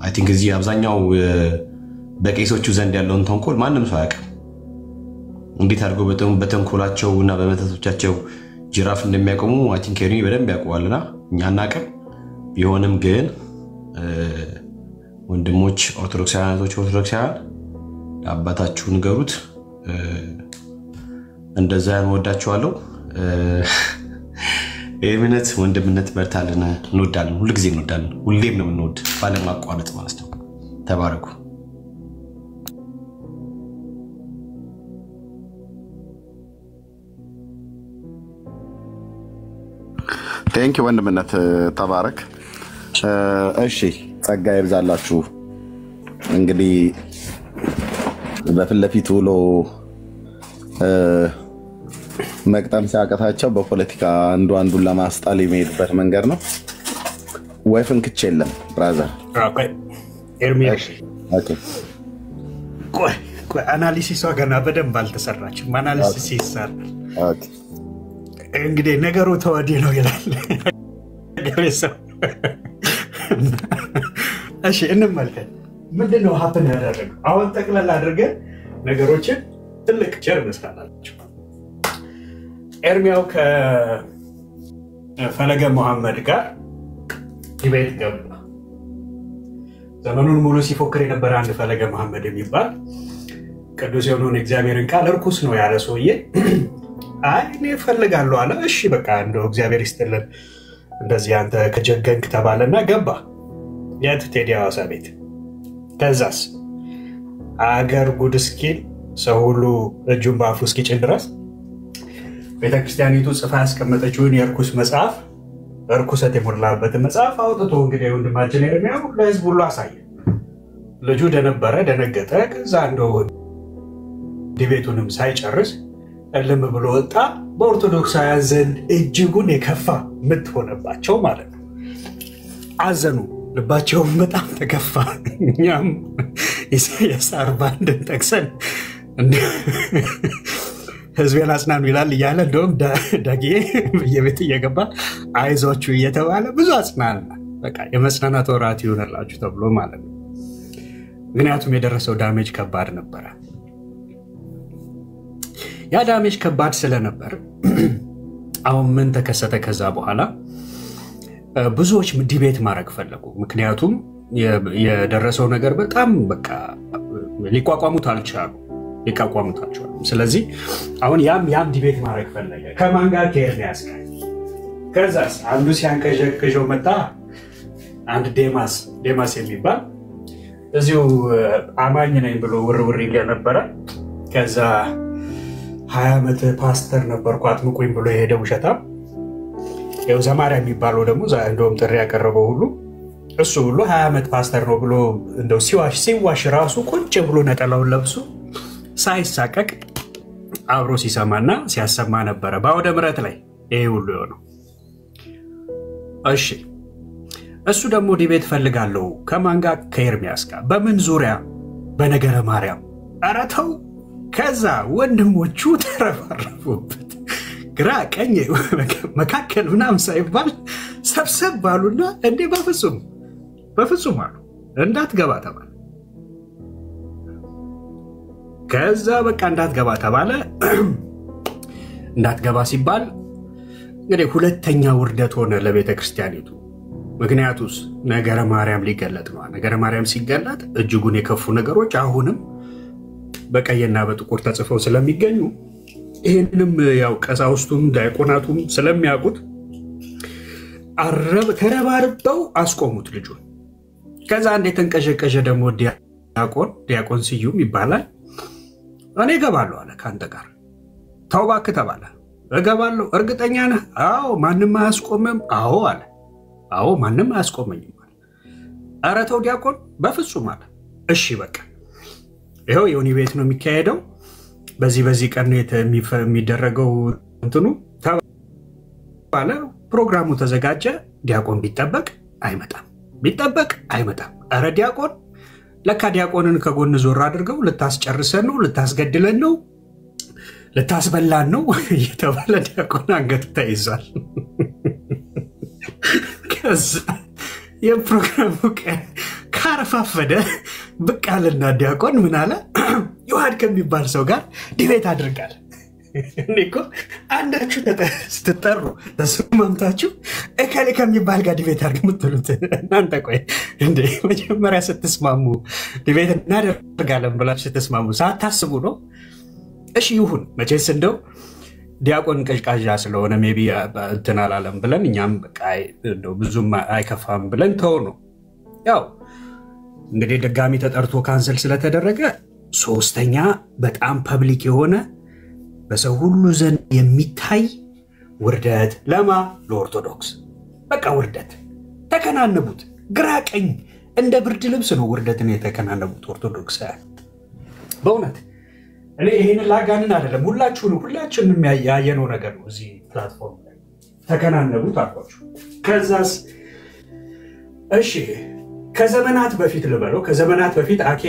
አይ ቲንክ እዚህ አብዛኛው በቄሶቹ ዘንድ ያለውን ተንኮል ማንም ሰው አያውቅም። እንዴት አድርገው በተንኮላቸው እና በመተቶቻቸው ጅራፍ እንደሚያቆሙ አይ ቲንክ ኤርሚ በደንብ ያውቀዋልና እኛ አናውቅም። ቢሆንም ግን ወንድሞች ኦርቶዶክሳውያን አባታችሁ ንገሩት እንደዛ እንወዳችኋለሁ። ኤርሚነት ወንድምነት በርታልን እንወዳለን። ሁልጊዜ እንወዳለን። ሁሌም ነው የምንወድ ባለማቋረጥ ማለት ነው። ተባረኩ። ቴንኪ ወንድምነት ተባረክ። እሺ ጸጋ ይብዛላችሁ። እንግዲህ በፊት ለፊት ውሎ መቅጠም ሲያቀታቸው በፖለቲካ አንዱን ለማስጣል የሚሄድበት መንገድ ነው ወይ? ፍንክች የለም ብራዘር። ቆይ አናሊሲሷ ገና በደንብ አልተሰራችም። አናሊሲስ ይሰራል። እንግዲህ ነገሩ ተወዲህ ነው ይላል። እሺ እንመልከት። ምንድነው ሀፕን ያደረገው? አሁን ጠቅለል አድርገን ነገሮችን ትልቅ ቸር መስራታቸው። ኤርሚያው ከፈለገ መሐመድ ጋር ዲቤት ገባ። ዘመኑን ሙሉ ሲፎክር የነበረ አንድ ፈለገ መሐመድ የሚባል ቅዱስ የሆነውን እግዚአብሔርን ቃል እርኩስ ነው ያለ ሰውዬ አይ እኔ እፈልጋለሁ አለ። እሺ በቃ እንደው እግዚአብሔር ይስጥልን እንደዚህ አንተ ከጀገንክ ተባለና ገባ የት ቴዲ ሐዋሳ ቤት። ከዛስ አገር ጉድ እስኪል ሰው ሁሉ እጁን በአፉ እስኪጭን ድረስ ቤተክርስቲያኒቱ ጽፋ ያስቀመጠችውን የእርኩስ መጽሐፍ እርኩሰት የሞላበትን መጽሐፍ አውጥቶ እንግዲህ ወንድማችን ኤርሚያው ለህዝብ ሁሉ አሳየ። ልጁ ደነበረ፣ ደነገጠ። ከዛ እንደው ዲቤቱንም ሳይጨርስ እልም ብሎ ወጣ። በኦርቶዶክሳውያን ዘንድ እጅጉን የከፋ የምትሆነባቸው ማለት ነው። አዘኑ፣ ልባቸውን በጣም ተከፋ። እኛም ኢሳያስ 41 ጠቅሰን ህዝቤን አጽናኑ ይላል እያለ እንደውም ዳጌ በየቤት እየገባ አይዟችሁ እየተባለ ብዙ አጽናና። በቃ የመጽናናት ወራት ይሆንላችሁ ተብሎ ማለት ነው። ምክንያቱም የደረሰው ዳሜጅ ከባድ ነበረ። ያ ዳሜጅ ከባድ ስለነበር አሁን ምን ተከሰተ? ከዛ በኋላ ብዙዎች ዲቤት ማድረግ ፈለጉ። ምክንያቱም የደረሰው ነገር በጣም በቃ ሊቋቋሙት አልቻሉ። ስለዚህ አሁን ያም ዲቤት ማድረግ ፈለገ። ከማን ጋር? ከኤርሚያስ ጋር። ከዛስ አንዱ ሲያንቀዠቅዠው መጣ። አንድ ዴማስ የሚባል እዚሁ አማኝ ነኝ ብሎ ውርውር ይል ነበረ። ከዛ 20 ዓመት ፓስተር ነበርኩ አጥምቁኝ ብሎ የሄደ ውሸታም ያው ዘማሪያ የሚባለው ደግሞ እንደውም ጥሪ ያቀረበው ሁሉ እሱ ሁሉ 20 ዓመት ፓስተር ነው ብሎ እንደው ሲዋሽ ራሱ ቁጭ ብሎ ነጠላውን ለብሶ ሳይሳቀቅ አብሮ ሲሰማና ሲያሰማ ነበረ በአውደ ምሕረት ላይ ይሄ ሁሉ የሆነው። እሺ እሱ ደግሞ ዲቤት ፈልጋለሁ ከማን ጋር? ከኤርሚያስ ጋር። በምን ዙሪያ? በነገረ ማርያም። ኧረ ተው። ከዛ ወንድሞቹ ተረባረቡበት። ግራ ቀኝ መካከል ምናምን ሳይባል ሰብሰብ ባሉና እንዴ በፍጹም አሉ እንዳትገባ ተባለ። ከዛ በቃ እንዳትገባ ተባለ። እንዳትገባ ሲባል እንግዲህ ሁለተኛ ውርደት ሆነ ለቤተ ክርስቲያኒቱ። ምክንያቱስ ነገረ ማርያም ሊገለጥ ነው። ነገረ ማርያም ሲገለጥ እጅጉን የከፉ ነገሮች አሁንም በቀይና በጥቁር ተጽፈው ስለሚገኙ ይህንም ያው ቀሳውስቱም ዲያቆናቱም ስለሚያውቁት ተረባርበው አስቆሙት ልጁን። ከዛ አንድ የተንቀዠቀዠ ደግሞ ዲያቆን ስዩም ይባላል። እኔ እገባለሁ አለ ከአንተ ጋር። ተው እባክህ ተባለ። እገባለሁ። እርግጠኛ ነህ? አዎ። ማንም አያስቆምም? አዎ አለ። አዎ ማንም አያስቆመኝም አለ። ኧረ ተው ዲያቆን፣ በፍጹም አለ። እሺ በቃ ይኸው የሆነ ቤት ነው የሚካሄደው፣ በዚህ ቀን ነው የሚደረገው እንትኑ ተባለ። ፕሮግራሙ ተዘጋጀ። ዲያቆን ቢጠበቅ አይመጣም። ኧረ ዲያቆን፣ ለካ ዲያቆንን ከጎን ዞር አድርገው ልታስጨርሰን ነው፣ ልታስገድለን ነው፣ ልታስበላን ነው እየተባለ ዲያቆን አንገቱ ተይዟል። ከዛ የፕሮግራሙ ቀን ካረፋፈደ ብቅ አለና ዲያቆን ምን አለ? ዮሐድ ከሚባል ሰው ጋር ዲቤት አድርጋል። እኔ እኮ አንዳችሁ ስትጠሩ ተስማምታችሁ እከሌ ከሚባል ጋር ዲቤት አድርግ የምትሉት እናንተ ቆይ እንደ መጀመሪያ ስትስማሙ ዲቤት እናደርጋለን ብላችሁ ስትስማሙ ሳታስቡ ነው? እሺ ይሁን መቼስ እንደው ዲያቆን ቀዥቃዣ ስለሆነ ሜቢ እንትን አላለም ብለን እኛም በቃ ብዙም አይከፋም ብለን ተው ነው። ያው እንግዲህ ድጋሚ ተጠርቶ ካንሰል ስለተደረገ ሶስተኛ በጣም ፐብሊክ የሆነ በሰው ሁሉ ዘንድ የሚታይ ውርደት ለማ ለኦርቶዶክስ በቃ ውርደት ተከናነቡት። ግራ ቀኝ እንደ ብርድ ልብስ ነው ውርደትን የተከናነቡት ኦርቶዶክሳውያን። በእውነት እኔ ይሄንን ላጋንን አይደለም፣ ሁላችንም ያየነው ነገር ነው። እዚህ ፕላትፎርም ላይ ተከናነቡት አልኳችሁ። ከዛስ እሺ ከዘመናት በፊት ልበለው፣ ከዘመናት በፊት አኬ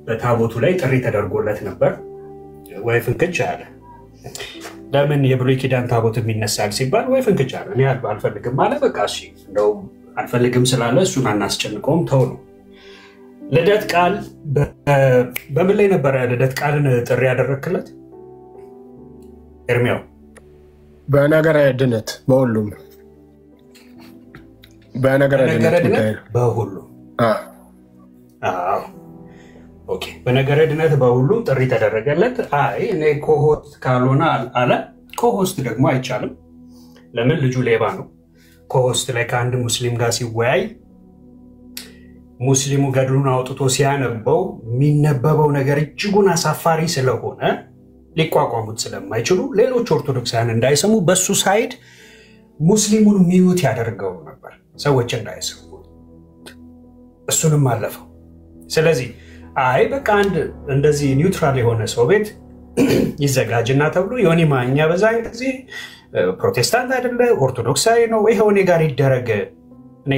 በታቦቱ ላይ ጥሪ ተደርጎለት ነበር ወይ ፍንክች አለ። ለምን የብሉይ ኪዳን ታቦት የሚነሳል ሲባል ወይ ፍንክች አለ። እኔ አልፈልግም አለ። በቃ እሺ እንደው አልፈልግም ስላለ እሱን አናስጨንቀውም ተው ነው። ልደት ቃል በምን ላይ ነበረ ልደት ቃልን ጥሪ ያደረክለት ኤርሚያው? በነገረ ድነት በሁሉም በነገረ ድነት በሁሉም ኦኬ፣ በነገረ ድነት በሁሉም ጥሪ ተደረገለት። አይ እኔ ኮሆስት ካልሆነ አለ። ኮሆስት ደግሞ አይቻልም። ለምን? ልጁ ሌባ ነው። ኮሆስት ላይ ከአንድ ሙስሊም ጋር ሲወያይ ሙስሊሙ ገድሉን አውጥቶ ሲያነበው የሚነበበው ነገር እጅጉን አሳፋሪ ስለሆነ ሊቋቋሙት ስለማይችሉ ሌሎች ኦርቶዶክሳውያን እንዳይሰሙ በሱ ሳይድ ሙስሊሙን ሚዩት ያደርገው ነበር፣ ሰዎች እንዳይሰሙ። እሱንም አለፈው። ስለዚህ አይ በቃ አንድ እንደዚህ ኒውትራል የሆነ ሰው ቤት ይዘጋጅና ተብሎ ዮኒ ማኛ በዛ ጊዜ ፕሮቴስታንት አይደለ ኦርቶዶክሳዊ ነው፣ ይሄው እኔ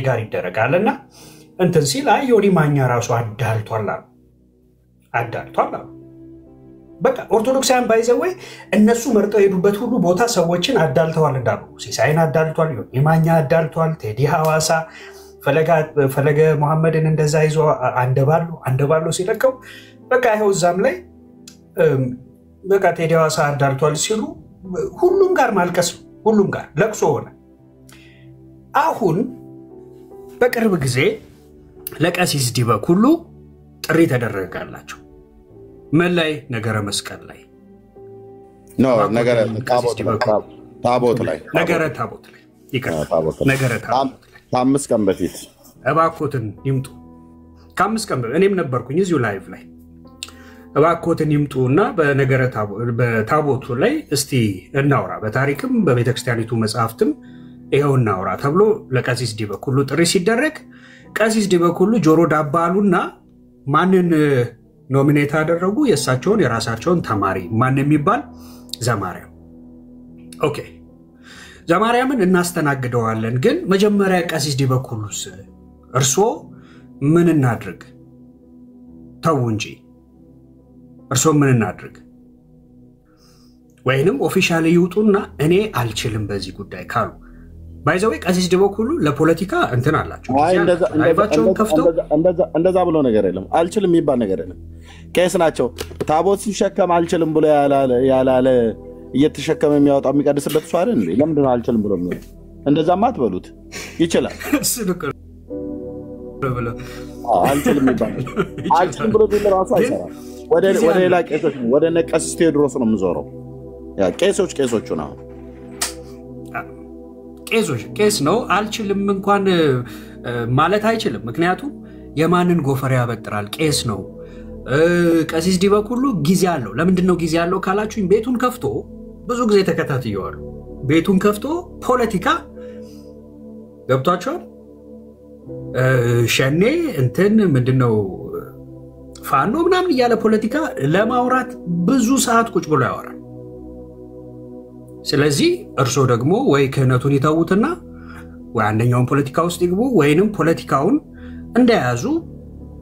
ጋር ይደረጋልና እንትን ሲል አይ ዮኒ ማኛ ራሱ አዳልቷል አሉ። በቃ ኦርቶዶክሳውያን ባይዘወይ እነሱ መርጠው የሄዱበት ሁሉ ቦታ ሰዎችን አዳልተዋል እንዳሉ ሲሳይን አዳልቷል፣ ዮኒ ማኛ አዳልቷል፣ ቴዲ ሐዋሳ ፈለገ መሐመድን እንደዛ ይዞ አንደባሎ ሲለቀው በቃ ይሄው እዛም ላይ በቃ ቴዲ ሐዋሳ አዳልቷል ሲሉ ሁሉም ጋር ማልቀስ ነው፣ ሁሉም ጋር ለቅሶ ሆነ። አሁን በቅርብ ጊዜ ለቀሲስ ዲበኩሉ ጥሪ ተደረጋላቸው። ምን ላይ? ነገረ መስቀል ላይ ነገረ ታቦት ላይ ነገረ ታቦት ከ5 ቀን በፊት እባኮትን ይምጡ። ከ5 ቀን እኔም ነበርኩኝ እዚሁ ላይቭ ላይ። እባኮትን ይምጡና በታቦቱ ላይ እስቲ እናውራ፣ በታሪክም በቤተክርስቲያኒቱ መጽሐፍትም ይሄው እናውራ ተብሎ ለቀሲስ ዲበኩሉ ጥሪ ሲደረግ ቀሲስ ዲበኩሉ ጆሮ ዳባ አሉና ማንን ኖሚኔት አደረጉ? የእሳቸውን የራሳቸውን ተማሪ ማን የሚባል ዘማርያም። ኦኬ ዘማርያምን እናስተናግደዋለን፣ ግን መጀመሪያ ቀሲስ ዲበኩሉስ እርስዎ ምን እናድርግ? ተው እንጂ እርስዎ ምን እናድርግ? ወይንም ኦፊሻሊ ይውጡና እኔ አልችልም በዚህ ጉዳይ ካሉ ባይዘው ቀሲስ ዲበኩሉ ለፖለቲካ እንትን አላቸው። ላይቫቸውን ከፍተው እንደዛ ብሎ ነገር የለም፣ አልችልም የሚባል ነገር የለም። ቄስ ናቸው። ታቦት ሲሸከም አልችልም ብሎ ያላለ እየተሸከመ የሚያወጣው የሚቀድስበት እሱ አይደል እንዴ? ለምንድን ነው አልችልም ብሎ የሚወጣው? እንደዛማ አትበሉት፣ ይችላል። አልችልም የሚባል አልችልም ብሎ ቢል ራሱ አይሰራም። ወደ ሌላ ቄሶች ነው፣ ወደ ቀሲስ ቴዎድሮስ ነው የምዞረው። ያ ቄሶቹ ነው ቄስ ነው። አልችልም እንኳን ማለት አይችልም። ምክንያቱም የማንን ጎፈሬ ያበጥራል? ቄስ ነው። ቀሲስ ዲበኩሉ ጊዜ አለው። ለምንድን ነው ጊዜ አለው ካላችሁኝ፣ ቤቱን ከፍቶ ብዙ ጊዜ ተከታትየዋለሁ። ቤቱን ከፍቶ ፖለቲካ ገብቷቸዋል። ሸኔ እንትን ምንድነው ፋኖ ምናምን እያለ ፖለቲካ ለማውራት ብዙ ሰዓት ቁጭ ብሎ ያወራል። ስለዚህ እርሶ ደግሞ ወይ ክህነቱን ይተዉትና ወይ አንደኛውን ፖለቲካ ውስጥ ይግቡ፣ ወይንም ፖለቲካውን እንደያዙ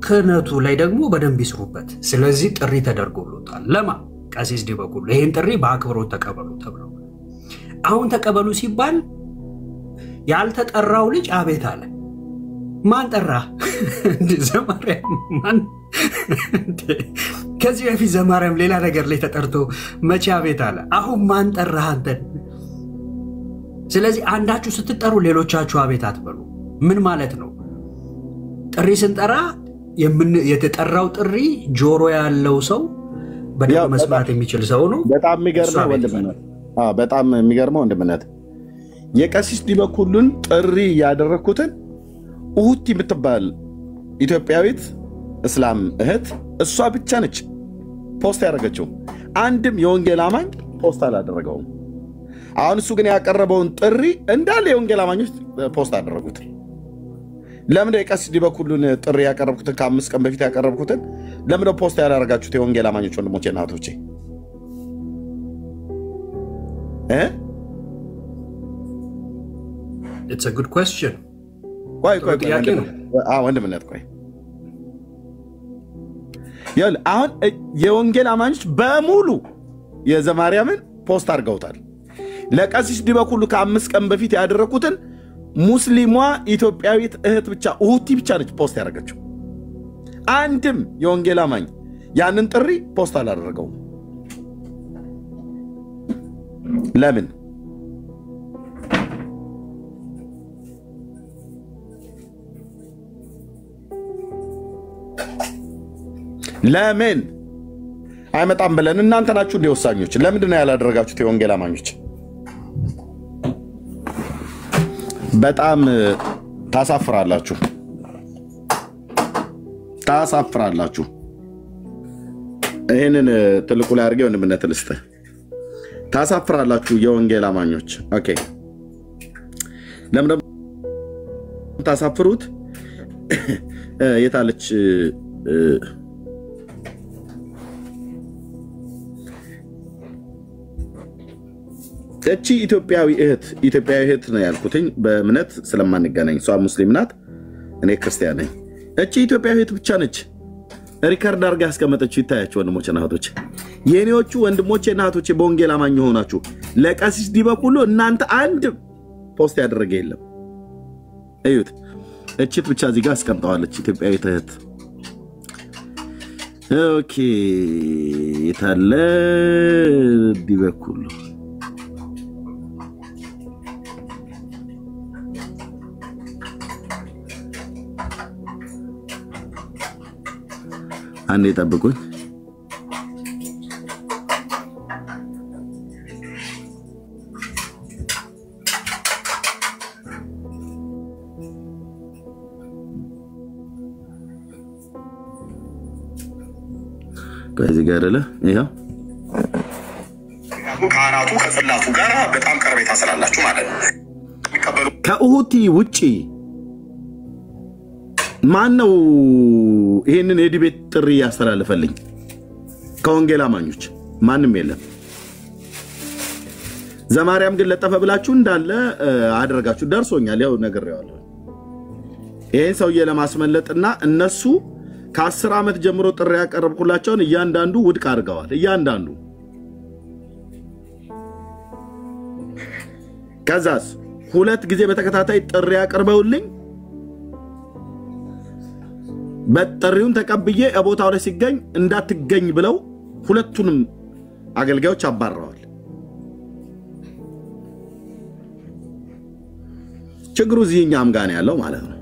ክህነቱ ላይ ደግሞ በደንብ ይስሩበት። ስለዚህ ጥሪ ተደርጎሎታል። ለማ ቀሲስ ዲበኩሉ ይሄን ጥሪ በአክብሮት ተቀበሉ ተብለው። አሁን ተቀበሉ ሲባል ያልተጠራው ልጅ አቤት አለ። ማን ጠራ? ዘማርያም ማን? ከዚህ በፊት ዘማርያም ሌላ ነገር ላይ ተጠርቶ መቼ አቤት አለ? አሁን ማን ጠራህ አንተን? ስለዚህ አንዳችሁ ስትጠሩ ሌሎቻችሁ አቤት አትበሉ። ምን ማለት ነው? ጥሪ ስንጠራ የተጠራው ጥሪ ጆሮ ያለው ሰው በደንብ መስማት የሚችል ሰው ነው። በጣም የሚገርመው ወንድምነት የቀሲስ ዲበኩሉን ጥሪ ያደረኩትን ኡሁቲ የምትባል ኢትዮጵያዊት እስላም እህት እሷ ብቻ ነች ፖስት ያደረገችው። አንድም የወንጌል አማኝ ፖስት አላደረገውም። አሁን እሱ ግን ያቀረበውን ጥሪ እንዳለ የወንጌል አማኞች ፖስት አደረጉት። ለምን የቀሲስ ዲበኩሉን ጥሪ ያቀረብኩትን ከ5 ቀን በፊት ያቀረብኩትን ለምን ፖስት ያላረጋችሁት የወንጌል አማኞች ወንድሞቼ እና እህቶቼ? It's a good question. ቆይ ወንድምነት ቆይ ይኸውልህ አሁን የወንጌል አማኞች በሙሉ የዘማርያምን ፖስት አድርገውታል። ለቀሲስ ዲበኩሉ ከ5 ቀን በፊት ያደረኩትን ሙስሊሟ ኢትዮጵያዊት እህት ብቻ እሁቲ ብቻ ነች ፖስት ያደረገችው። አንድም የወንጌል አማኝ ያንን ጥሪ ፖስት አላደረገውም። ለምን? ለምን አይመጣም ብለን እናንተ ናችሁ እንደ ወሳኞች። ለምንድን ነው ያላደረጋችሁት የወንጌል አማኞች? በጣም ታሳፍራላችሁ። ይሄንን ትልቁ ላይ አድርጌ ወንድምነት ልስጥህ። ታሳፍራላችሁ የወንጌል አማኞች። ኦኬ ለምን ታሳፍሩት? የታለች እቺ ኢትዮጵያዊ እህት ነው ያልኩትኝ በእምነት ስለማንገናኝ። እሷ ሙስሊም ናት፣ እኔ ክርስቲያን ነኝ። እቺ ኢትዮጵያዊ እህት ብቻ ነች ሪከርድ አድርጋ ያስቀመጠችው። ይታያችሁ ወንድሞቼ እና እህቶቼ፣ የኔዎቹ ወንድሞቼ እና እህቶቼ በወንጌል አማኝ ሆናችሁ ለቀሲስ ዲበኩሉ እናንተ አንድ ፖስት ያደረገ የለም። እዩት፣ እቺት ብቻ እዚህ ጋር አስቀምጠዋለች ኢትዮጵያዊ እህት። ኦኬ የታለ ዲበኩሉ? አንዴ ጠብቁኝ። ከዚህ ጋር አይደለ? ይሄው ካህናቱ ከጽላቱ ጋር በጣም ቀረቤታ ስላላችሁ ማለት ነው። ከኡሁቲ ውጪ ማን ነው ይሄንን የዲቤት ጥሪ ያስተላልፈልኝ? ከወንጌል አማኞች ማንም የለም። ዘማርያም ግን ለጠፈ ብላችሁ እንዳለ አደረጋችሁ። ደርሶኛል፣ ያው ነግሬዋለሁ። ይሄን ሰውዬ ለማስመለጥና እነሱ ከ10 ዓመት ጀምሮ ጥሪ ያቀረብኩላቸውን እያንዳንዱ ውድቅ አድርገዋል። እያንዳንዱ ከዛስ 2 ጊዜ በተከታታይ ጥሪ ያቀርበውልኝ በጥሪውን ተቀብዬ ቦታው ላይ ሲገኝ እንዳትገኝ ብለው ሁለቱንም አገልጋዮች አባረዋል። ችግሩ እዚህኛም ጋር ነው ያለው ማለት ነው።